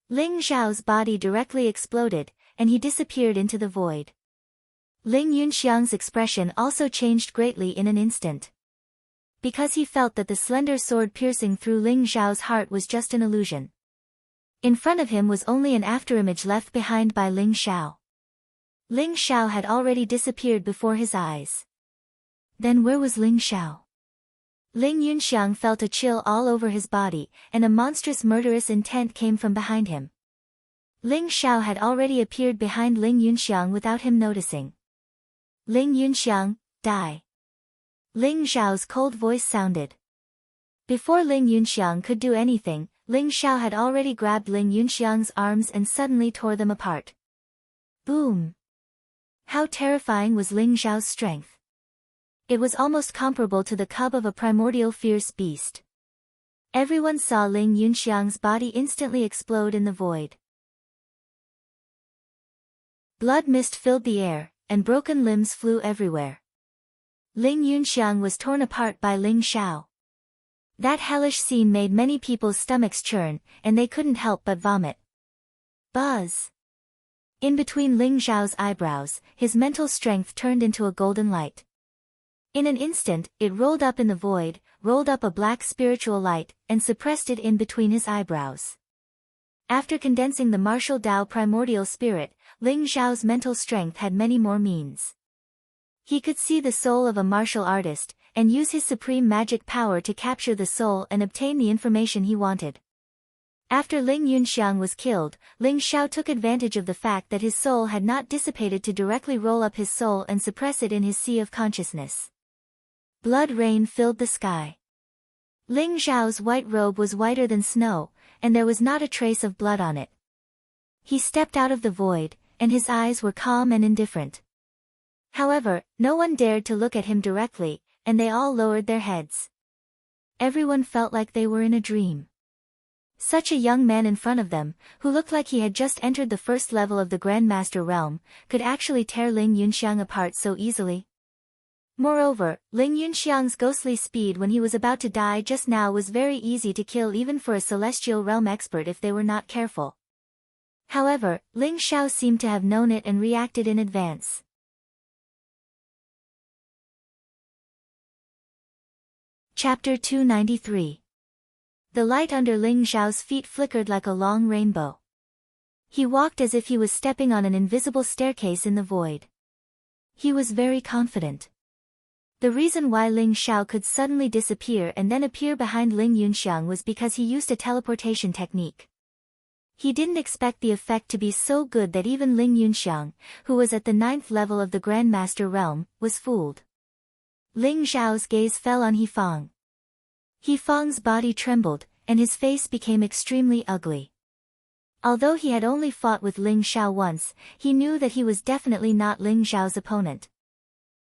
Ling Xiao's body directly exploded, and he disappeared into the void. Ling Yunxiang's expression also changed greatly in an instant. Because he felt that the slender sword piercing through Ling Xiao's heart was just an illusion. In front of him was only an afterimage left behind by Ling Xiao. Ling Xiao had already disappeared before his eyes. Then where was Ling Xiao? Ling Yunxiang felt a chill all over his body, and a monstrous murderous intent came from behind him. Ling Xiao had already appeared behind Ling Yunxiang without him noticing. Ling Yunxiang, die. Ling Xiao's cold voice sounded. Before Ling Yunxiang could do anything, Ling Xiao had already grabbed Ling Yunxiang's arms and suddenly tore them apart. Boom! How terrifying was Ling Xiao's strength! It was almost comparable to the cub of a primordial fierce beast. Everyone saw Ling Yunxiang's body instantly explode in the void. Blood mist filled the air, and broken limbs flew everywhere. Ling Yunxiang was torn apart by Ling Xiao. That hellish scene made many people's stomachs churn, and they couldn't help but vomit. Buzz! In between Ling Zhao's eyebrows, his mental strength turned into a golden light. In an instant, it rolled up in the void, rolled up a black spiritual light, and suppressed it in between his eyebrows. After condensing the martial Tao primordial spirit, Ling Zhao's mental strength had many more means. He could see the soul of a martial artist, and use his supreme magic power to capture the soul and obtain the information he wanted. After Ling Yunxiang was killed, Ling Xiao took advantage of the fact that his soul had not dissipated to directly roll up his soul and suppress it in his sea of consciousness. Blood rain filled the sky. Ling Zhao's white robe was whiter than snow, and there was not a trace of blood on it. He stepped out of the void, and his eyes were calm and indifferent. However, no one dared to look at him directly, and they all lowered their heads. Everyone felt like they were in a dream. Such a young man in front of them, who looked like he had just entered the first level of the Grandmaster realm, could actually tear Ling Yunxiang apart so easily. Moreover, Ling Yunxiang's ghostly speed when he was about to die just now was very easy to kill even for a celestial realm expert if they were not careful. However, Ling Xiao seemed to have known it and reacted in advance. Chapter 293. The light under Ling Zhao's feet flickered like a long rainbow. He walked as if he was stepping on an invisible staircase in the void. He was very confident. The reason why Ling Xiao could suddenly disappear and then appear behind Ling Yunxiang was because he used a teleportation technique. He didn't expect the effect to be so good that even Ling Yunxiang, who was at the 9th level of the Grandmaster realm, was fooled. Ling Zhao's gaze fell on Yifang. Yifang's body trembled, and his face became extremely ugly. Although he had only fought with Ling Xiao once, he knew that he was definitely not Ling Zhao's opponent.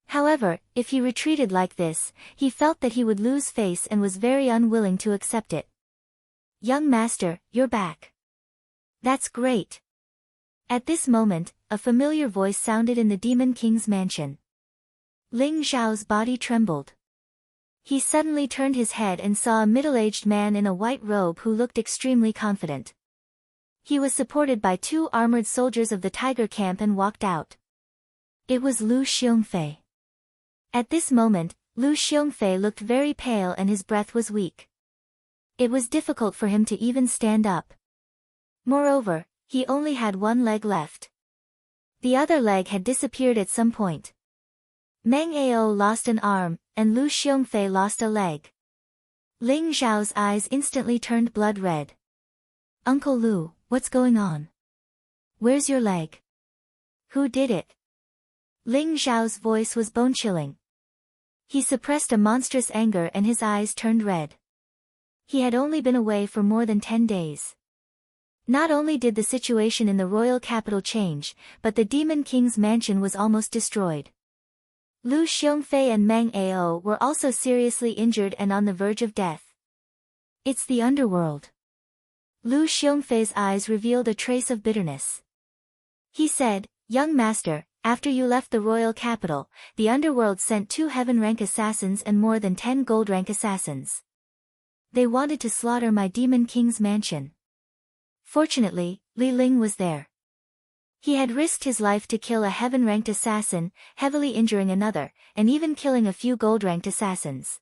However, if he retreated like this, he felt that he would lose face and was very unwilling to accept it. "Young master, you're back. That's great." At this moment, a familiar voice sounded in the Demon King's mansion. Ling Zhao's body trembled. He suddenly turned his head and saw a middle-aged man in a white robe who looked extremely confident. He was supported by 2 armored soldiers of the Tiger Camp and walked out. It was Lu Xiongfei. At this moment, Lu Xiongfei looked very pale and his breath was weak. It was difficult for him to even stand up. Moreover, he only had one leg left. The other leg had disappeared at some point. Meng Ao lost an arm, and Lu Xiongfei lost a leg. Ling Zhao's eyes instantly turned blood red. "Uncle Lu, what's going on? Where's your leg? Who did it?" Ling Zhao's voice was bone-chilling. He suppressed a monstrous anger and his eyes turned red. He had only been away for more than 10 days. Not only did the situation in the royal capital change, but the Demon King's mansion was almost destroyed. Lu Xiongfei and Meng Ao were also seriously injured and on the verge of death. "It's the underworld." Lu Xiongfei's eyes revealed a trace of bitterness. He said, "Young master, after you left the royal capital, the underworld sent 2 heaven-rank assassins and more than 10 gold-rank assassins. They wanted to slaughter my Demon King's mansion. Fortunately, Li Ling was there. He had risked his life to kill a heaven-ranked assassin, heavily injuring another, and even killing a few gold-ranked assassins.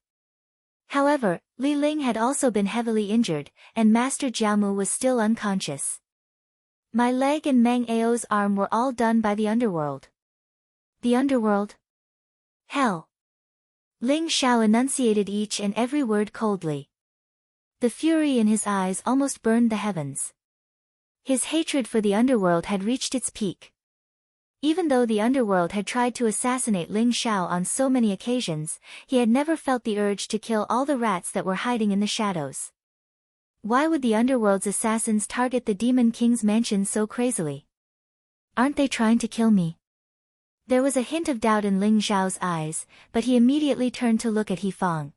However, Li Ling had also been heavily injured, and Master Jiamu was still unconscious. My leg and Meng Ao's arm were all done by the underworld." "The underworld? Hell." Ling Xiao enunciated each and every word coldly. The fury in his eyes almost burned the heavens. His hatred for the underworld had reached its peak. Even though the underworld had tried to assassinate Ling Xiao on so many occasions, he had never felt the urge to kill all the rats that were hiding in the shadows. Why would the underworld's assassins target the Demon King's mansion so crazily? "Aren't they trying to kill me?" There was a hint of doubt in Ling Zhao's eyes, but he immediately turned to look at Yifang.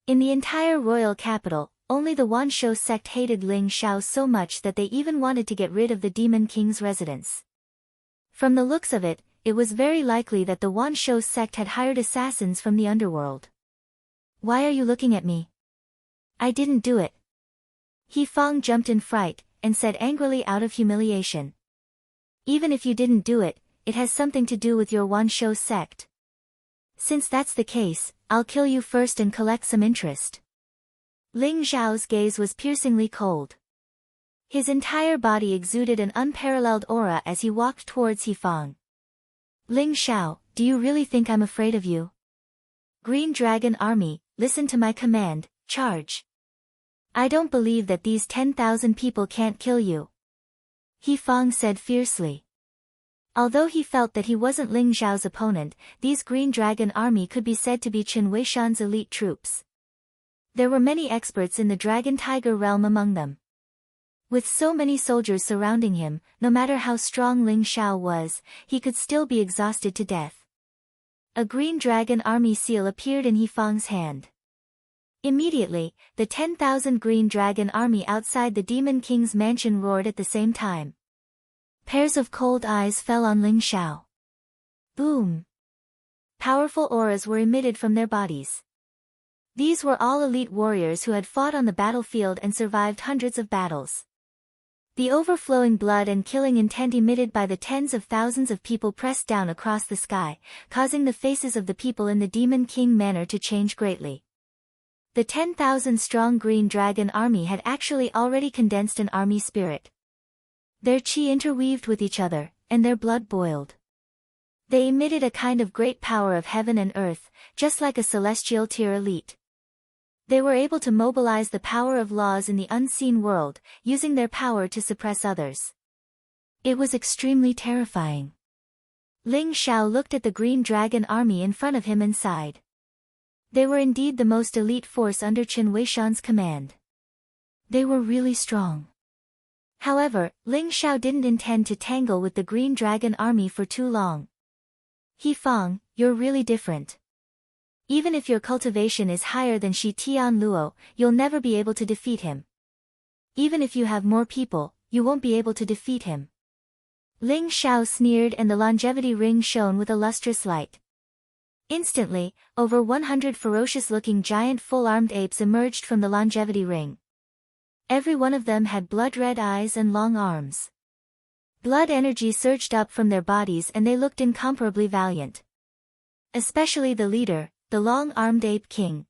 In the entire royal capital, only the Wanshou sect hated Ling Xiao so much that they even wanted to get rid of the Demon King's residence. From the looks of it, it was very likely that the Wanshou sect had hired assassins from the underworld. "Why are you looking at me? I didn't do it." He Fang jumped in fright, and said angrily out of humiliation. Even if you didn't do it, it has something to do with your Wan Shou sect. Since that's the case, I'll kill you first and collect some interest. Ling Zhao's gaze was piercingly cold. His entire body exuded an unparalleled aura as he walked towards He Fang. Ling Zhao, do you really think I'm afraid of you? Green Dragon Army, listen to my command, charge. I don't believe that these 10,000 people can't kill you. He Fang said fiercely. Although he felt that he wasn't Ling Zhao's opponent, these Green Dragon Army could be said to be Qin Weishan's elite troops. There were many experts in the Dragon Tiger realm among them. With so many soldiers surrounding him, no matter how strong Ling Zhao was, he could still be exhausted to death. A Green Dragon Army seal appeared in He Fang's hand. Immediately, the 10,000 Green Dragon Army outside the Demon King's mansion roared at the same time. Pairs of cold eyes fell on Ling Zhao. Boom! Powerful auras were emitted from their bodies. These were all elite warriors who had fought on the battlefield and survived hundreds of battles. The overflowing blood and killing intent emitted by the tens of thousands of people pressed down across the sky, causing the faces of the people in the Demon King manor to change greatly. The 10,000-strong Green Dragon Army had actually already condensed an army spirit. Their chi interweaved with each other, and their blood boiled. They emitted a kind of great power of heaven and earth, just like a celestial tier elite. They were able to mobilize the power of laws in the unseen world, using their power to suppress others. It was extremely terrifying. Ling Zhao looked at the Green Dragon Army in front of him and sighed. They were indeed the most elite force under Qin Weishan's command. They were really strong. However, Ling Zhao didn't intend to tangle with the Green Dragon Army for too long. He Fang, you're really different. Even if your cultivation is higher than Shi Tian Luo, you'll never be able to defeat him. Even if you have more people, you won't be able to defeat him. Ling Zhao sneered and the longevity ring shone with a lustrous light. Instantly, over 100 ferocious-looking giant full-armed apes emerged from the longevity ring. Every one of them had blood-red eyes and long arms. Blood energy surged up from their bodies and they looked incomparably valiant. Especially the leader, the long-armed ape king.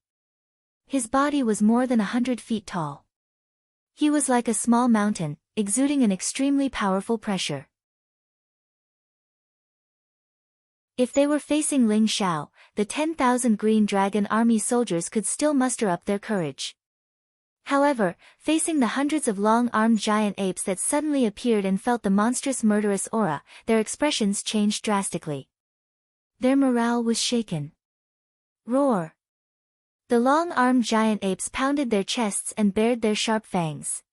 His body was more than 100 feet tall. He was like a small mountain, exuding an extremely powerful pressure. If they were facing Ling Zhao, the 10,000 Green Dragon Army soldiers could still muster up their courage. However, facing the hundreds of long-armed giant apes that suddenly appeared and felt the monstrous murderous aura, their expressions changed drastically. Their morale was shaken. Roar! The long-armed giant apes pounded their chests and bared their sharp fangs.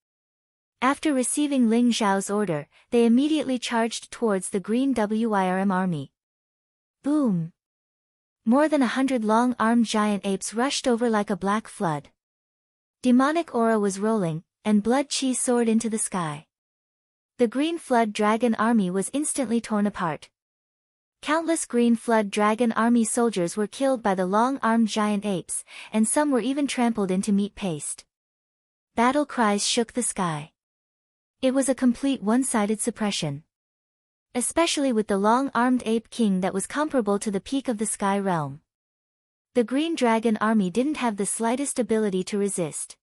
After receiving Ling Zhao's order, they immediately charged towards the Green Wirm army. Boom! More than 100 long-armed giant apes rushed over like a black flood. Demonic aura was rolling, and blood chi soared into the sky. The Green Flood Dragon Army was instantly torn apart. Countless Green Flood Dragon Army soldiers were killed by the long-armed giant apes, and some were even trampled into meat paste. Battle cries shook the sky. It was a complete one-sided suppression. Especially with the long-armed ape king that was comparable to the peak of the sky realm. The Green Dragon Army didn't have the slightest ability to resist.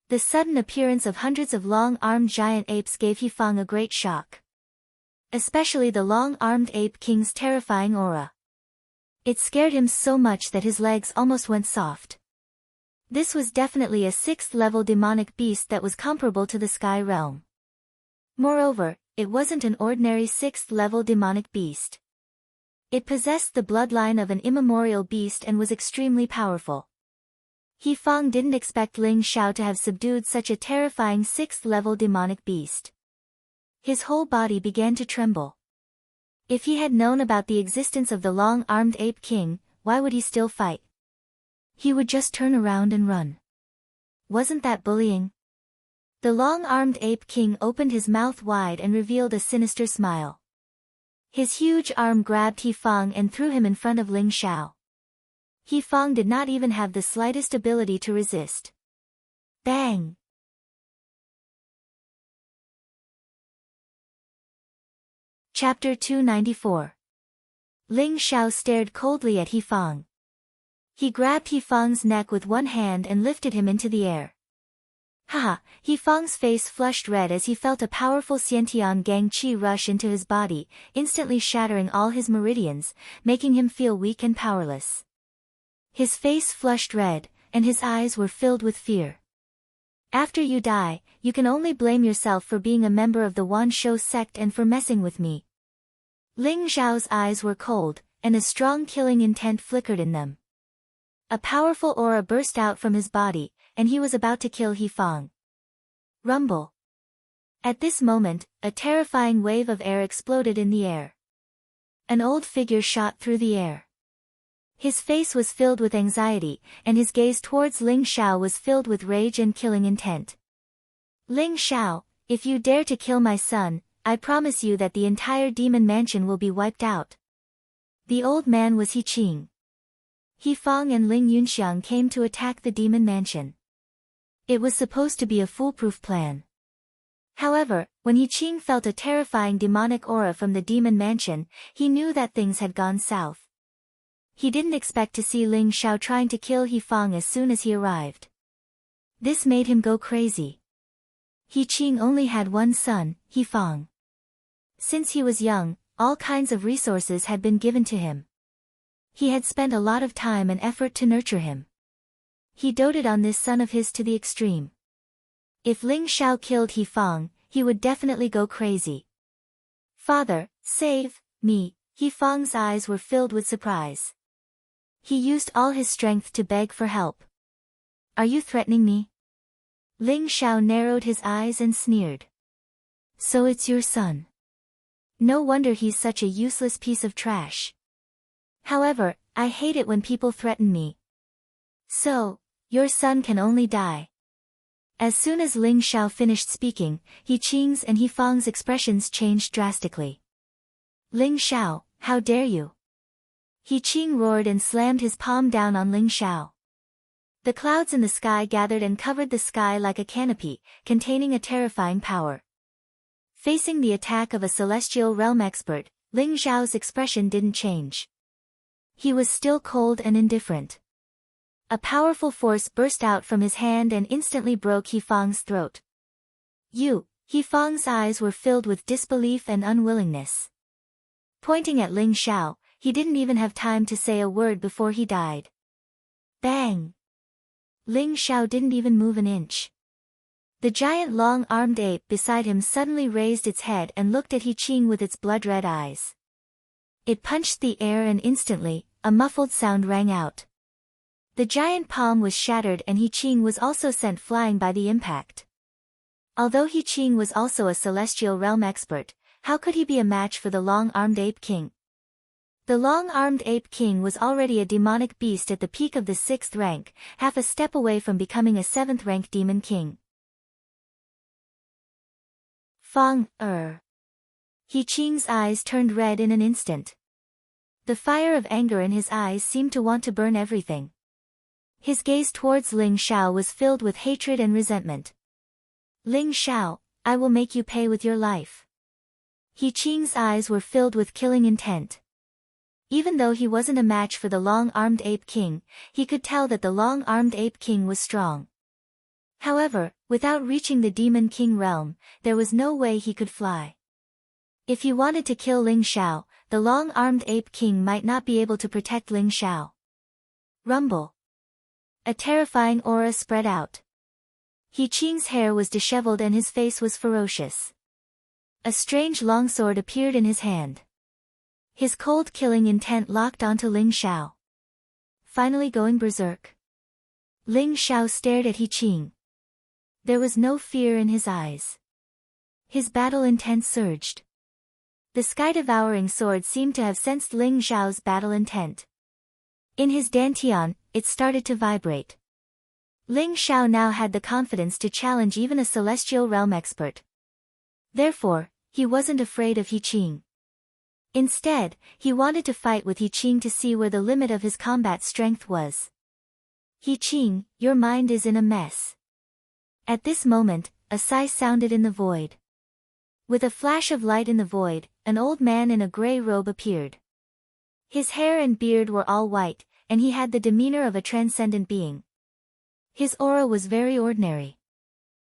The sudden appearance of hundreds of long-armed giant apes gave He Fang a great shock. Especially the long-armed ape king's terrifying aura. It scared him so much that his legs almost went soft. This was definitely a 6th-level demonic beast that was comparable to the sky realm. Moreover, it wasn't an ordinary 6th-level demonic beast. It possessed the bloodline of an immemorial beast and was extremely powerful. He Fang didn't expect Ling Zhao to have subdued such a terrifying 6th-level demonic beast. His whole body began to tremble. If he had known about the existence of the long-armed ape king, why would he still fight? He would just turn around and run. Wasn't that bullying? The long-armed ape king opened his mouth wide and revealed a sinister smile. His huge arm grabbed He Fang and threw him in front of Ling Zhao. He Fang did not even have the slightest ability to resist. Bang! Chapter 294. Ling Xiao stared coldly at He Fang. He grabbed He Fang's neck with one hand and lifted him into the air. Haha, He Fang's face flushed red as he felt a powerful Xiantian Gang Qi rush into his body, instantly shattering all his meridians, making him feel weak and powerless. His face flushed red, and his eyes were filled with fear. After you die, you can only blame yourself for being a member of the Wan Shou sect and for messing with me. Ling Xiao's eyes were cold, and a strong killing intent flickered in them. A powerful aura burst out from his body, and he was about to kill He Fang. Rumble. At this moment, a terrifying wave of air exploded in the air. An old figure shot through the air. His face was filled with anxiety, and his gaze towards Ling Xiao was filled with rage and killing intent. Ling Xiao, if you dare to kill my son, I promise you that the entire demon mansion will be wiped out. The old man was He Qing. He Fang and Ling Yunxiang came to attack the demon mansion. It was supposed to be a foolproof plan. However, when He Qing felt a terrifying demonic aura from the demon mansion, he knew that things had gone south. He didn't expect to see Ling Xiao trying to kill He Fang as soon as he arrived. This made him go crazy. He Qing only had one son, He Fang. Since he was young, all kinds of resources had been given to him. He had spent a lot of time and effort to nurture him. He doted on this son of his to the extreme. If Ling Xiao killed He Fang, he would definitely go crazy. Father, save me! He Fang's eyes were filled with surprise. He used all his strength to beg for help. Are you threatening me? Ling Xiao narrowed his eyes and sneered. So it's your son. No wonder he's such a useless piece of trash. However, I hate it when people threaten me. So, your son can only die. As soon as Ling Xiao finished speaking, He Qing's and He Fang's expressions changed drastically. Ling Xiao, how dare you? He Qing roared and slammed his palm down on Ling Xiao. The clouds in the sky gathered and covered the sky like a canopy, containing a terrifying power. Facing the attack of a celestial realm expert, Ling Xiao's expression didn't change. He was still cold and indifferent. A powerful force burst out from his hand and instantly broke He Fang's throat. He Fang's eyes were filled with disbelief and unwillingness. Pointing at Ling Xiao, he didn't even have time to say a word before he died. Bang! Ling Xiao didn't even move an inch. The giant long-armed ape beside him suddenly raised its head and looked at He Qing with its blood-red eyes. It punched the air and instantly, a muffled sound rang out. The giant palm was shattered and He Qing was also sent flying by the impact. Although He Qing was also a celestial realm expert, how could he be a match for the long-armed ape king? The long-armed ape king was already a demonic beast at the peak of the 6th rank, half a step away from becoming a 7th-rank demon king. Fang, He Qing's eyes turned red in an instant. The fire of anger in his eyes seemed to want to burn everything. His gaze towards Ling Xiao was filled with hatred and resentment. Ling Xiao, I will make you pay with your life. He Qing's eyes were filled with killing intent. Even though he wasn't a match for the long-armed ape king, he could tell that the long-armed ape king was strong. However, without reaching the demon king realm, there was no way he could fly. If he wanted to kill Ling Xiao, the long-armed ape king might not be able to protect Ling Xiao. Rumble. A terrifying aura spread out. He Qing's hair was disheveled and his face was ferocious. A strange longsword appeared in his hand. His cold killing intent locked onto Ling Xiao. Finally going berserk. Ling Xiao stared at He Qing. There was no fear in his eyes. His battle intent surged. The sky-devouring sword seemed to have sensed Ling Xiao's battle intent. In his dantian, it started to vibrate. Ling Xiao now had the confidence to challenge even a celestial realm expert. Therefore, he wasn't afraid of He Qing. Instead, he wanted to fight with He Qing to see where the limit of his combat strength was. He Qing, your mind is in a mess. At this moment, a sigh sounded in the void. With a flash of light in the void, an old man in a gray robe appeared. His hair and beard were all white, and he had the demeanor of a transcendent being. His aura was very ordinary.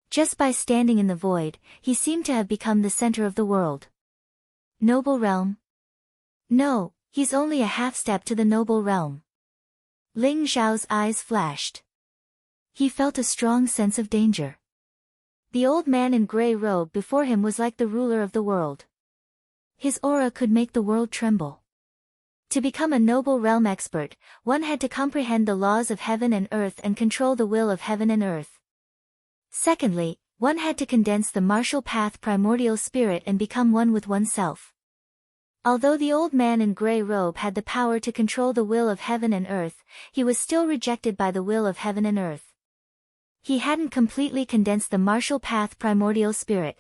Just by standing in the void, he seemed to have become the center of the world. Noble realm? No, he's only a half-step to the noble realm. Ling Xiao's eyes flashed. He felt a strong sense of danger. The old man in gray robe before him was like the ruler of the world. His aura could make the world tremble. To become a noble realm expert, one had to comprehend the laws of heaven and earth and control the will of heaven and earth. Secondly, one had to condense the martial path primordial spirit and become one with oneself. Although the old man in gray robe had the power to control the will of heaven and earth, he was still rejected by the will of heaven and earth. He hadn't completely condensed the martial path primordial spirit.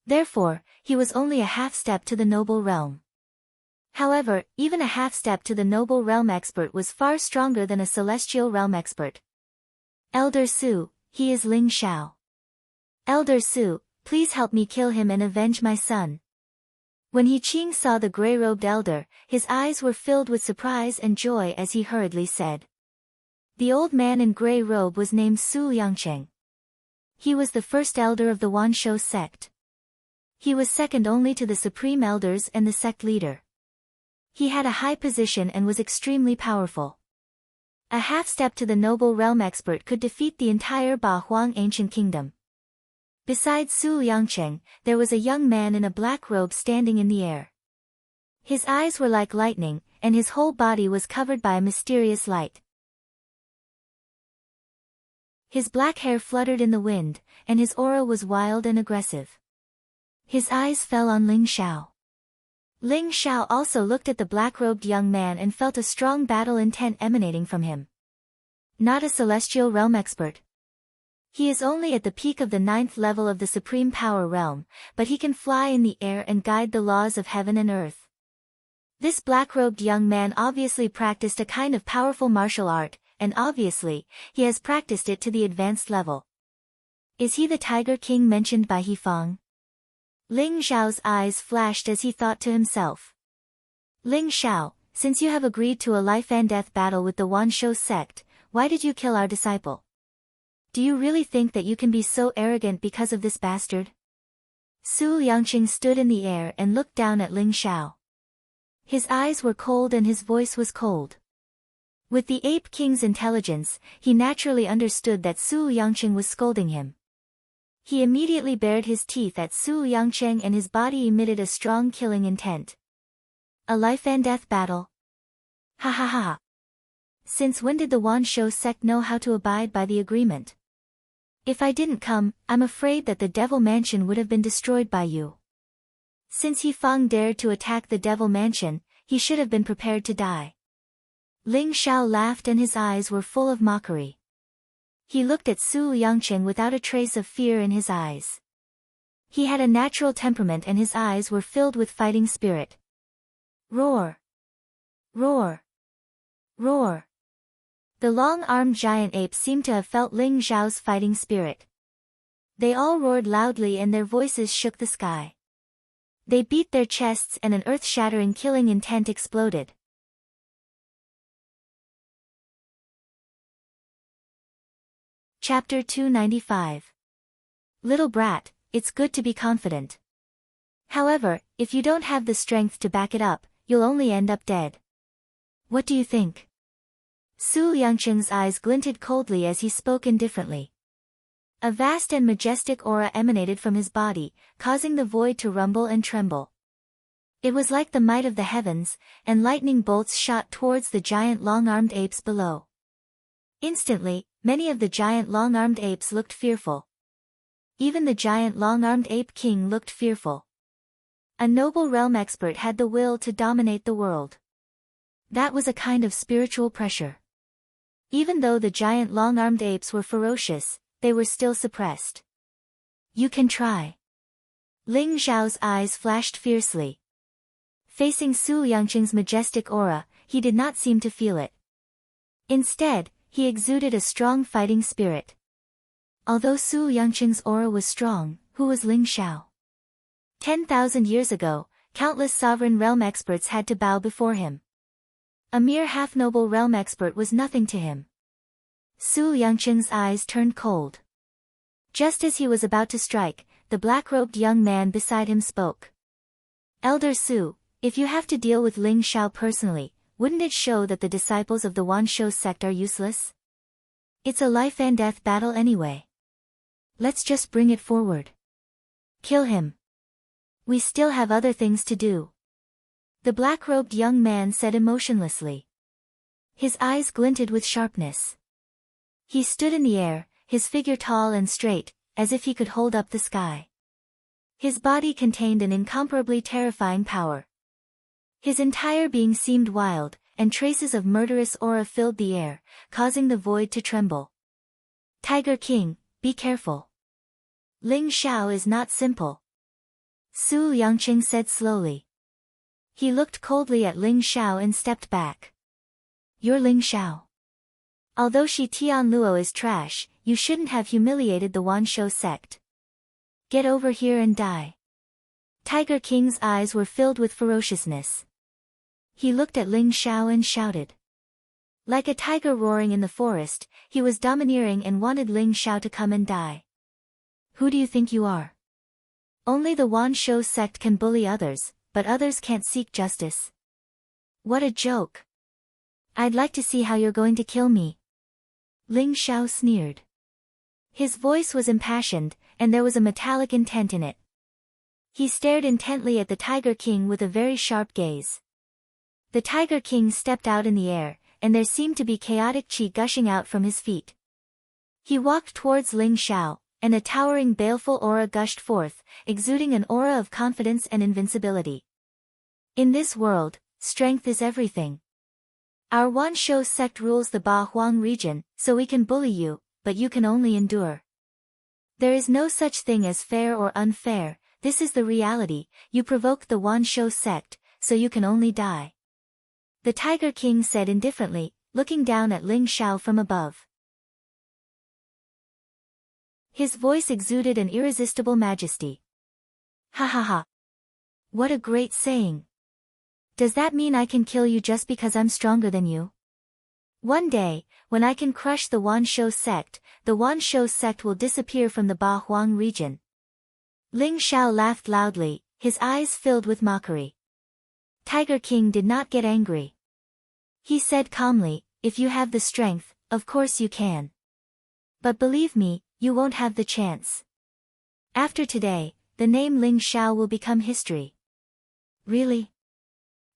Therefore, he was only a half-step to the noble realm. However, even a half-step to the noble realm expert was far stronger than a celestial realm expert. Elder Su, he is Ling Xiao. Elder Su, please help me kill him and avenge my son. When He Qing saw the gray-robed elder, his eyes were filled with surprise and joy as he hurriedly said. The old man in gray robe was named Su Yangcheng. He was the first elder of the Wanshou sect. He was second only to the supreme elders and the sect leader. He had a high position and was extremely powerful. A half-step to the noble realm expert could defeat the entire Ba Huang ancient kingdom. Besides Su Yangcheng, there was a young man in a black robe standing in the air. His eyes were like lightning, and his whole body was covered by a mysterious light. His black hair fluttered in the wind, and his aura was wild and aggressive. His eyes fell on Ling Xiao. Ling Xiao also looked at the black-robed young man and felt a strong battle intent emanating from him. Not a celestial realm expert. He is only at the peak of the 9th level of the supreme power realm, but he can fly in the air and guide the laws of heaven and earth. This black-robed young man obviously practiced a kind of powerful martial art, and obviously, he has practiced it to the advanced level. Is he the Tiger King mentioned by He Fang? Ling Xiao's eyes flashed as he thought to himself. Ling Xiao, since you have agreed to a life-and-death battle with the Wanshou sect, why did you kill our disciple? Do you really think that you can be so arrogant because of this bastard? Su Yangqing stood in the air and looked down at Ling Xiao. His eyes were cold and his voice was cold. With the Ape King's intelligence, he naturally understood that Su Yangqing was scolding him. He immediately bared his teeth at Su Yangcheng and his body emitted a strong killing intent. A life-and-death battle? Ha ha ha. Since when did the Wanshou sect know how to abide by the agreement? If I didn't come, I'm afraid that the Devil Mansion would have been destroyed by you. Since He Fang dared to attack the Devil Mansion, he should have been prepared to die. Ling Xiao laughed and his eyes were full of mockery. He looked at Su Yangcheng without a trace of fear in his eyes. He had a natural temperament and his eyes were filled with fighting spirit. Roar! Roar! Roar! The long-armed giant apes seemed to have felt Ling Xiao's fighting spirit. They all roared loudly and their voices shook the sky. They beat their chests and an earth-shattering killing intent exploded. Chapter 295. Little brat, it's good to be confident. However, if you don't have the strength to back it up, you'll only end up dead. What do you think? Su Yangcheng's eyes glinted coldly as he spoke indifferently. A vast and majestic aura emanated from his body, causing the void to rumble and tremble. It was like the might of the heavens, and lightning bolts shot towards the giant long-armed apes below. Instantly, many of the giant long-armed apes looked fearful. Even the giant long-armed ape king looked fearful. A noble realm expert had the will to dominate the world. That was a kind of spiritual pressure. Even though the giant long-armed apes were ferocious, they were still suppressed. You can try. Ling Xiao's eyes flashed fiercely. Facing Su Yangcheng's majestic aura, he did not seem to feel it. Instead, he exuded a strong fighting spirit. Although Su Yangcheng's aura was strong, who was Ling Xiao? 10,000 years ago, countless sovereign realm experts had to bow before him. A mere half-noble realm expert was nothing to him. Su Yangcheng's eyes turned cold. Just as he was about to strike, the black-robed young man beside him spoke. Elder Su, if you have to deal with Ling Xiao personally, wouldn't it show that the disciples of the Wanshou sect are useless? It's a life-and-death battle anyway. Let's just bring it forward. Kill him. We still have other things to do. The black-robed young man said emotionlessly. His eyes glinted with sharpness. He stood in the air, his figure tall and straight, as if he could hold up the sky. His body contained an incomparably terrifying power. His entire being seemed wild, and traces of murderous aura filled the air, causing the void to tremble. Tiger King, be careful. Ling Xiao is not simple. Su Yangcheng said slowly. He looked coldly at Ling Xiao and stepped back. You're Ling Xiao. Although Shi Tianluo is trash, you shouldn't have humiliated the Wanshou sect. Get over here and die. Tiger King's eyes were filled with ferociousness. He looked at Ling Xiao and shouted. Like a tiger roaring in the forest, he was domineering and wanted Ling Xiao to come and die. Who do you think you are? Only the Wanshou sect can bully others, but others can't seek justice. What a joke. I'd like to see how you're going to kill me. Ling Xiao sneered. His voice was impassioned, and there was a metallic intent in it. He stared intently at the Tiger King with a very sharp gaze. The Tiger King stepped out in the air, and there seemed to be chaotic qi gushing out from his feet. He walked towards Ling Xiao, and a towering baleful aura gushed forth, exuding an aura of confidence and invincibility. In this world, strength is everything. Our Wanshou sect rules the Ba Huang region, so we can bully you, but you can only endure. There is no such thing as fair or unfair, this is the reality, you provoked the Wanshou sect, so you can only die. The Tiger King said indifferently, looking down at Ling Xiao from above. His voice exuded an irresistible majesty. Ha ha ha. What a great saying. Does that mean I can kill you just because I'm stronger than you? One day, when I can crush the Wanshou sect will disappear from the Ba Huang region. Ling Xiao laughed loudly, his eyes filled with mockery. Tiger King did not get angry. He said calmly, if you have the strength, of course you can. But believe me, you won't have the chance. After today, the name Ling Xiao will become history. Really?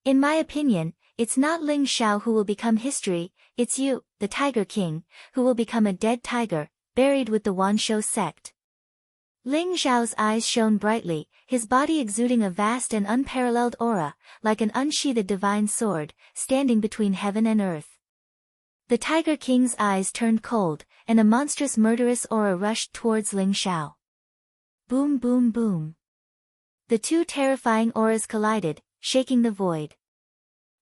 In my opinion, it's not Ling Xiao who will become history, it's you, the Tiger King, who will become a dead tiger, buried with the Wanshou sect. Ling Xiao's eyes shone brightly, his body exuding a vast and unparalleled aura, like an unsheathed divine sword, standing between heaven and earth. The Tiger King's eyes turned cold, and a monstrous murderous aura rushed towards Ling Xiao. Boom boom boom. The two terrifying auras collided, shaking the void.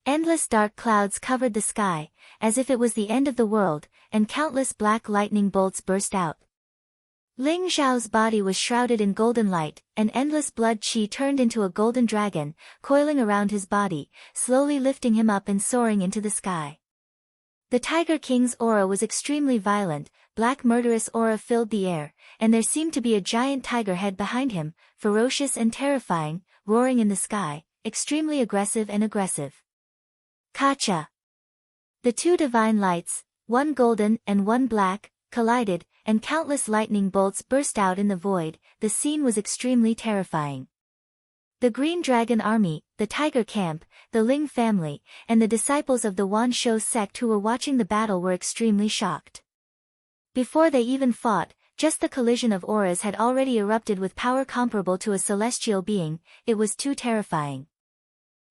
Endless dark clouds covered the sky, as if it was the end of the world, and countless black lightning bolts burst out. Ling Xiao's body was shrouded in golden light, and endless blood qi turned into a golden dragon, coiling around his body, slowly lifting him up and soaring into the sky. The Tiger King's aura was extremely violent, black murderous aura filled the air, and there seemed to be a giant tiger head behind him, ferocious and terrifying, roaring in the sky, extremely aggressive and aggressive. Kacha! The two divine lights, one golden and one black, collided, and countless lightning bolts burst out in the void. The scene was extremely terrifying. The Green Dragon Army, the Tiger Camp, the Ling family, and the disciples of the Wanshou sect who were watching the battle were extremely shocked. Before they even fought, just the collision of auras had already erupted with power comparable to a celestial being. It was too terrifying.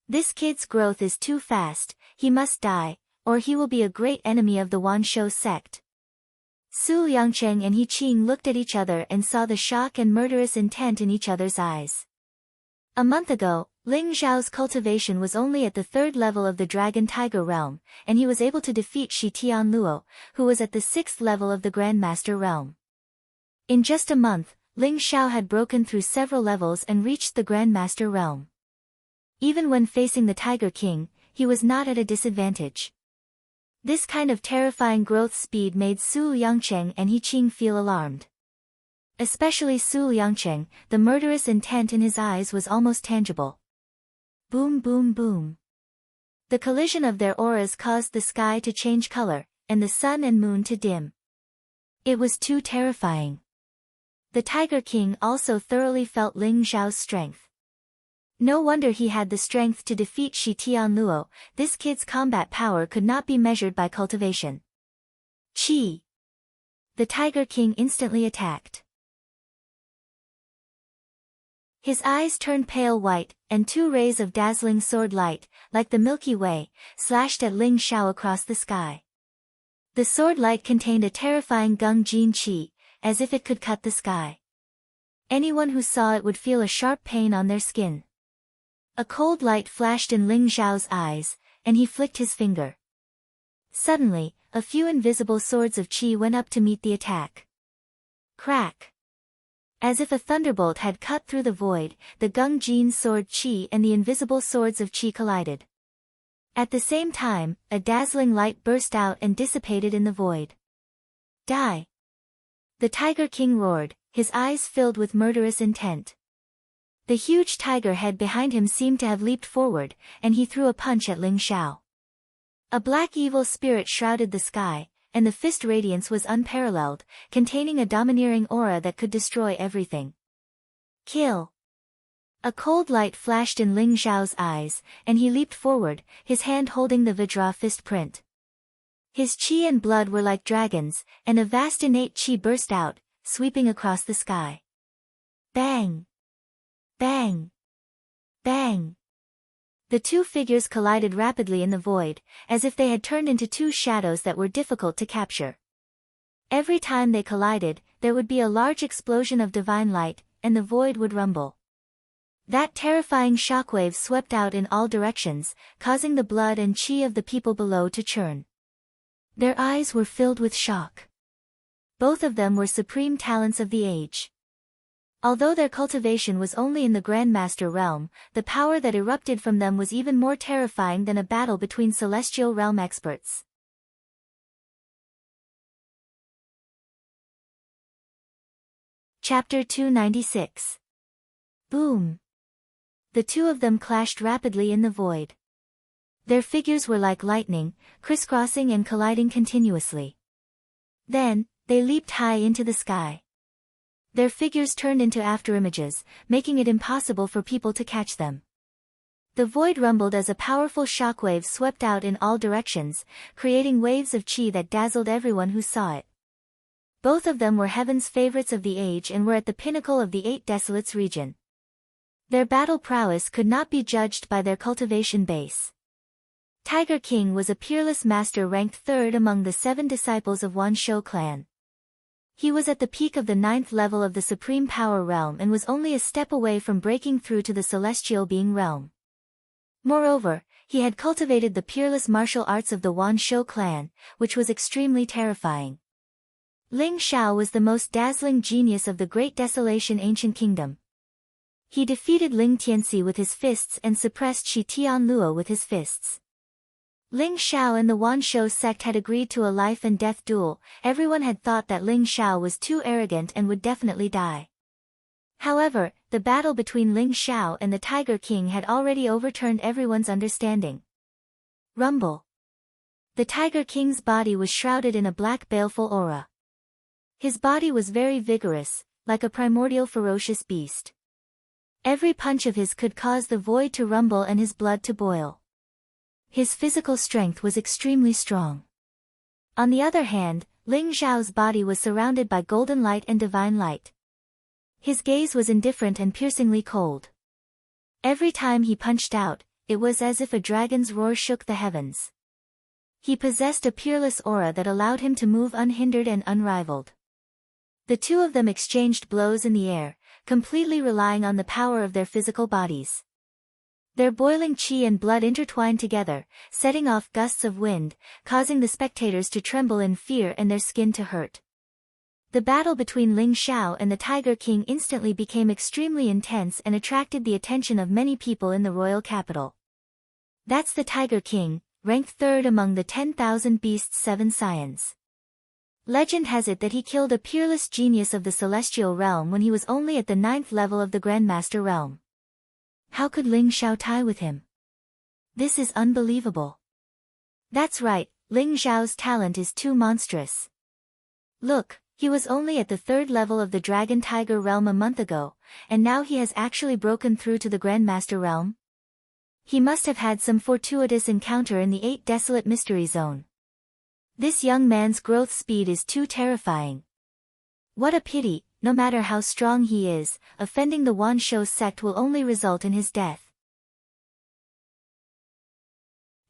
This kid's growth is too fast, he must die, or he will be a great enemy of the Wanshou sect. Su Yangcheng and He Qing looked at each other and saw the shock and murderous intent in each other's eyes. A month ago, Ling Xiao's cultivation was only at the 3rd level of the Dragon Tiger realm, and he was able to defeat Shi Tianluo, who was at the 6th level of the Grandmaster realm. In just a month, Ling Xiao had broken through several levels and reached the Grandmaster realm. Even when facing the Tiger King, he was not at a disadvantage. This kind of terrifying growth speed made Su Yangcheng and He Qing feel alarmed. Especially Su Yangcheng, the murderous intent in his eyes was almost tangible. Boom boom boom. The collision of their auras caused the sky to change color, and the sun and moon to dim. It was too terrifying. The Tiger King also thoroughly felt Ling Xiao's strength. No wonder he had the strength to defeat Shi Tianluo. This kid's combat power could not be measured by cultivation. Qi. The Tiger King instantly attacked. His eyes turned pale white, and two rays of dazzling sword light, like the Milky Way, slashed at Ling Xiao across the sky. The sword light contained a terrifying Gung Jin Qi, as if it could cut the sky. Anyone who saw it would feel a sharp pain on their skin. A cold light flashed in Ling Xiao's eyes, and he flicked his finger. Suddenly, a few invisible swords of Qi went up to meet the attack. Crack! As if a thunderbolt had cut through the void, the Gung Jin sword Qi and the invisible swords of Qi collided. At the same time, a dazzling light burst out and dissipated in the void. Die! The Tiger King roared, his eyes filled with murderous intent. The huge tiger head behind him seemed to have leaped forward, and he threw a punch at Ling Xiao. A black evil spirit shrouded the sky, and the fist radiance was unparalleled, containing a domineering aura that could destroy everything. Kill! A cold light flashed in Ling Xiao's eyes, and he leaped forward, his hand holding the Vajra fist print. His qi and blood were like dragons, and a vast innate qi burst out, sweeping across the sky. Bang! Bang! Bang! The two figures collided rapidly in the void, as if they had turned into two shadows that were difficult to capture. Every time they collided, there would be a large explosion of divine light, and the void would rumble. That terrifying shockwave swept out in all directions, causing the blood and qi of the people below to churn. Their eyes were filled with shock. Both of them were supreme talents of the age. Although their cultivation was only in the Grandmaster realm, the power that erupted from them was even more terrifying than a battle between celestial realm experts. Chapter 296. Boom! The two of them clashed rapidly in the void. Their figures were like lightning, crisscrossing and colliding continuously. Then, they leaped high into the sky. Their figures turned into afterimages, making it impossible for people to catch them. The void rumbled as a powerful shockwave swept out in all directions, creating waves of qi that dazzled everyone who saw it. Both of them were heaven's favorites of the age and were at the pinnacle of the Eight Desolates region. Their battle prowess could not be judged by their cultivation base. Tiger King was a peerless master ranked third among the 7 disciples of Wan Shou clan. He was at the peak of the 9th level of the Supreme Power Realm and was only a step away from breaking through to the Celestial Being Realm. Moreover, he had cultivated the peerless martial arts of the Wan Shou clan, which was extremely terrifying. Ling Xiao was the most dazzling genius of the Great Desolation Ancient Kingdom. He defeated Ling Tianxi with his fists and suppressed Shi Tianluo with his fists. Ling Xiao and the Wan Shou sect had agreed to a life and death duel. Everyone had thought that Ling Xiao was too arrogant and would definitely die. However, the battle between Ling Xiao and the Tiger King had already overturned everyone's understanding. Rumble. The Tiger King's body was shrouded in a black baleful aura. His body was very vigorous, like a primordial ferocious beast. Every punch of his could cause the void to rumble and his blood to boil. His physical strength was extremely strong. On the other hand, Ling Xiao's body was surrounded by golden light and divine light. His gaze was indifferent and piercingly cold. Every time he punched out, it was as if a dragon's roar shook the heavens. He possessed a peerless aura that allowed him to move unhindered and unrivaled. The two of them exchanged blows in the air, completely relying on the power of their physical bodies. Their boiling qi and blood intertwined together, setting off gusts of wind, causing the spectators to tremble in fear and their skin to hurt. The battle between Ling Xiao and the Tiger King instantly became extremely intense and attracted the attention of many people in the royal capital. That's the Tiger King, ranked third among the 10,000 beasts' 7 scions. Legend has it that he killed a peerless genius of the celestial realm when he was only at the 9th level of the Grandmaster realm. How could Ling Xiao tie with him? This is unbelievable. That's right, Ling Xiao's talent is too monstrous. Look, he was only at the 3rd level of the Dragon Tiger realm a month ago, and now he has actually broken through to the Grandmaster realm. He must have had some fortuitous encounter in the 8 Desolate Mystery Zone. This young man's growth speed is too terrifying. What a pity, no matter how strong he is, offending the Wan Shou sect will only result in his death.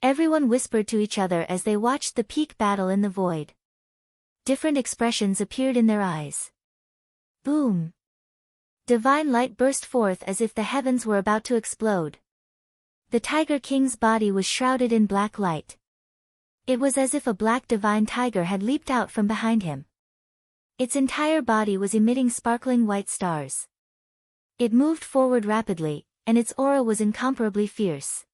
Everyone whispered to each other as they watched the peak battle in the void. Different expressions appeared in their eyes. Boom! Divine light burst forth as if the heavens were about to explode. The Tiger King's body was shrouded in black light. It was as if a black divine tiger had leaped out from behind him. Its entire body was emitting sparkling white stars. It moved forward rapidly, and its aura was incomparably fierce.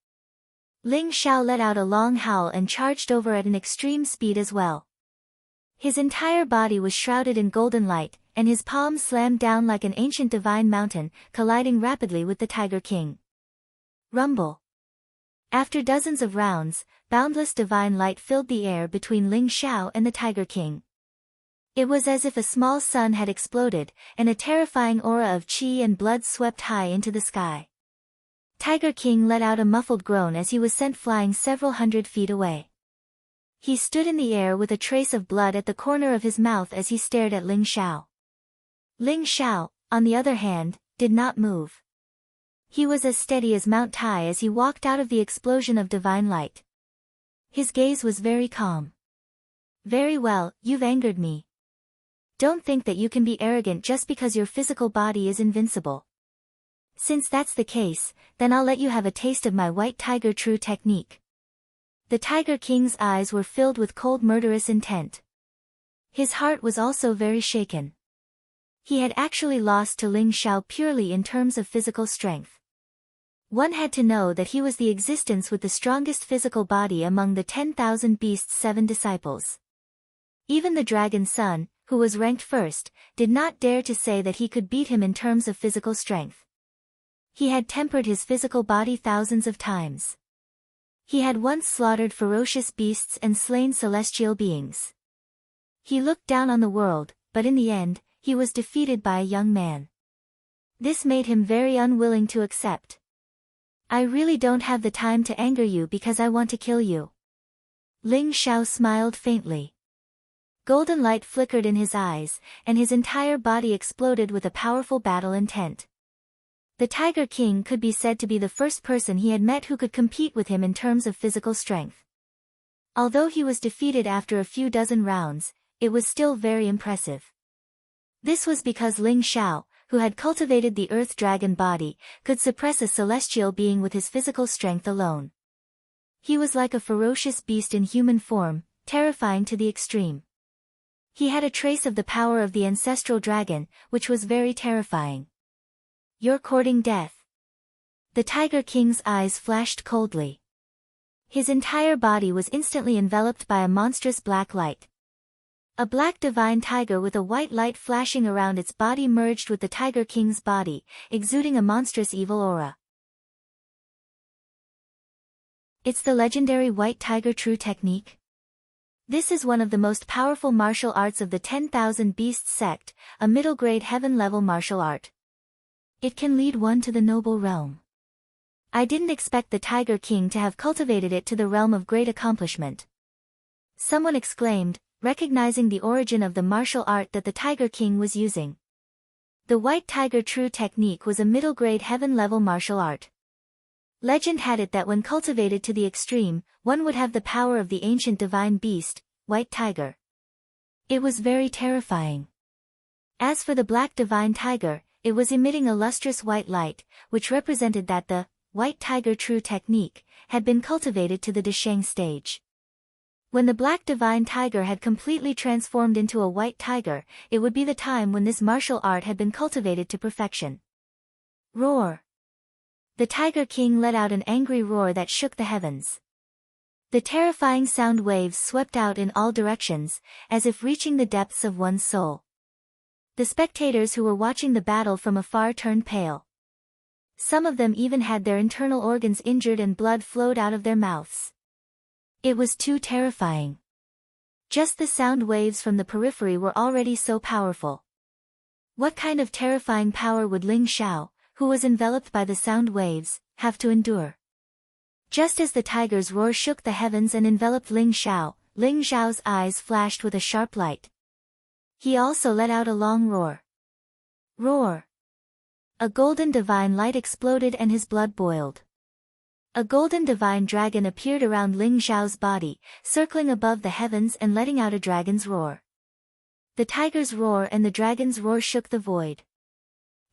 Ling Xiao let out a long howl and charged over at an extreme speed as well. His entire body was shrouded in golden light, and his palms slammed down like an ancient divine mountain, colliding rapidly with the Tiger King. Rumble. After dozens of rounds, boundless divine light filled the air between Ling Xiao and the Tiger King. It was as if a small sun had exploded, and a terrifying aura of qi and blood swept high into the sky. Tiger King let out a muffled groan as he was sent flying several hundred feet away. He stood in the air with a trace of blood at the corner of his mouth as he stared at Ling Xiao. Ling Xiao, on the other hand, did not move. He was as steady as Mount Tai as he walked out of the explosion of divine light. His gaze was very calm. Very well, you've angered me. Don't think that you can be arrogant just because your physical body is invincible. Since that's the case, then I'll let you have a taste of my White Tiger True technique. The Tiger King's eyes were filled with cold murderous intent. His heart was also very shaken. He had actually lost to Ling Xiao purely in terms of physical strength. One had to know that he was the existence with the strongest physical body among the 10,000 beasts' 7 disciples. Even the Dragon Son, who was ranked first, did not dare to say that he could beat him in terms of physical strength. He had tempered his physical body thousands of times. He had once slaughtered ferocious beasts and slain celestial beings. He looked down on the world, but in the end, he was defeated by a young man. This made him very unwilling to accept. I really don't have the time to anger you because I want to kill you. Ling Xiao smiled faintly. Golden light flickered in his eyes, and his entire body exploded with a powerful battle intent. The Tiger King could be said to be the first person he had met who could compete with him in terms of physical strength. Although he was defeated after a few dozen rounds, it was still very impressive. This was because Ling Xiao, who had cultivated the Earth Dragon body, could suppress a celestial being with his physical strength alone. He was like a ferocious beast in human form, terrifying to the extreme. He had a trace of the power of the ancestral dragon, which was very terrifying. You're courting death. The Tiger King's eyes flashed coldly. His entire body was instantly enveloped by a monstrous black light. A black divine tiger with a white light flashing around its body merged with the Tiger King's body, exuding a monstrous evil aura. It's the legendary White Tiger True technique. This is one of the most powerful martial arts of the 10,000 Beasts sect, a middle-grade heaven-level martial art. It can lead one to the noble realm. I didn't expect the Tiger King to have cultivated it to the realm of great accomplishment. Someone exclaimed, recognizing the origin of the martial art that the Tiger King was using. The White Tiger True technique was a middle-grade heaven-level martial art. Legend had it that when cultivated to the extreme, one would have the power of the ancient divine beast, White Tiger. It was very terrifying. As for the black divine tiger, it was emitting a lustrous white light, which represented that the White Tiger True technique had been cultivated to the Desheng stage. When the black divine tiger had completely transformed into a white tiger, it would be the time when this martial art had been cultivated to perfection. Roar! The Tiger King let out an angry roar that shook the heavens. The terrifying sound waves swept out in all directions, as if reaching the depths of one's soul. The spectators who were watching the battle from afar turned pale. Some of them even had their internal organs injured and blood flowed out of their mouths. It was too terrifying. Just the sound waves from the periphery were already so powerful. What kind of terrifying power would Ling Xiao, who was enveloped by the sound waves, have to endure? Just as the tiger's roar shook the heavens and enveloped Ling Xiao's eyes flashed with a sharp light. He also let out a long roar. Roar! A golden divine light exploded and his blood boiled. A golden divine dragon appeared around Ling Xiao's body, circling above the heavens and letting out a dragon's roar. The tiger's roar and the dragon's roar shook the void.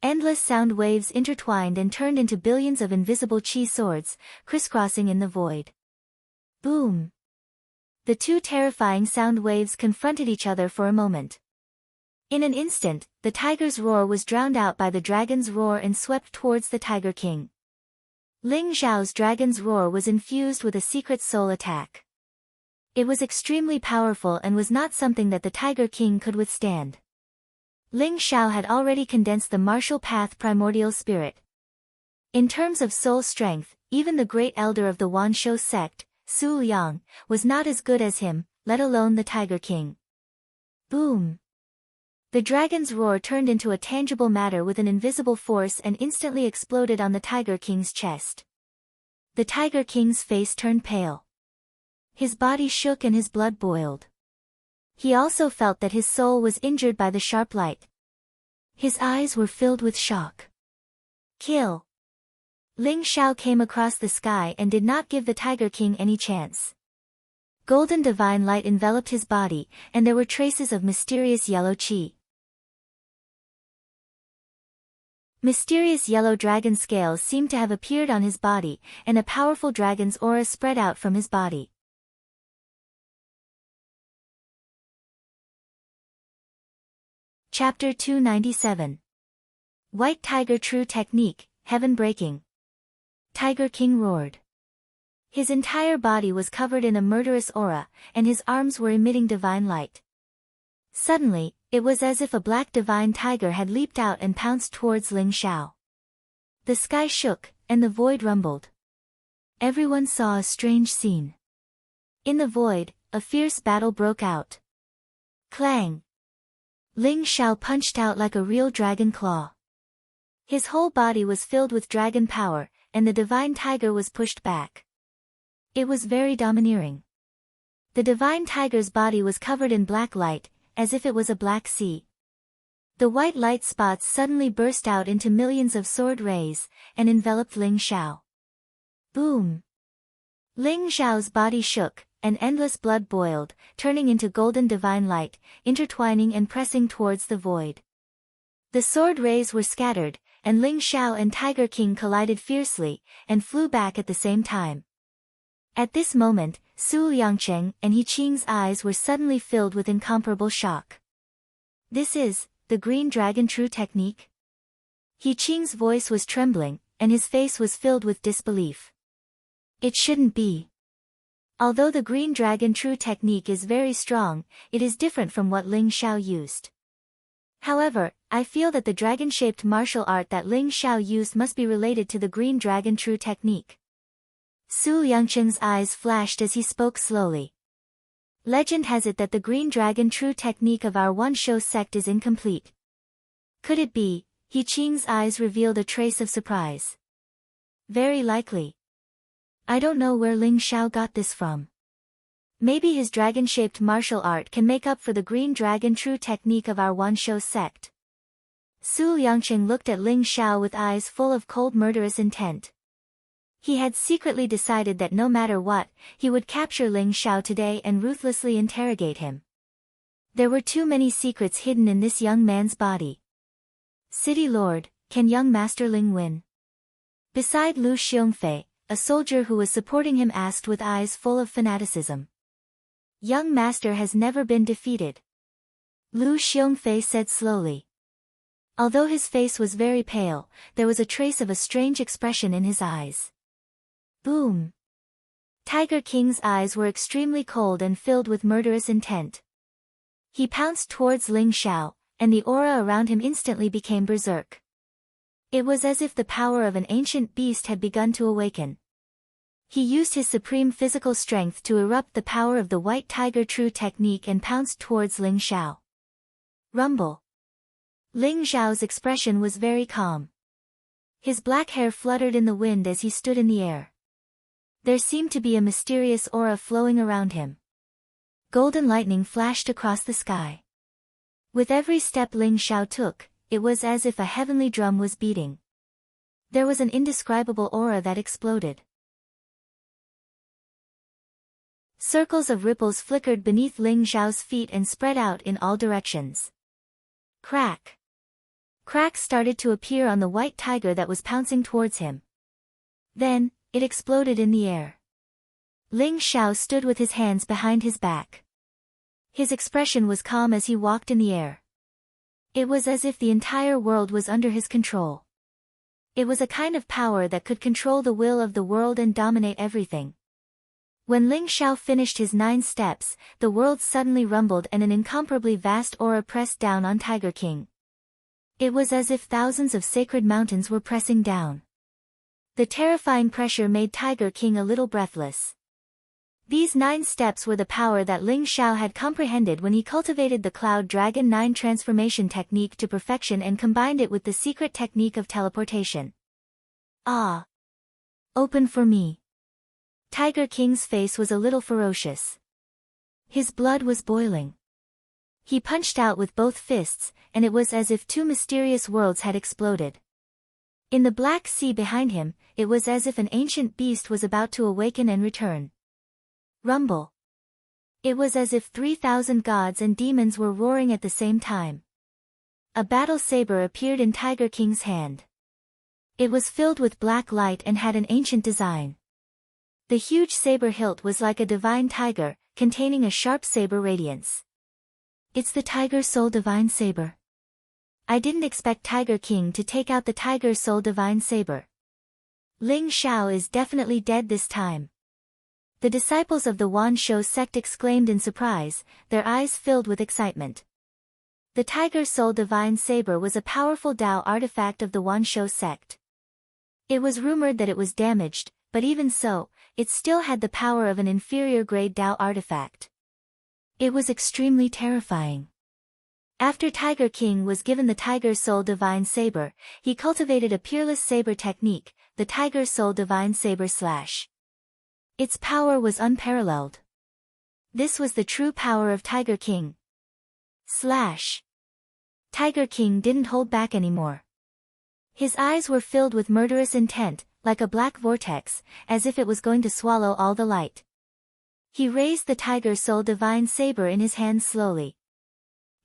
Endless sound waves intertwined and turned into billions of invisible chi swords, crisscrossing in the void. Boom! The two terrifying sound waves confronted each other for a moment. In an instant, the tiger's roar was drowned out by the dragon's roar and swept towards the Tiger King. Ling Xiao's dragon's roar was infused with a secret soul attack. It was extremely powerful and was not something that the Tiger King could withstand. Ling Xiao had already condensed the martial path primordial spirit. In terms of soul strength, even the great elder of the Wanshou sect, Su Liang, was not as good as him, let alone the Tiger King. Boom! The dragon's roar turned into a tangible matter with an invisible force and instantly exploded on the Tiger King's chest. The Tiger King's face turned pale. His body shook and his blood boiled. He also felt that his soul was injured by the sharp light. His eyes were filled with shock. Kill! Ling Xiao came across the sky and did not give the Tiger King any chance. Golden divine light enveloped his body, and there were traces of mysterious yellow qi. Mysterious yellow dragon scales seemed to have appeared on his body, and a powerful dragon's aura spread out from his body. Chapter 297. White Tiger True Technique, Heaven Breaking. Tiger King roared. His entire body was covered in a murderous aura, and his arms were emitting divine light. Suddenly, it was as if a black divine tiger had leaped out and pounced towards Ling Xiao. The sky shook, and the void rumbled. Everyone saw a strange scene. In the void, a fierce battle broke out. Clang! Ling Xiao punched out like a real dragon claw. His whole body was filled with dragon power, and the divine tiger was pushed back. It was very domineering. The divine tiger's body was covered in black light, as if it was a black sea. The white light spots suddenly burst out into millions of sword rays, and enveloped Ling Xiao. Boom! Ling Xiao's body shook, and endless blood boiled, turning into golden divine light, intertwining and pressing towards the void. The sword rays were scattered, and Ling Xiao and Tiger King collided fiercely, and flew back at the same time. At this moment, Su Liangcheng and He Qing's eyes were suddenly filled with incomparable shock. This is the Green Dragon True Technique? He Qing's voice was trembling, and his face was filled with disbelief. It shouldn't be. Although the Green Dragon True Technique is very strong, it is different from what Ling Xiao used. However, I feel that the dragon-shaped martial art that Ling Xiao used must be related to the Green Dragon True Technique. Su Liangcheng's eyes flashed as he spoke slowly. Legend has it that the Green Dragon True Technique of our Wanshou sect is incomplete. Could it be? He Qing's eyes revealed a trace of surprise. Very likely. I don't know where Ling Xiao got this from. Maybe his dragon-shaped martial art can make up for the Green Dragon True Technique of our Wanshou sect. Su Liangcheng looked at Ling Xiao with eyes full of cold murderous intent. He had secretly decided that no matter what, he would capture Ling Xiao today and ruthlessly interrogate him. There were too many secrets hidden in this young man's body. City Lord, can young Master Ling win? Beside Lu Xiongfei, a soldier who was supporting him asked with eyes full of fanaticism. Young master has never been defeated. Lu Xiongfei said slowly. Although his face was very pale, there was a trace of a strange expression in his eyes. Boom! Tiger King's eyes were extremely cold and filled with murderous intent. He pounced towards Ling Xiao, and the aura around him instantly became berserk. It was as if the power of an ancient beast had begun to awaken. He used his supreme physical strength to erupt the power of the White Tiger True technique and pounced towards Ling Xiao. Rumble. Ling Xiao's expression was very calm. His black hair fluttered in the wind as he stood in the air. There seemed to be a mysterious aura flowing around him. Golden lightning flashed across the sky. With every step Ling Xiao took, it was as if a heavenly drum was beating. There was an indescribable aura that exploded. Circles of ripples flickered beneath Ling Xiao's feet and spread out in all directions. Crack! Cracks started to appear on the white tiger that was pouncing towards him. Then, it exploded in the air. Ling Xiao stood with his hands behind his back. His expression was calm as he walked in the air. It was as if the entire world was under his control. It was a kind of power that could control the will of the world and dominate everything. When Ling Xiao finished his 9 steps, the world suddenly rumbled and an incomparably vast aura pressed down on Tiger King. It was as if thousands of sacred mountains were pressing down. The terrifying pressure made Tiger King a little breathless. These 9 steps were the power that Ling Xiao had comprehended when he cultivated the Cloud Dragon 9 transformation technique to perfection and combined it with the secret technique of teleportation. Ah! Open for me. Tiger King's face was a little ferocious. His blood was boiling. He punched out with both fists, and it was as if 2 mysterious worlds had exploded. In the Black Sea behind him, it was as if an ancient beast was about to awaken and return. Rumble. It was as if 3,000 gods and demons were roaring at the same time. A battle saber appeared in Tiger King's hand. It was filled with black light and had an ancient design. The huge saber hilt was like a divine tiger, containing a sharp saber radiance. It's the Tiger Soul Divine Saber. I didn't expect Tiger King to take out the Tiger Soul Divine Saber. Ling Xiao is definitely dead this time. The disciples of the Wan Shou sect exclaimed in surprise, their eyes filled with excitement. The Tiger Soul Divine Saber was a powerful Dao artifact of the Wan Shou sect. It was rumored that it was damaged, but even so, it still had the power of an inferior grade Dao artifact. It was extremely terrifying. After Tiger King was given the Tiger Soul Divine Saber, he cultivated a peerless saber technique, the Tiger Soul Divine Saber Slash. Its power was unparalleled. This was the true power of Tiger King. Slash. Tiger King didn't hold back anymore. His eyes were filled with murderous intent, like a black vortex, as if it was going to swallow all the light. He raised the Tiger Soul Divine Saber in his hands slowly.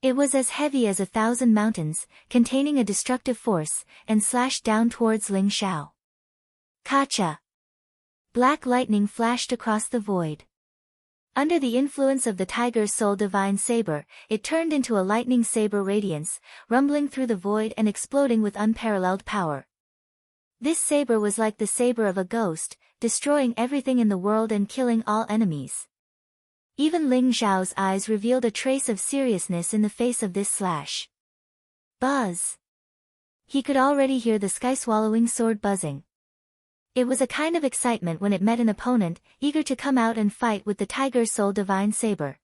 It was as heavy as 1,000 mountains, containing a destructive force, and slashed down towards Ling Xiao. Kacha! Black lightning flashed across the void. Under the influence of the Tiger Soul Divine Saber, it turned into a lightning saber radiance, rumbling through the void and exploding with unparalleled power. This saber was like the saber of a ghost, destroying everything in the world and killing all enemies. Even Ling Xiao's eyes revealed a trace of seriousness in the face of this slash. Buzz! He could already hear the sky-swallowing sword buzzing. It was a kind of excitement when it met an opponent, eager to come out and fight with the Tiger Soul Divine Saber.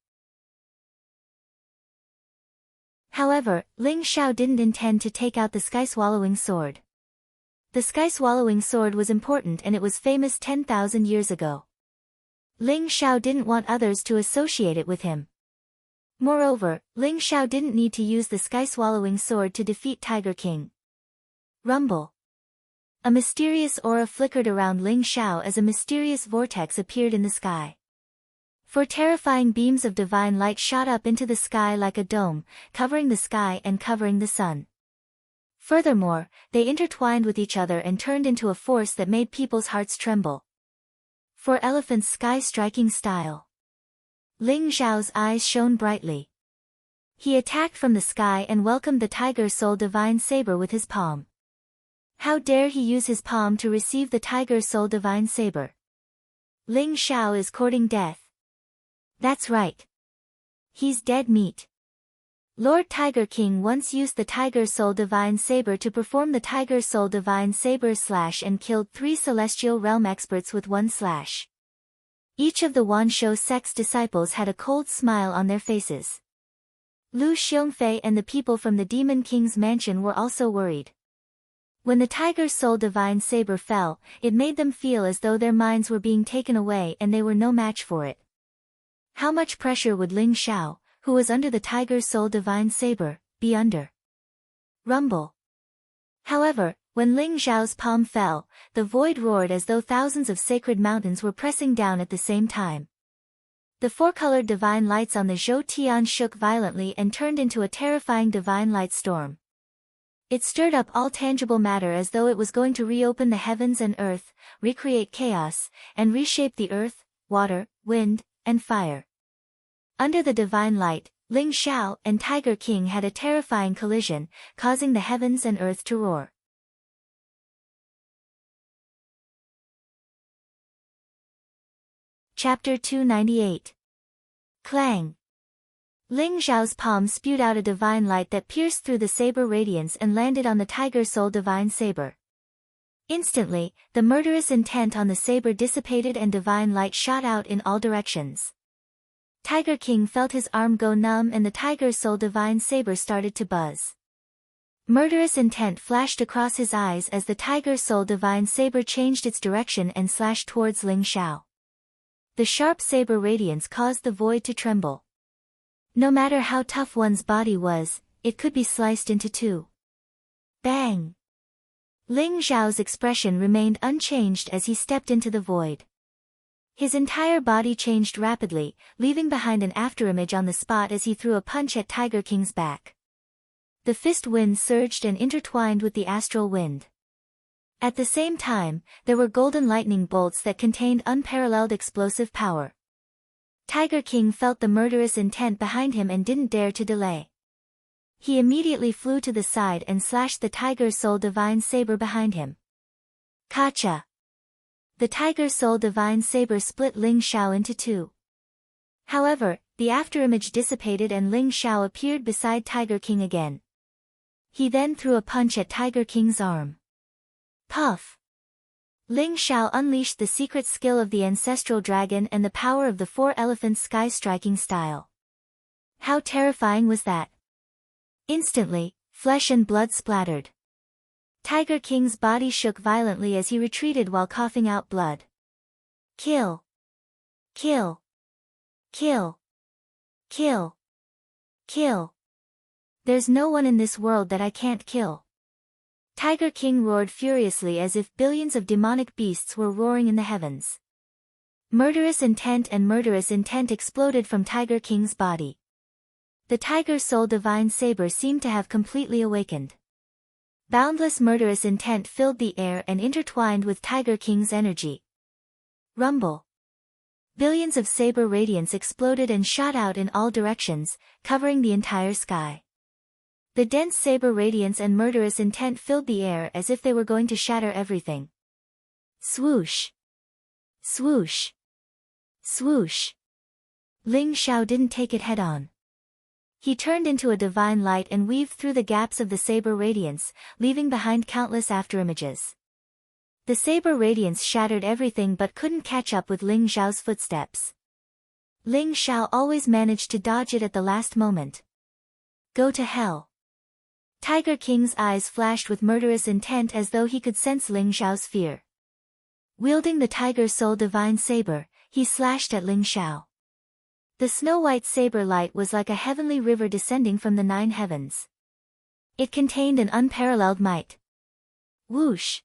However, Ling Xiao didn't intend to take out the sky-swallowing sword. The sky-swallowing sword was important and it was famous 10,000 years ago. Ling Xiao didn't want others to associate it with him. Moreover, Ling Xiao didn't need to use the sky-swallowing sword to defeat Tiger King. Rumble. A mysterious aura flickered around Ling Xiao as a mysterious vortex appeared in the sky. 4 terrifying beams of divine light shot up into the sky like a dome, covering the sky and covering the sun. Furthermore, they intertwined with each other and turned into a force that made people's hearts tremble. 4 elephants sky-striking style. Ling Zhao's eyes shone brightly. He attacked from the sky and welcomed the Tiger Soul Divine Saber with his palm. How dare he use his palm to receive the Tiger Soul Divine Saber? Ling Zhao is courting death. That's right. He's dead meat. Lord Tiger King once used the Tiger Soul Divine Saber to perform the Tiger Soul Divine Saber slash and killed 3 Celestial Realm experts with one slash. Each of the Wanshou sect's disciples had a cold smile on their faces. Lu Xiongfei and the people from the Demon King's mansion were also worried. When the Tiger Soul Divine Saber fell, it made them feel as though their minds were being taken away and they were no match for it. How much pressure would Ling Zhao, who was under the Tiger Soul Divine Saber, be under? Rumble. However, when Ling Zhao's palm fell, the void roared as though thousands of sacred mountains were pressing down at the same time. The 4-colored divine lights on the Zhou Tian shook violently and turned into a terrifying divine light storm. It stirred up all tangible matter as though it was going to reopen the heavens and earth, recreate chaos, and reshape the earth, water, wind, and fire. Under the divine light, Ling Zhao and Tiger King had a terrifying collision, causing the heavens and earth to roar. Chapter 298. Clang. Ling Zhao's palm spewed out a divine light that pierced through the saber radiance and landed on the Tiger Soul Divine Saber. Instantly, the murderous intent on the saber dissipated and divine light shot out in all directions. Tiger King felt his arm go numb and the Tiger Soul Divine Saber started to buzz. Murderous intent flashed across his eyes as the Tiger Soul Divine Saber changed its direction and slashed towards Ling Zhao. The sharp saber radiance caused the void to tremble. No matter how tough one's body was, it could be sliced into 2. Bang! Ling Zhao's expression remained unchanged as he stepped into the void. His entire body changed rapidly, leaving behind an afterimage on the spot as he threw a punch at Tiger King's back. The fist wind surged and intertwined with the astral wind. At the same time, there were golden lightning bolts that contained unparalleled explosive power. Tiger King felt the murderous intent behind him and didn't dare to delay. He immediately flew to the side and slashed the Tiger Soul Divine Saber behind him. Kacha! The Tiger Soul Divine Saber split Ling Zhao into 2. However, the afterimage dissipated and Ling Zhao appeared beside Tiger King again. He then threw a punch at Tiger King's arm. Puff! Ling Zhao unleashed the secret skill of the ancestral dragon and the power of the 4 elephants sky-striking style. How terrifying was that? Instantly, flesh and blood splattered. Tiger King's body shook violently as he retreated while coughing out blood. Kill! Kill! Kill! Kill! Kill! There's no one in this world that I can't kill. Tiger King roared furiously as if billions of demonic beasts were roaring in the heavens. Murderous intent exploded from Tiger King's body. The Tiger Soul Divine Saber seemed to have completely awakened. Boundless murderous intent filled the air and intertwined with Tiger King's energy. Rumble. Billions of saber radiance exploded and shot out in all directions, covering the entire sky. The dense saber radiance and murderous intent filled the air as if they were going to shatter everything. Swoosh! Swoosh! Swoosh! Ling Zhao didn't take it head-on. He turned into a divine light and weaved through the gaps of the saber radiance, leaving behind countless afterimages. The saber radiance shattered everything but couldn't catch up with Ling Zhao's footsteps. Ling Zhao always managed to dodge it at the last moment. Go to hell. Tiger King's eyes flashed with murderous intent as though he could sense Ling Zhao's fear. Wielding the Tiger Soul Divine Saber, he slashed at Ling Zhao. The snow-white saber light was like a heavenly river descending from the 9 heavens. It contained an unparalleled might. Whoosh!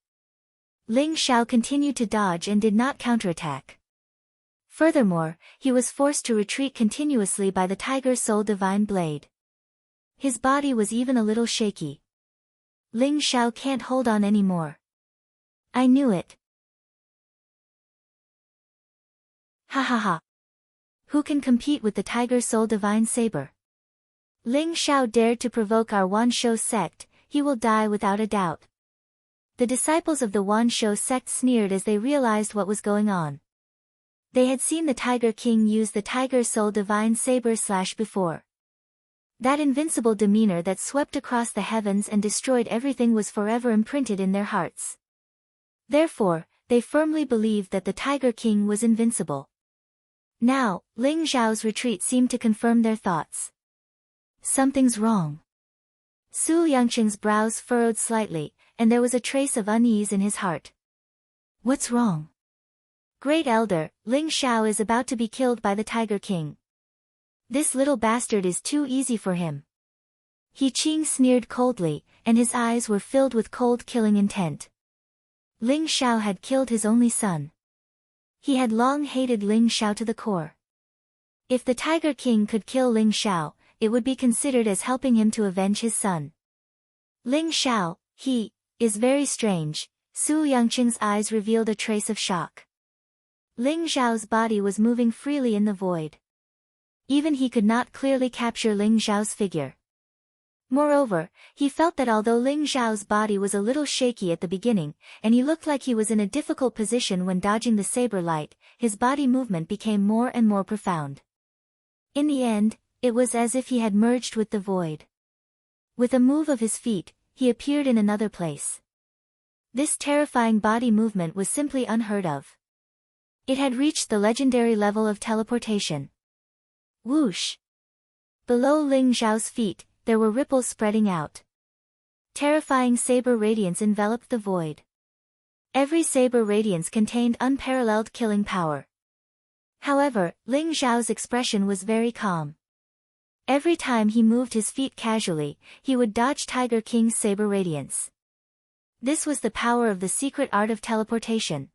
Ling Zhao continued to dodge and did not counterattack. Furthermore, he was forced to retreat continuously by the Tiger Soul Divine Blade. His body was even a little shaky. Ling Zhao can't hold on anymore. I knew it. Ha ha ha. Who can compete with the Tiger Soul Divine Saber? Ling Xiao dared to provoke our Wanshou sect, he will die without a doubt. The disciples of the Wanshou sect sneered as they realized what was going on. They had seen the Tiger King use the Tiger Soul Divine Saber / before. That invincible demeanor that swept across the heavens and destroyed everything was forever imprinted in their hearts. Therefore, they firmly believed that the Tiger King was invincible. Now, Ling Xiao's retreat seemed to confirm their thoughts. Something's wrong. Su Yangqing's brows furrowed slightly, and there was a trace of unease in his heart. What's wrong? Great Elder, Ling Xiao is about to be killed by the Tiger King. This little bastard is too easy for him. He Qing sneered coldly, and his eyes were filled with cold killing intent. Ling Xiao had killed his only son. He had long hated Ling Xiao to the core. If the Tiger King could kill Ling Xiao, it would be considered as helping him to avenge his son. Ling Xiao, he, is very strange. Su Yangqing's eyes revealed a trace of shock. Ling Xiao's body was moving freely in the void. Even he could not clearly capture Ling Xiao's figure. Moreover, he felt that although Ling Xiao's body was a little shaky at the beginning, and he looked like he was in a difficult position when dodging the saber light, his body movement became more and more profound. In the end, it was as if he had merged with the void. With a move of his feet, he appeared in another place. This terrifying body movement was simply unheard of. It had reached the legendary level of teleportation. Whoosh! Below Ling Xiao's feet, there were ripples spreading out. Terrifying saber radiance enveloped the void. Every saber radiance contained unparalleled killing power. However, Ling Xiao's expression was very calm. Every time he moved his feet casually, he would dodge Tiger King's saber radiance. This was the power of the secret art of teleportation.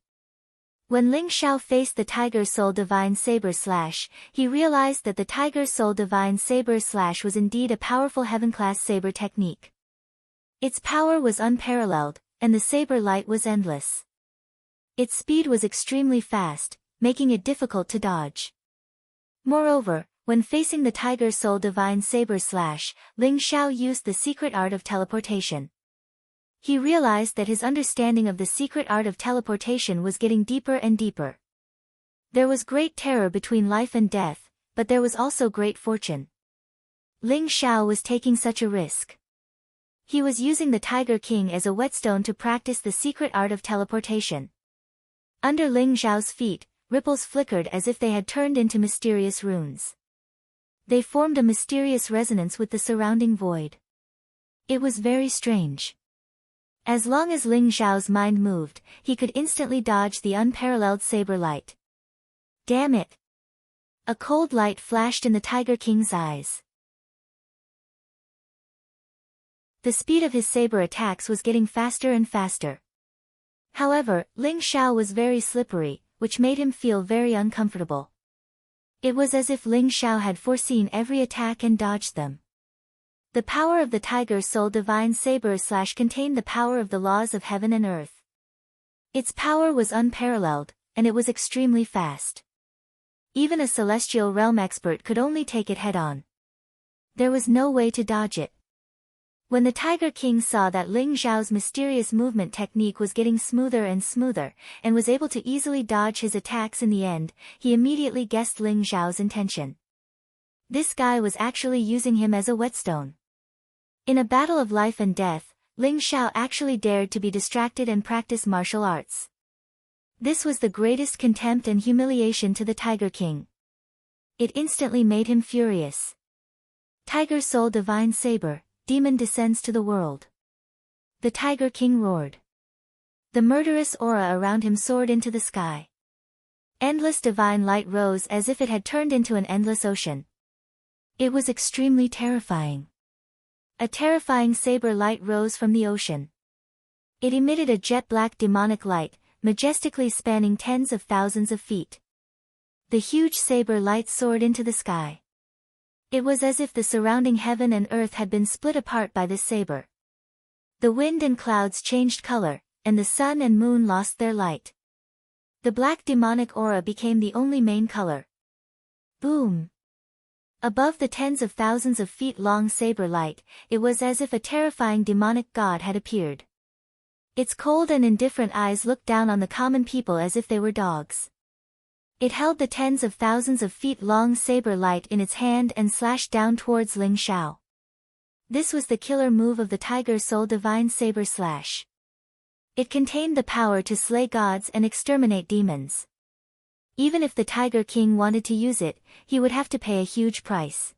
When Ling Xiao faced the Tiger Soul Divine Saber / he realized that the Tiger Soul Divine Saber / was indeed a powerful heaven-class saber technique. Its power was unparalleled, and the saber light was endless. Its speed was extremely fast, making it difficult to dodge. Moreover, when facing the Tiger Soul Divine Saber / Ling Xiao used the secret art of teleportation. He realized that his understanding of the secret art of teleportation was getting deeper and deeper. There was great terror between life and death, but there was also great fortune. Ling Xiao was taking such a risk. He was using the Tiger King as a whetstone to practice the secret art of teleportation. Under Ling Xiao's feet, ripples flickered as if they had turned into mysterious runes. They formed a mysterious resonance with the surrounding void. It was very strange. As long as Ling Xiao's mind moved, he could instantly dodge the unparalleled saber light. Damn it! A cold light flashed in the Tiger King's eyes. The speed of his saber attacks was getting faster and faster. However, Ling Xiao was very slippery, which made him feel very uncomfortable. It was as if Ling Xiao had foreseen every attack and dodged them. The power of the Tiger Soul Divine Saber / contained the power of the laws of heaven and earth. Its power was unparalleled, and it was extremely fast. Even a celestial realm expert could only take it head-on. There was no way to dodge it. When the Tiger King saw that Ling Xiao's mysterious movement technique was getting smoother and smoother, and was able to easily dodge his attacks in the end, he immediately guessed Ling Xiao's intention. This guy was actually using him as a whetstone. In a battle of life and death, Ling Xiao actually dared to be distracted and practice martial arts. This was the greatest contempt and humiliation to the Tiger King. It instantly made him furious. Tiger Soul Divine Saber, demon descends to the world. The Tiger King roared. The murderous aura around him soared into the sky. Endless divine light rose as if it had turned into an endless ocean. It was extremely terrifying. A terrifying saber light rose from the ocean. It emitted a jet-black demonic light, majestically spanning tens of thousands of feet. The huge saber light soared into the sky. It was as if the surrounding heaven and earth had been split apart by this saber. The wind and clouds changed color, and the sun and moon lost their light. The black demonic aura became the only main color. Boom! Above the tens of thousands of feet long saber light, it was as if a terrifying demonic god had appeared. Its cold and indifferent eyes looked down on the common people as if they were dogs. It held the tens of thousands of feet long saber light in its hand and slashed down towards Ling Xiao. This was the killer move of the Tiger Soul Divine Saber Slash. It contained the power to slay gods and exterminate demons. Even if the Tiger King wanted to use it, he would have to pay a huge price.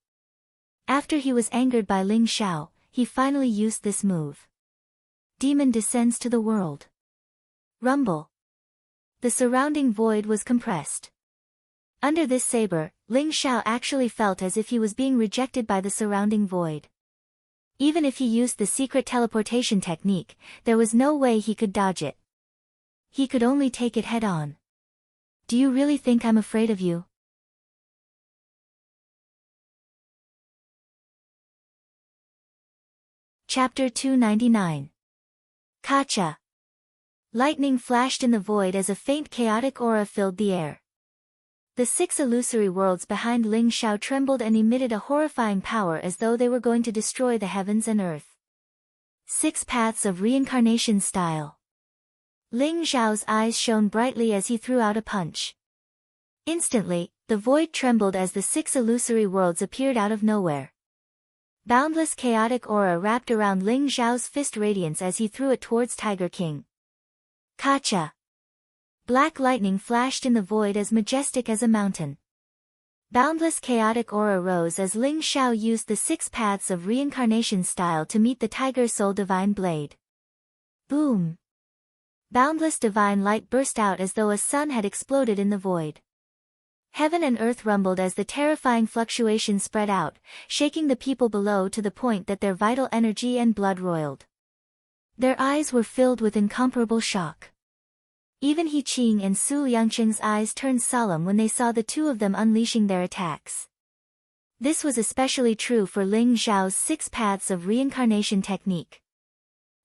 After he was angered by Ling Xiao, he finally used this move. Demon descends to the world. Rumble. The surrounding void was compressed. Under this saber, Ling Xiao actually felt as if he was being rejected by the surrounding void. Even if he used the secret teleportation technique, there was no way he could dodge it. He could only take it head-on. Do you really think I'm afraid of you? Chapter 299. Kacha. Lightning flashed in the void as a faint chaotic aura filled the air. The 6 illusory worlds behind Ling Xiao trembled and emitted a horrifying power as though they were going to destroy the heavens and earth. 6 paths of reincarnation style. Ling Xiao's eyes shone brightly as he threw out a punch. Instantly, the void trembled as the 6 illusory worlds appeared out of nowhere. Boundless chaotic aura wrapped around Ling Xiao's fist radiance as he threw it towards Tiger King. Kacha. Black lightning flashed in the void as majestic as a mountain. Boundless chaotic aura rose as Ling Xiao used the 6 paths of reincarnation style to meet the Tiger Soul Divine Blade. Boom! Boundless divine light burst out as though a sun had exploded in the void. Heaven and earth rumbled as the terrifying fluctuation spread out, shaking the people below to the point that their vital energy and blood roiled. Their eyes were filled with incomparable shock. Even He Qing and Su Yangqing's eyes turned solemn when they saw the two of them unleashing their attacks. This was especially true for Ling Xiao's 6 paths of reincarnation technique.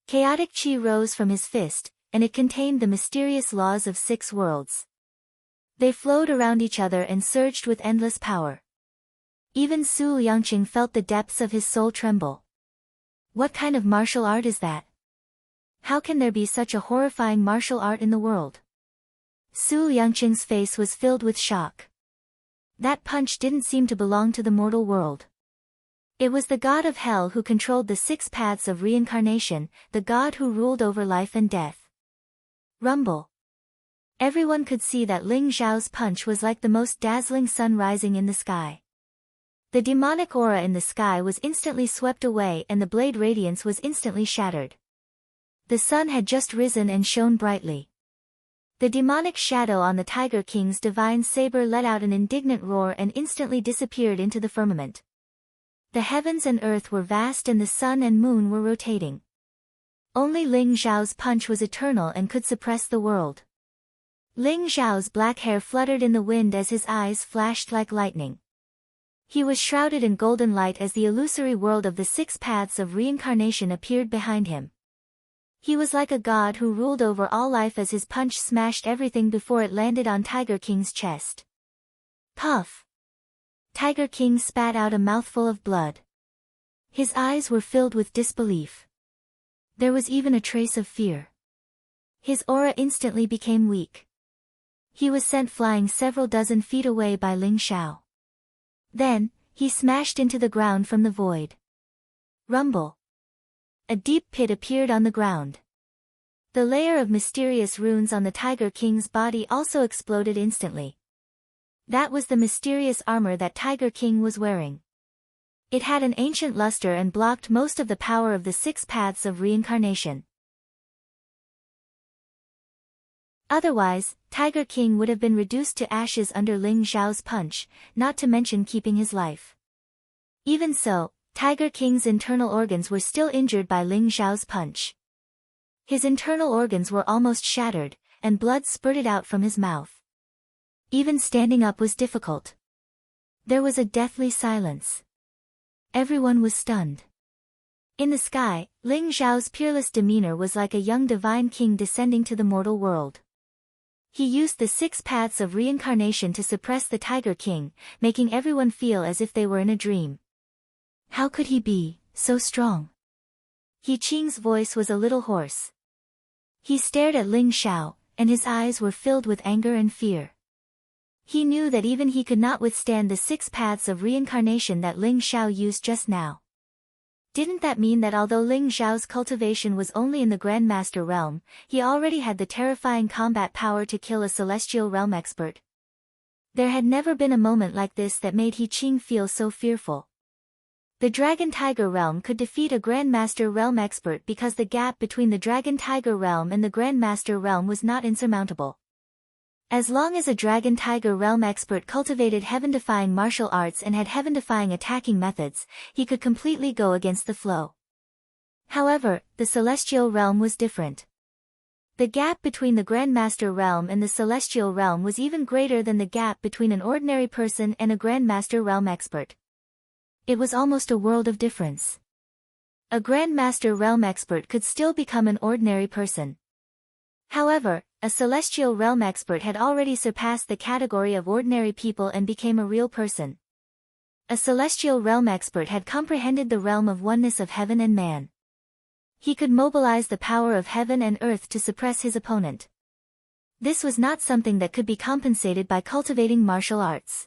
Chaotic qi rose from his fist, and it contained the mysterious laws of 6 worlds. They flowed around each other and surged with endless power. Even Su Yangqing felt the depths of his soul tremble. What kind of martial art is that? How can there be such a horrifying martial art in the world? Su Yangqing's face was filled with shock. That punch didn't seem to belong to the mortal world. It was the god of hell who controlled the 6 paths of reincarnation, the god who ruled over life and death. Rumble. Everyone could see that Ling Xiao's punch was like the most dazzling sun rising in the sky. The demonic aura in the sky was instantly swept away and the blade radiance was instantly shattered. The sun had just risen and shone brightly. The demonic shadow on the Tiger King's divine saber let out an indignant roar and instantly disappeared into the firmament. The heavens and earth were vast and the sun and moon were rotating. Only Ling Xiao's punch was eternal and could suppress the world. Ling Xiao's black hair fluttered in the wind as his eyes flashed like lightning. He was shrouded in golden light as the illusory world of the 6 paths of reincarnation appeared behind him. He was like a god who ruled over all life as his punch smashed everything before it landed on Tiger King's chest. Puff! Tiger King spat out a mouthful of blood. His eyes were filled with disbelief. There was even a trace of fear. His aura instantly became weak. He was sent flying several dozen feet away by Ling Xiao. Then, he smashed into the ground from the void. Rumble. A deep pit appeared on the ground. The layer of mysterious runes on the Tiger King's body also exploded instantly. That was the mysterious armor that Tiger King was wearing. It had an ancient luster and blocked most of the power of the 6 paths of reincarnation. Otherwise, Tiger King would have been reduced to ashes under Ling Xiao's punch, not to mention keeping his life. Even so, Tiger King's internal organs were still injured by Ling Xiao's punch. His internal organs were almost shattered, and blood spurted out from his mouth. Even standing up was difficult. There was a deathly silence. Everyone was stunned. In the sky, Ling Xiao's peerless demeanor was like a young divine king descending to the mortal world. He used the 6 paths of reincarnation to suppress the Tiger King, making everyone feel as if they were in a dream. How could he be so strong? He Qing's voice was a little hoarse. He stared at Ling Xiao, and his eyes were filled with anger and fear. He knew that even he could not withstand the 6 paths of reincarnation that Ling Xiao used just now. Didn't that mean that although Ling Xiao's cultivation was only in the Grandmaster realm, he already had the terrifying combat power to kill a Celestial Realm expert? There had never been a moment like this that made He Qing feel so fearful. The Dragon Tiger Realm could defeat a Grandmaster Realm expert because the gap between the Dragon Tiger Realm and the Grandmaster Realm was not insurmountable. As long as a Dragon Tiger Realm expert cultivated heaven-defying martial arts and had heaven-defying attacking methods, he could completely go against the flow. However, the Celestial Realm was different. The gap between the Grandmaster Realm and the Celestial Realm was even greater than the gap between an ordinary person and a Grandmaster Realm expert. It was almost a world of difference. A Grandmaster Realm expert could still become an ordinary person. However, a Celestial Realm expert had already surpassed the category of ordinary people and became a real person. A Celestial Realm expert had comprehended the realm of oneness of heaven and man. He could mobilize the power of heaven and earth to suppress his opponent. This was not something that could be compensated by cultivating martial arts.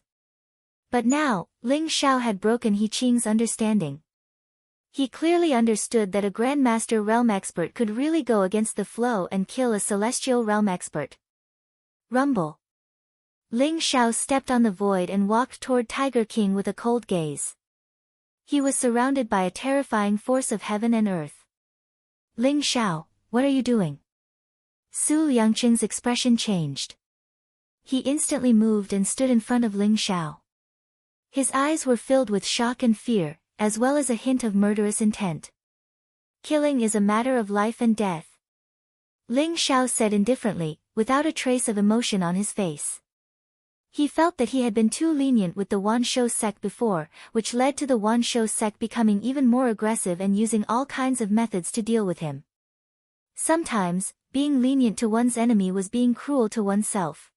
But now, Ling Xiao had broken He Qing's understanding. He clearly understood that a Grandmaster Realm expert could really go against the flow and kill a Celestial Realm expert. Rumble. Ling Xiao stepped on the void and walked toward Tiger King with a cold gaze. He was surrounded by a terrifying force of heaven and earth. Ling Xiao, what are you doing? Su Yangqing's expression changed. He instantly moved and stood in front of Ling Xiao. His eyes were filled with shock and fear, as well as a hint of murderous intent. Killing is a matter of life and death. Ling Xiao said indifferently, without a trace of emotion on his face. He felt that he had been too lenient with the Wanshou sect before, which led to the Wanshou sect becoming even more aggressive and using all kinds of methods to deal with him. Sometimes, being lenient to one's enemy was being cruel to oneself.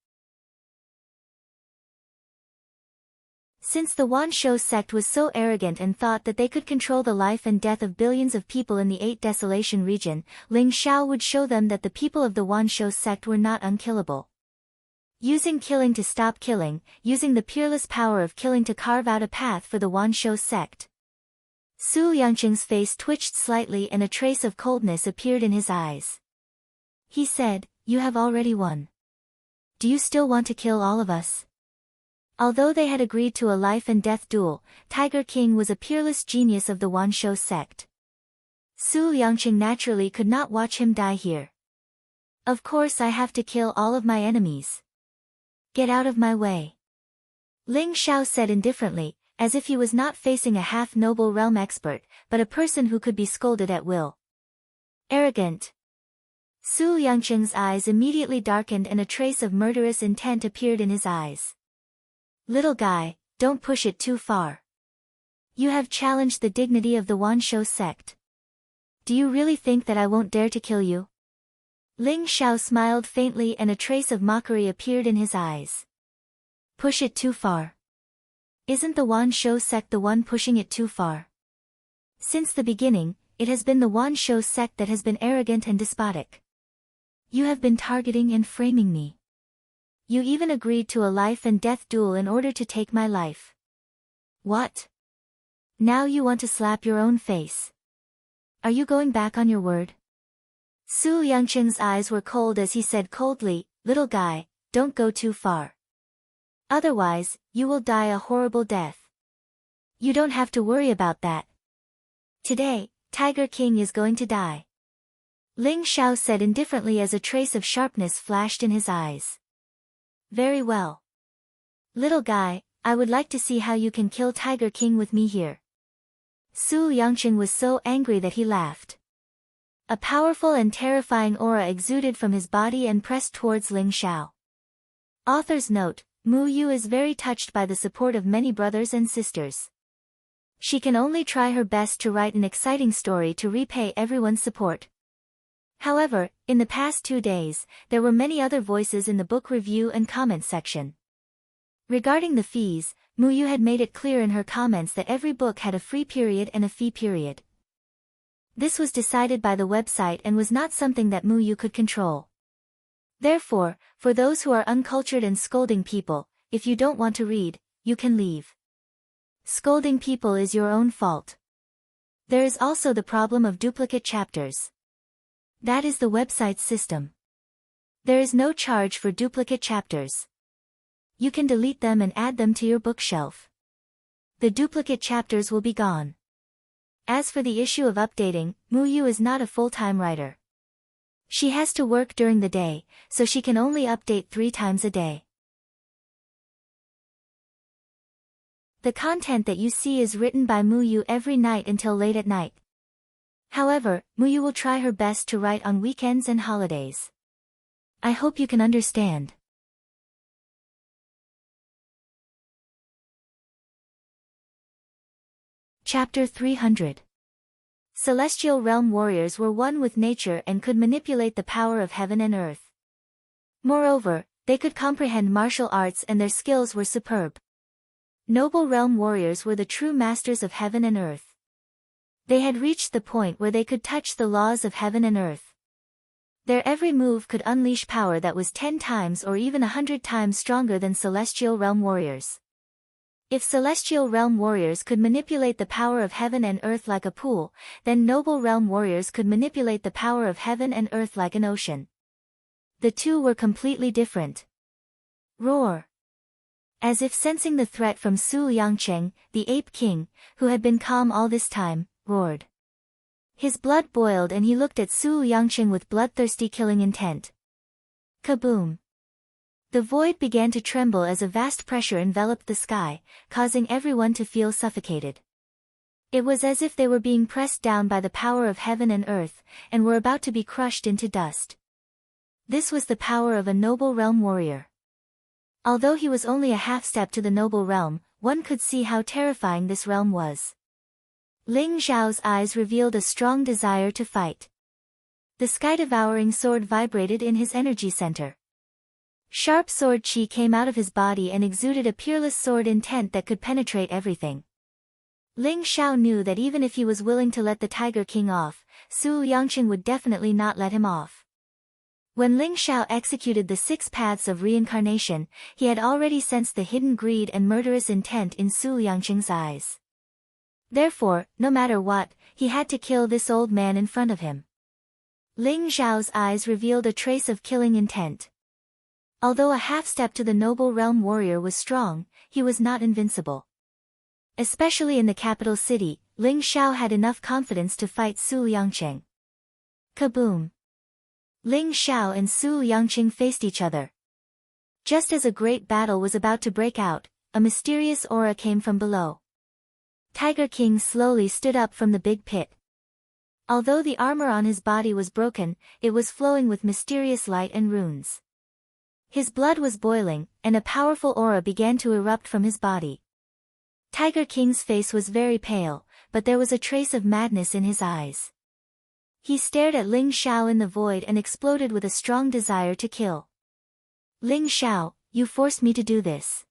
Since the Wanshou sect was so arrogant and thought that they could control the life and death of billions of people in the 8 Desolation region, Ling Xiao would show them that the people of the Wanshou sect were not unkillable. Using killing to stop killing, using the peerless power of killing to carve out a path for the Wanshou sect. Su Yangqing's face twitched slightly and a trace of coldness appeared in his eyes. He said, "You have already won. Do you still want to kill all of us?" Although they had agreed to a life and death duel, Tiger King was a peerless genius of the Wanshou sect. Su Yangqing naturally could not watch him die here. "Of course I have to kill all of my enemies. Get out of my way." Ling Xiao said indifferently, as if he was not facing a half-noble realm expert, but a person who could be scolded at will. Arrogant. Su Yangqing's eyes immediately darkened and a trace of murderous intent appeared in his eyes. "Little guy, don't push it too far. You have challenged the dignity of the Wanshou sect. Do you really think that I won't dare to kill you?" Ling Xiao smiled faintly and a trace of mockery appeared in his eyes. "Push it too far? Isn't the Wanshou sect the one pushing it too far? Since the beginning, it has been the Wanshou sect that has been arrogant and despotic. You have been targeting and framing me. You even agreed to a life and death duel in order to take my life. What? Now you want to slap your own face. Are you going back on your word?" Su Yangqing's eyes were cold as he said coldly, "Little guy, don't go too far. Otherwise, you will die a horrible death. You don't have to worry about that. Today, Tiger King is going to die." Ling Xiao said indifferently as a trace of sharpness flashed in his eyes. "Very well. Little guy, I would like to see how you can kill Tiger King with me here." Su Yangqing was so angry that he laughed. A powerful and terrifying aura exuded from his body and pressed towards Ling Xiao. Author's note: Mu Yu is very touched by the support of many brothers and sisters. She can only try her best to write an exciting story to repay everyone's support. However, in the past 2 days, there were many other voices in the book review and comment section. Regarding the fees, Muyu had made it clear in her comments that every book had a free period and a fee period. This was decided by the website and was not something that Muyu could control. Therefore, for those who are uncultured and scolding people, if you don't want to read, you can leave. Scolding people is your own fault. There is also the problem of duplicate chapters. That is the website's system. There is no charge for duplicate chapters. You can delete them and add them to your bookshelf. The duplicate chapters will be gone. As for the issue of updating, Muyu is not a full-time writer. She has to work during the day, so she can only update 3 times a day. The content that you see is written by Muyu every night until late at night. However, Muyu will try her best to write on weekends and holidays. I hope you can understand. Chapter 300. Celestial realm warriors were one with nature and could manipulate the power of heaven and earth. Moreover, they could comprehend martial arts and their skills were superb. Noble realm warriors were the true masters of heaven and earth. They had reached the point where they could touch the laws of heaven and earth. Their every move could unleash power that was 10 times or even 100 times stronger than celestial realm warriors. If celestial realm warriors could manipulate the power of heaven and earth like a pool, then noble realm warriors could manipulate the power of heaven and earth like an ocean. The two were completely different. Roar! As if sensing the threat from Su Yangcheng, the Ape King, who had been calm all this time, roared. His blood boiled and he looked at Su Yangcheng with bloodthirsty killing intent. Kaboom! The void began to tremble as a vast pressure enveloped the sky, causing everyone to feel suffocated. It was as if they were being pressed down by the power of heaven and earth, and were about to be crushed into dust. This was the power of a noble realm warrior. Although he was only a half step to the noble realm, one could see how terrifying this realm was. Ling Zhao's eyes revealed a strong desire to fight. The sky-devouring sword vibrated in his energy center. Sharp sword chi came out of his body and exuded a peerless sword intent that could penetrate everything. Ling Zhao knew that even if he was willing to let the Tiger King off, Su Yangcheng would definitely not let him off. When Ling Zhao executed the 6 paths of reincarnation, he had already sensed the hidden greed and murderous intent in Su Yangcheng's eyes. Therefore, no matter what, he had to kill this old man in front of him. Ling Zhao's eyes revealed a trace of killing intent. Although a half step to the noble realm warrior was strong, he was not invincible. Especially in the capital city, Ling Zhao had enough confidence to fight Su Yangcheng. Kaboom! Ling Zhao and Su Yangcheng faced each other. Just as a great battle was about to break out, a mysterious aura came from below. Tiger King slowly stood up from the big pit. Although the armor on his body was broken, it was flowing with mysterious light and runes. His blood was boiling, and a powerful aura began to erupt from his body. Tiger King's face was very pale, but there was a trace of madness in his eyes. He stared at Ling Zhao in the void and exploded with a strong desire to kill. Ling Zhao, you forced me to do this.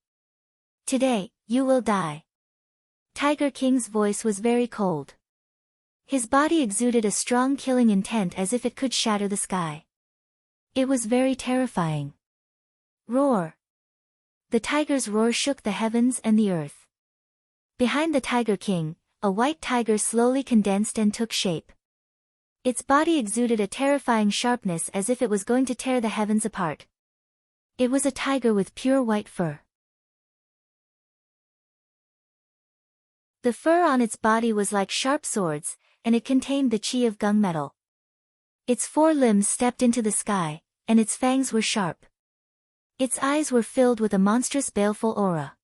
Today, you will die. Tiger King's voice was very cold. His body exuded a strong killing intent as if it could shatter the sky. It was very terrifying. Roar! The tiger's roar shook the heavens and the earth. Behind the Tiger King, a white tiger slowly condensed and took shape. Its body exuded a terrifying sharpness as if it was going to tear the heavens apart. It was a tiger with pure white fur. The fur on its body was like sharp swords, and it contained the chi of gunmetal. Its 4 limbs stepped into the sky, and its fangs were sharp. Its eyes were filled with a monstrous baleful aura.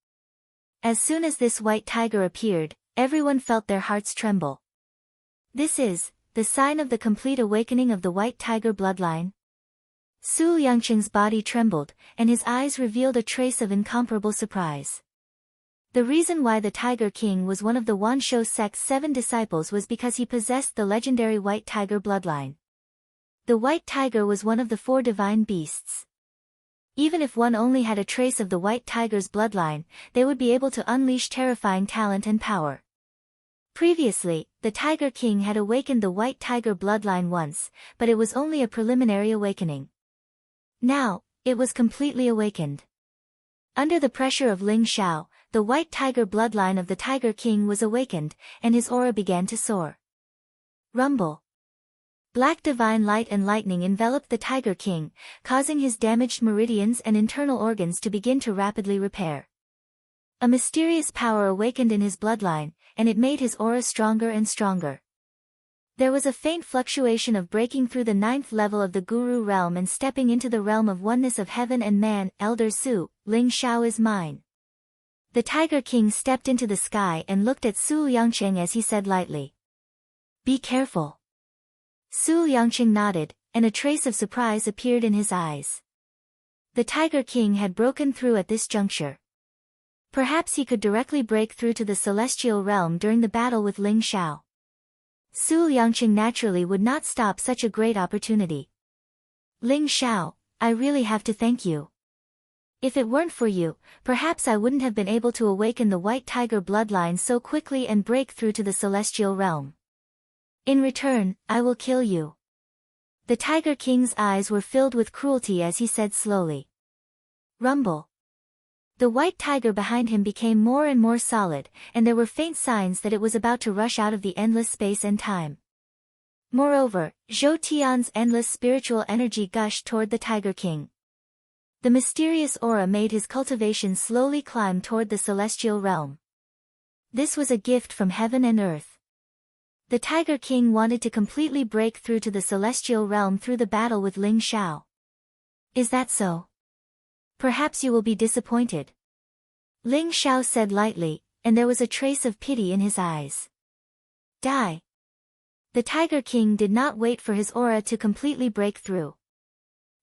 As soon as this white tiger appeared, everyone felt their hearts tremble. This is the sign of the complete awakening of the white tiger bloodline. Su Yangcheng's body trembled, and his eyes revealed a trace of incomparable surprise. The reason why the Tiger King was one of the Wanshou sect's 7 disciples was because he possessed the legendary white tiger bloodline. The white tiger was one of the 4 divine beasts. Even if one only had a trace of the white tiger's bloodline, they would be able to unleash terrifying talent and power. Previously, the Tiger King had awakened the white tiger bloodline once, but it was only a preliminary awakening. Now, it was completely awakened. Under the pressure of Ling Xiao, the white tiger bloodline of the Tiger King was awakened, and his aura began to soar. Rumble. Black divine light and lightning enveloped the Tiger King, causing his damaged meridians and internal organs to begin to rapidly repair. A mysterious power awakened in his bloodline, and it made his aura stronger and stronger. There was a faint fluctuation of breaking through the 9th level of the Guru realm and stepping into the realm of oneness of heaven and man. Elder Su, Ling Xiao is mine. The Tiger King stepped into the sky and looked at Su Yangqing as he said lightly. Be careful. Su Yangqing nodded, and a trace of surprise appeared in his eyes. The Tiger King had broken through at this juncture. Perhaps he could directly break through to the celestial realm during the battle with Ling Xiao. Su Yangqing naturally would not stop such a great opportunity. Ling Xiao, I really have to thank you. If it weren't for you, perhaps I wouldn't have been able to awaken the white tiger bloodline so quickly and break through to the celestial realm. In return, I will kill you. The Tiger King's eyes were filled with cruelty as he said slowly. Rumble. The white tiger behind him became more and more solid, and there were faint signs that it was about to rush out of the endless space and time. Moreover, Zhou Tian's endless spiritual energy gushed toward the Tiger King. The mysterious aura made his cultivation slowly climb toward the celestial realm. This was a gift from heaven and earth. The Tiger King wanted to completely break through to the celestial realm through the battle with Ling Xiao. Is that so? Perhaps you will be disappointed. Ling Xiao said lightly, and there was a trace of pity in his eyes. Die. The Tiger King did not wait for his aura to completely break through.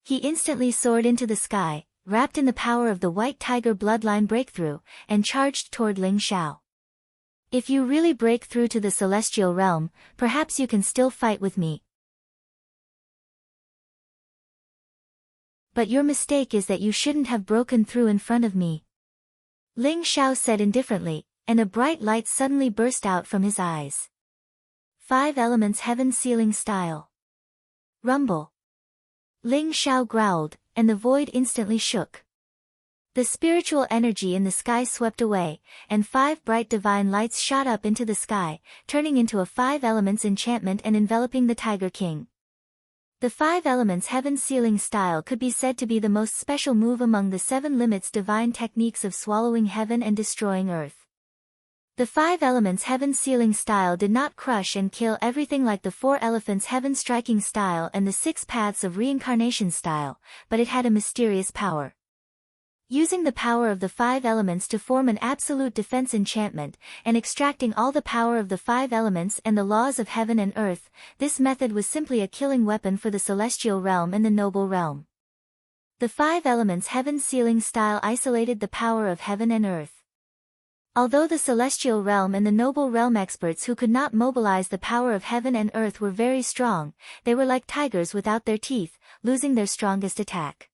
He instantly soared into the sky, wrapped in the power of the white tiger bloodline breakthrough, and charged toward Ling Xiao. If you really break through to the celestial realm, perhaps you can still fight with me. But your mistake is that you shouldn't have broken through in front of me. Ling Xiao said indifferently, and a bright light suddenly burst out from his eyes. 5 elements heaven sealing style. Rumble. Ling Xiao growled, and the void instantly shook. The spiritual energy in the sky swept away, and 5 bright divine lights shot up into the sky, turning into a 5 elements enchantment and enveloping the Tiger King. The 5 elements heaven sealing style could be said to be the most special move among the 7 limits divine techniques of swallowing heaven and destroying earth. The 5 elements heaven sealing style did not crush and kill everything like the 4 elephants heaven striking style and the 6 paths of reincarnation style, but it had a mysterious power. Using the power of the 5 elements to form an absolute defense enchantment, and extracting all the power of the 5 elements and the laws of heaven and earth, this method was simply a killing weapon for the celestial realm and the noble realm. The 5 elements heaven sealing style isolated the power of heaven and earth. Although the celestial realm and the noble realm experts who could not mobilize the power of heaven and earth were very strong, they were like tigers without their teeth, losing their strongest attack.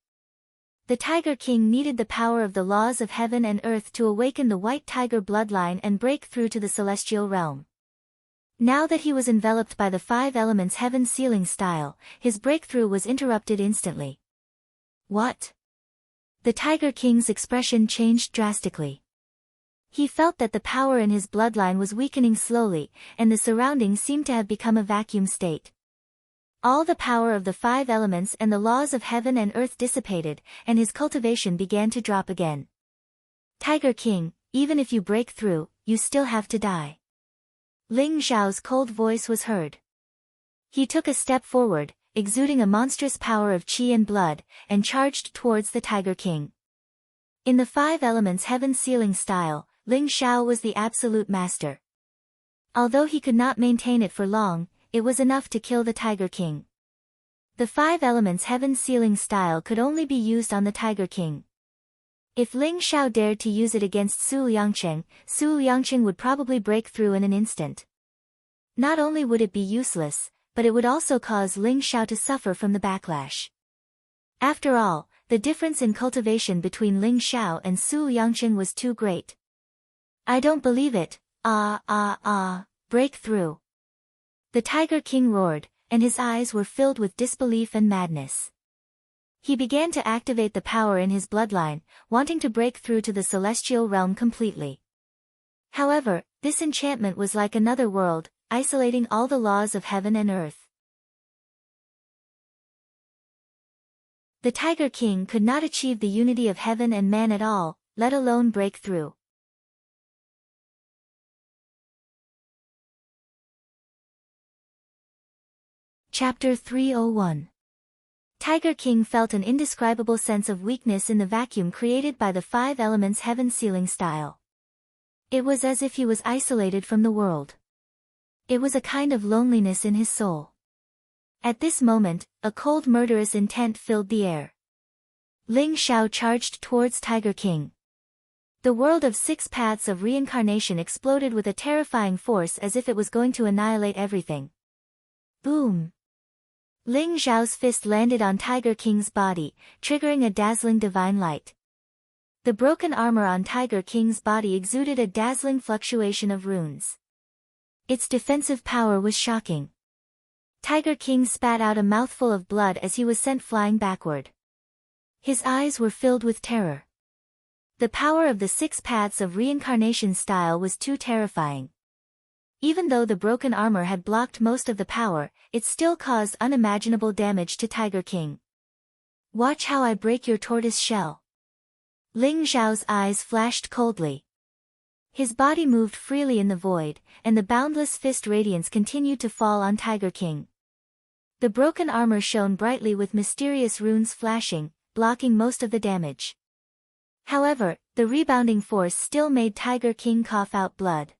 The Tiger King needed the power of the laws of heaven and earth to awaken the white tiger bloodline and break through to the celestial realm. Now that he was enveloped by the 5 elements heaven sealing style, his breakthrough was interrupted instantly. What? The Tiger King's expression changed drastically. He felt that the power in his bloodline was weakening slowly, and the surroundings seemed to have become a vacuum state. All the power of the 5 elements and the laws of heaven and earth dissipated, and his cultivation began to drop again. Tiger King, even if you break through, you still have to die. Ling Xiao's cold voice was heard. He took a step forward, exuding a monstrous power of qi and blood, and charged towards the Tiger King. In the 5 elements heaven sealing style, Ling Xiao was the absolute master. Although he could not maintain it for long, it was enough to kill the Tiger King. The 5 elements heaven sealing style could only be used on the Tiger King. If Ling Xiao dared to use it against Su Yangqing would probably break through in an instant. Not only would it be useless, but it would also cause Ling Xiao to suffer from the backlash. After all, the difference in cultivation between Ling Xiao and Su Yangqing was too great. I don't believe it, break through. The Tiger King roared, and his eyes were filled with disbelief and madness. He began to activate the power in his bloodline, wanting to break through to the celestial realm completely. However, this enchantment was like another world, isolating all the laws of heaven and earth. The Tiger King could not achieve the unity of heaven and man at all, let alone break through. Chapter 301. Tiger King felt an indescribable sense of weakness in the vacuum created by the 5 elements heaven ceiling style. It was as if he was isolated from the world. It was a kind of loneliness in his soul. At this moment, a cold murderous intent filled the air. Ling Xiao charged towards Tiger King. The world of 6 paths of reincarnation exploded with a terrifying force as if it was going to annihilate everything. Boom! Ling Xiao's fist landed on Tiger King's body, triggering a dazzling divine light. The broken armor on Tiger King's body exuded a dazzling fluctuation of runes. Its defensive power was shocking. Tiger King spat out a mouthful of blood as he was sent flying backward. His eyes were filled with terror. The power of the 6 paths of reincarnation style was too terrifying. Even though the broken armor had blocked most of the power, it still caused unimaginable damage to Tiger King. Watch how I break your tortoise shell. Ling Xiao's eyes flashed coldly. His body moved freely in the void, and the boundless fist radiance continued to fall on Tiger King. The broken armor shone brightly with mysterious runes flashing, blocking most of the damage. However, the rebounding force still made Tiger King cough out blood.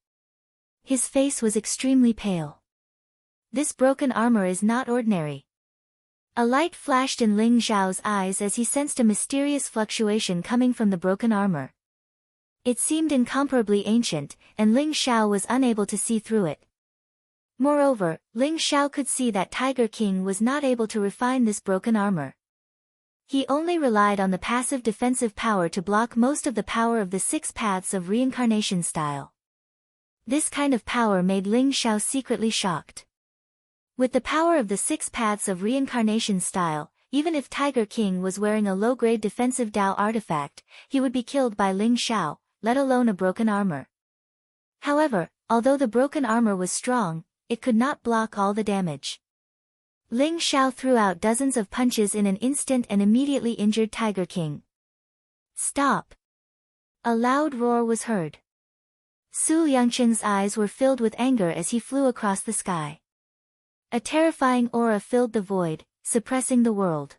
His face was extremely pale. This broken armor is not ordinary. A light flashed in Ling Xiao's eyes as he sensed a mysterious fluctuation coming from the broken armor. It seemed incomparably ancient, and Ling Xiao was unable to see through it. Moreover, Ling Xiao could see that Tiger King was not able to refine this broken armor. He only relied on the passive defensive power to block most of the power of the 6 paths of reincarnation style. This kind of power made Ling Xiao secretly shocked. With the power of the 6 paths of reincarnation style, even if Tiger King was wearing a low-grade defensive Dao artifact, he would be killed by Ling Xiao, let alone a broken armor. However, although the broken armor was strong, it could not block all the damage. Ling Xiao threw out dozens of punches in an instant and immediately injured Tiger King. Stop! A loud roar was heard. Su Yangqing's eyes were filled with anger as he flew across the sky. A terrifying aura filled the void, suppressing the world.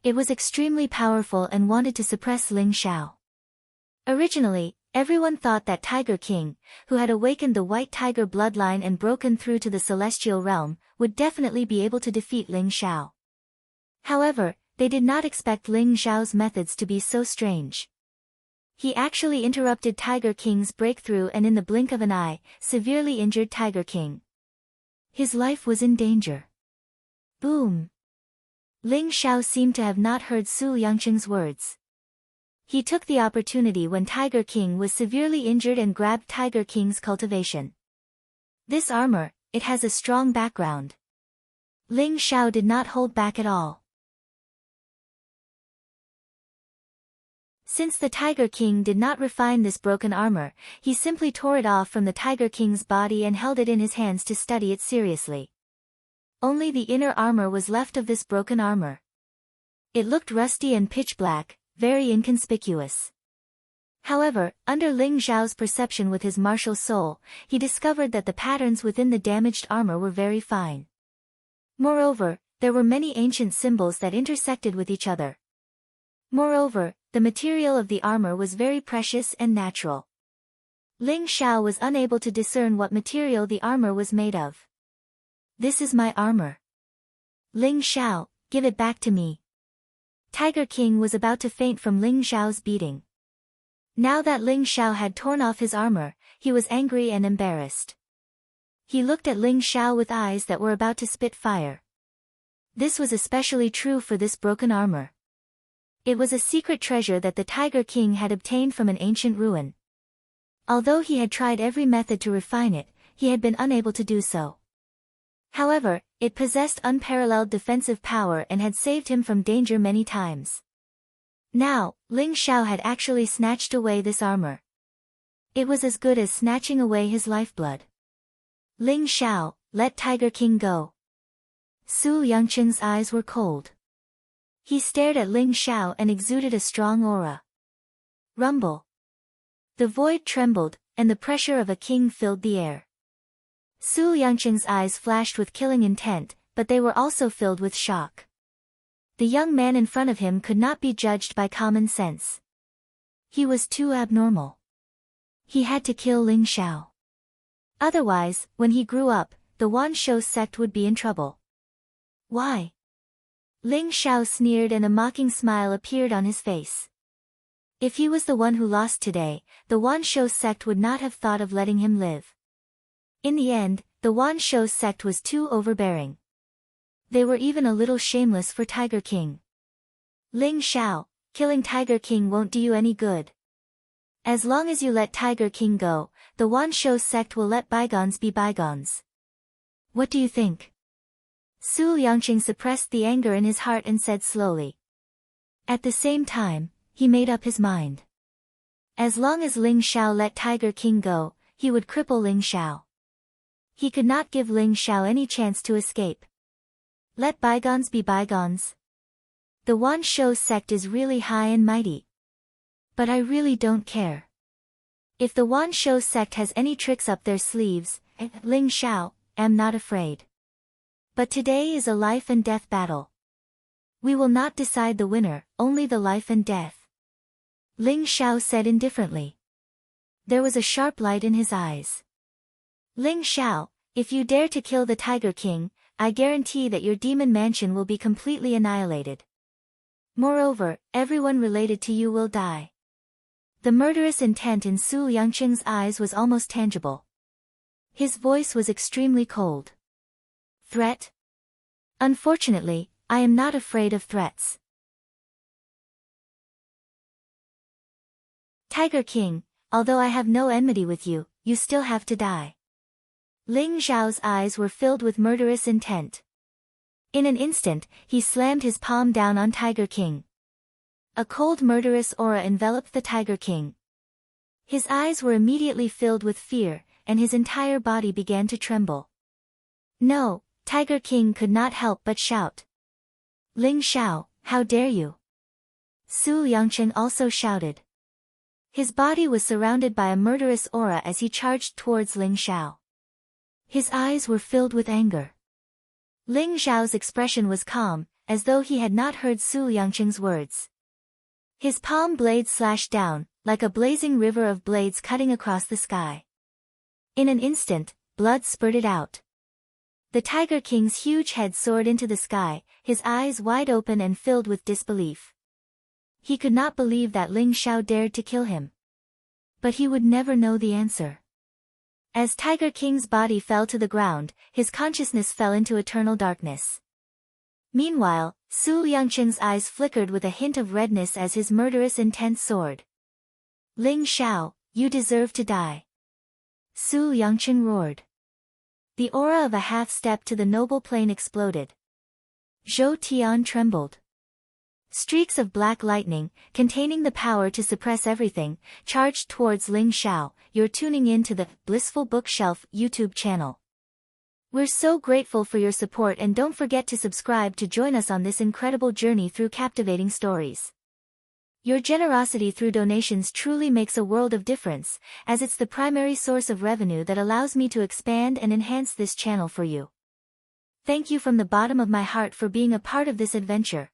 It was extremely powerful and wanted to suppress Ling Xiao. Originally, everyone thought that Tiger King, who had awakened the White Tiger bloodline and broken through to the celestial realm, would definitely be able to defeat Ling Xiao. However, they did not expect Ling Xiao's methods to be so strange. He actually interrupted Tiger King's breakthrough and in the blink of an eye, severely injured Tiger King. His life was in danger. Boom! Ling Xiao seemed to have not heard Su Yangqing's words. He took the opportunity when Tiger King was severely injured and grabbed Tiger King's cultivation. This armor, it has a strong background. Ling Xiao did not hold back at all. Since the Tiger King did not refine this broken armor, he simply tore it off from the Tiger King's body and held it in his hands to study it seriously. Only the inner armor was left of this broken armor. It looked rusty and pitch black, very inconspicuous. However, under Ling Xiao's perception with his martial soul, he discovered that the patterns within the damaged armor were very fine. Moreover, there were many ancient symbols that intersected with each other. Moreover, the material of the armor was very precious and natural. Ling Xiao was unable to discern what material the armor was made of. This is my armor. Ling Xiao, give it back to me. Tiger King was about to faint from Ling Xiao's beating. Now that Ling Xiao had torn off his armor, he was angry and embarrassed. He looked at Ling Xiao with eyes that were about to spit fire. This was especially true for this broken armor. It was a secret treasure that the Tiger King had obtained from an ancient ruin. Although he had tried every method to refine it, he had been unable to do so. However, it possessed unparalleled defensive power and had saved him from danger many times. Now, Ling Xiao had actually snatched away this armor. It was as good as snatching away his lifeblood. Ling Xiao, let Tiger King go. Su Yangcheng's eyes were cold. He stared at Ling Xiao and exuded a strong aura. Rumble. The void trembled, and the pressure of a king filled the air. Su Yangcheng's eyes flashed with killing intent, but they were also filled with shock. The young man in front of him could not be judged by common sense. He was too abnormal. He had to kill Ling Xiao. Otherwise, when he grew up, the Wan Shou sect would be in trouble. Why? Ling Xiao sneered and a mocking smile appeared on his face. If he was the one who lost today, the Wan Shou sect would not have thought of letting him live. In the end, the Wan Shou sect was too overbearing. They were even a little shameless for Tiger King. Ling Xiao, killing Tiger King won't do you any good. As long as you let Tiger King go, the Wan Shou sect will let bygones be bygones. What do you think? Su Yangcheng suppressed the anger in his heart and said slowly. At the same time, he made up his mind. As long as Ling Xiao let Tiger King go, he would cripple Ling Xiao. He could not give Ling Xiao any chance to escape. Let bygones be bygones. The Wan Shou sect is really high and mighty. But I really don't care. If the Wan Shou sect has any tricks up their sleeves, Ling Xiao, am not afraid. But today is a life and death battle. We will not decide the winner, only the life and death. Ling Xiao said indifferently. There was a sharp light in his eyes. Ling Xiao, if you dare to kill the Tiger King, I guarantee that your demon mansion will be completely annihilated. Moreover, everyone related to you will die. The murderous intent in Su Yangcheng's eyes was almost tangible. His voice was extremely cold. Threat? Unfortunately, I am not afraid of threats. Tiger King, although I have no enmity with you, you still have to die. Ling Xiao's eyes were filled with murderous intent. In an instant, he slammed his palm down on Tiger King. A cold murderous aura enveloped the Tiger King. His eyes were immediately filled with fear, and his entire body began to tremble. No, Tiger King could not help but shout. Ling Xiao, how dare you? Su Yangcheng also shouted. His body was surrounded by a murderous aura as he charged towards Ling Xiao. His eyes were filled with anger. Ling Xiao's expression was calm, as though he had not heard Su Yangcheng's words. His palm blade slashed down, like a blazing river of blades cutting across the sky. In an instant, blood spurted out. The Tiger King's huge head soared into the sky, his eyes wide open and filled with disbelief. He could not believe that Ling Xiao dared to kill him. But he would never know the answer. As Tiger King's body fell to the ground, his consciousness fell into eternal darkness. Meanwhile, Su Yangcheng's eyes flickered with a hint of redness as his murderous intent soared. Ling Xiao, you deserve to die. Su Yangcheng roared. The aura of a half-step to the noble plane exploded. Zhou Tian trembled. Streaks of black lightning, containing the power to suppress everything, charged towards Ling Xiao. You're tuning in to the Blissful Bookshelf YouTube channel. We're so grateful for your support and don't forget to subscribe to join us on this incredible journey through captivating stories. Your generosity through donations truly makes a world of difference, as it's the primary source of revenue that allows me to expand and enhance this channel for you. Thank you from the bottom of my heart for being a part of this adventure.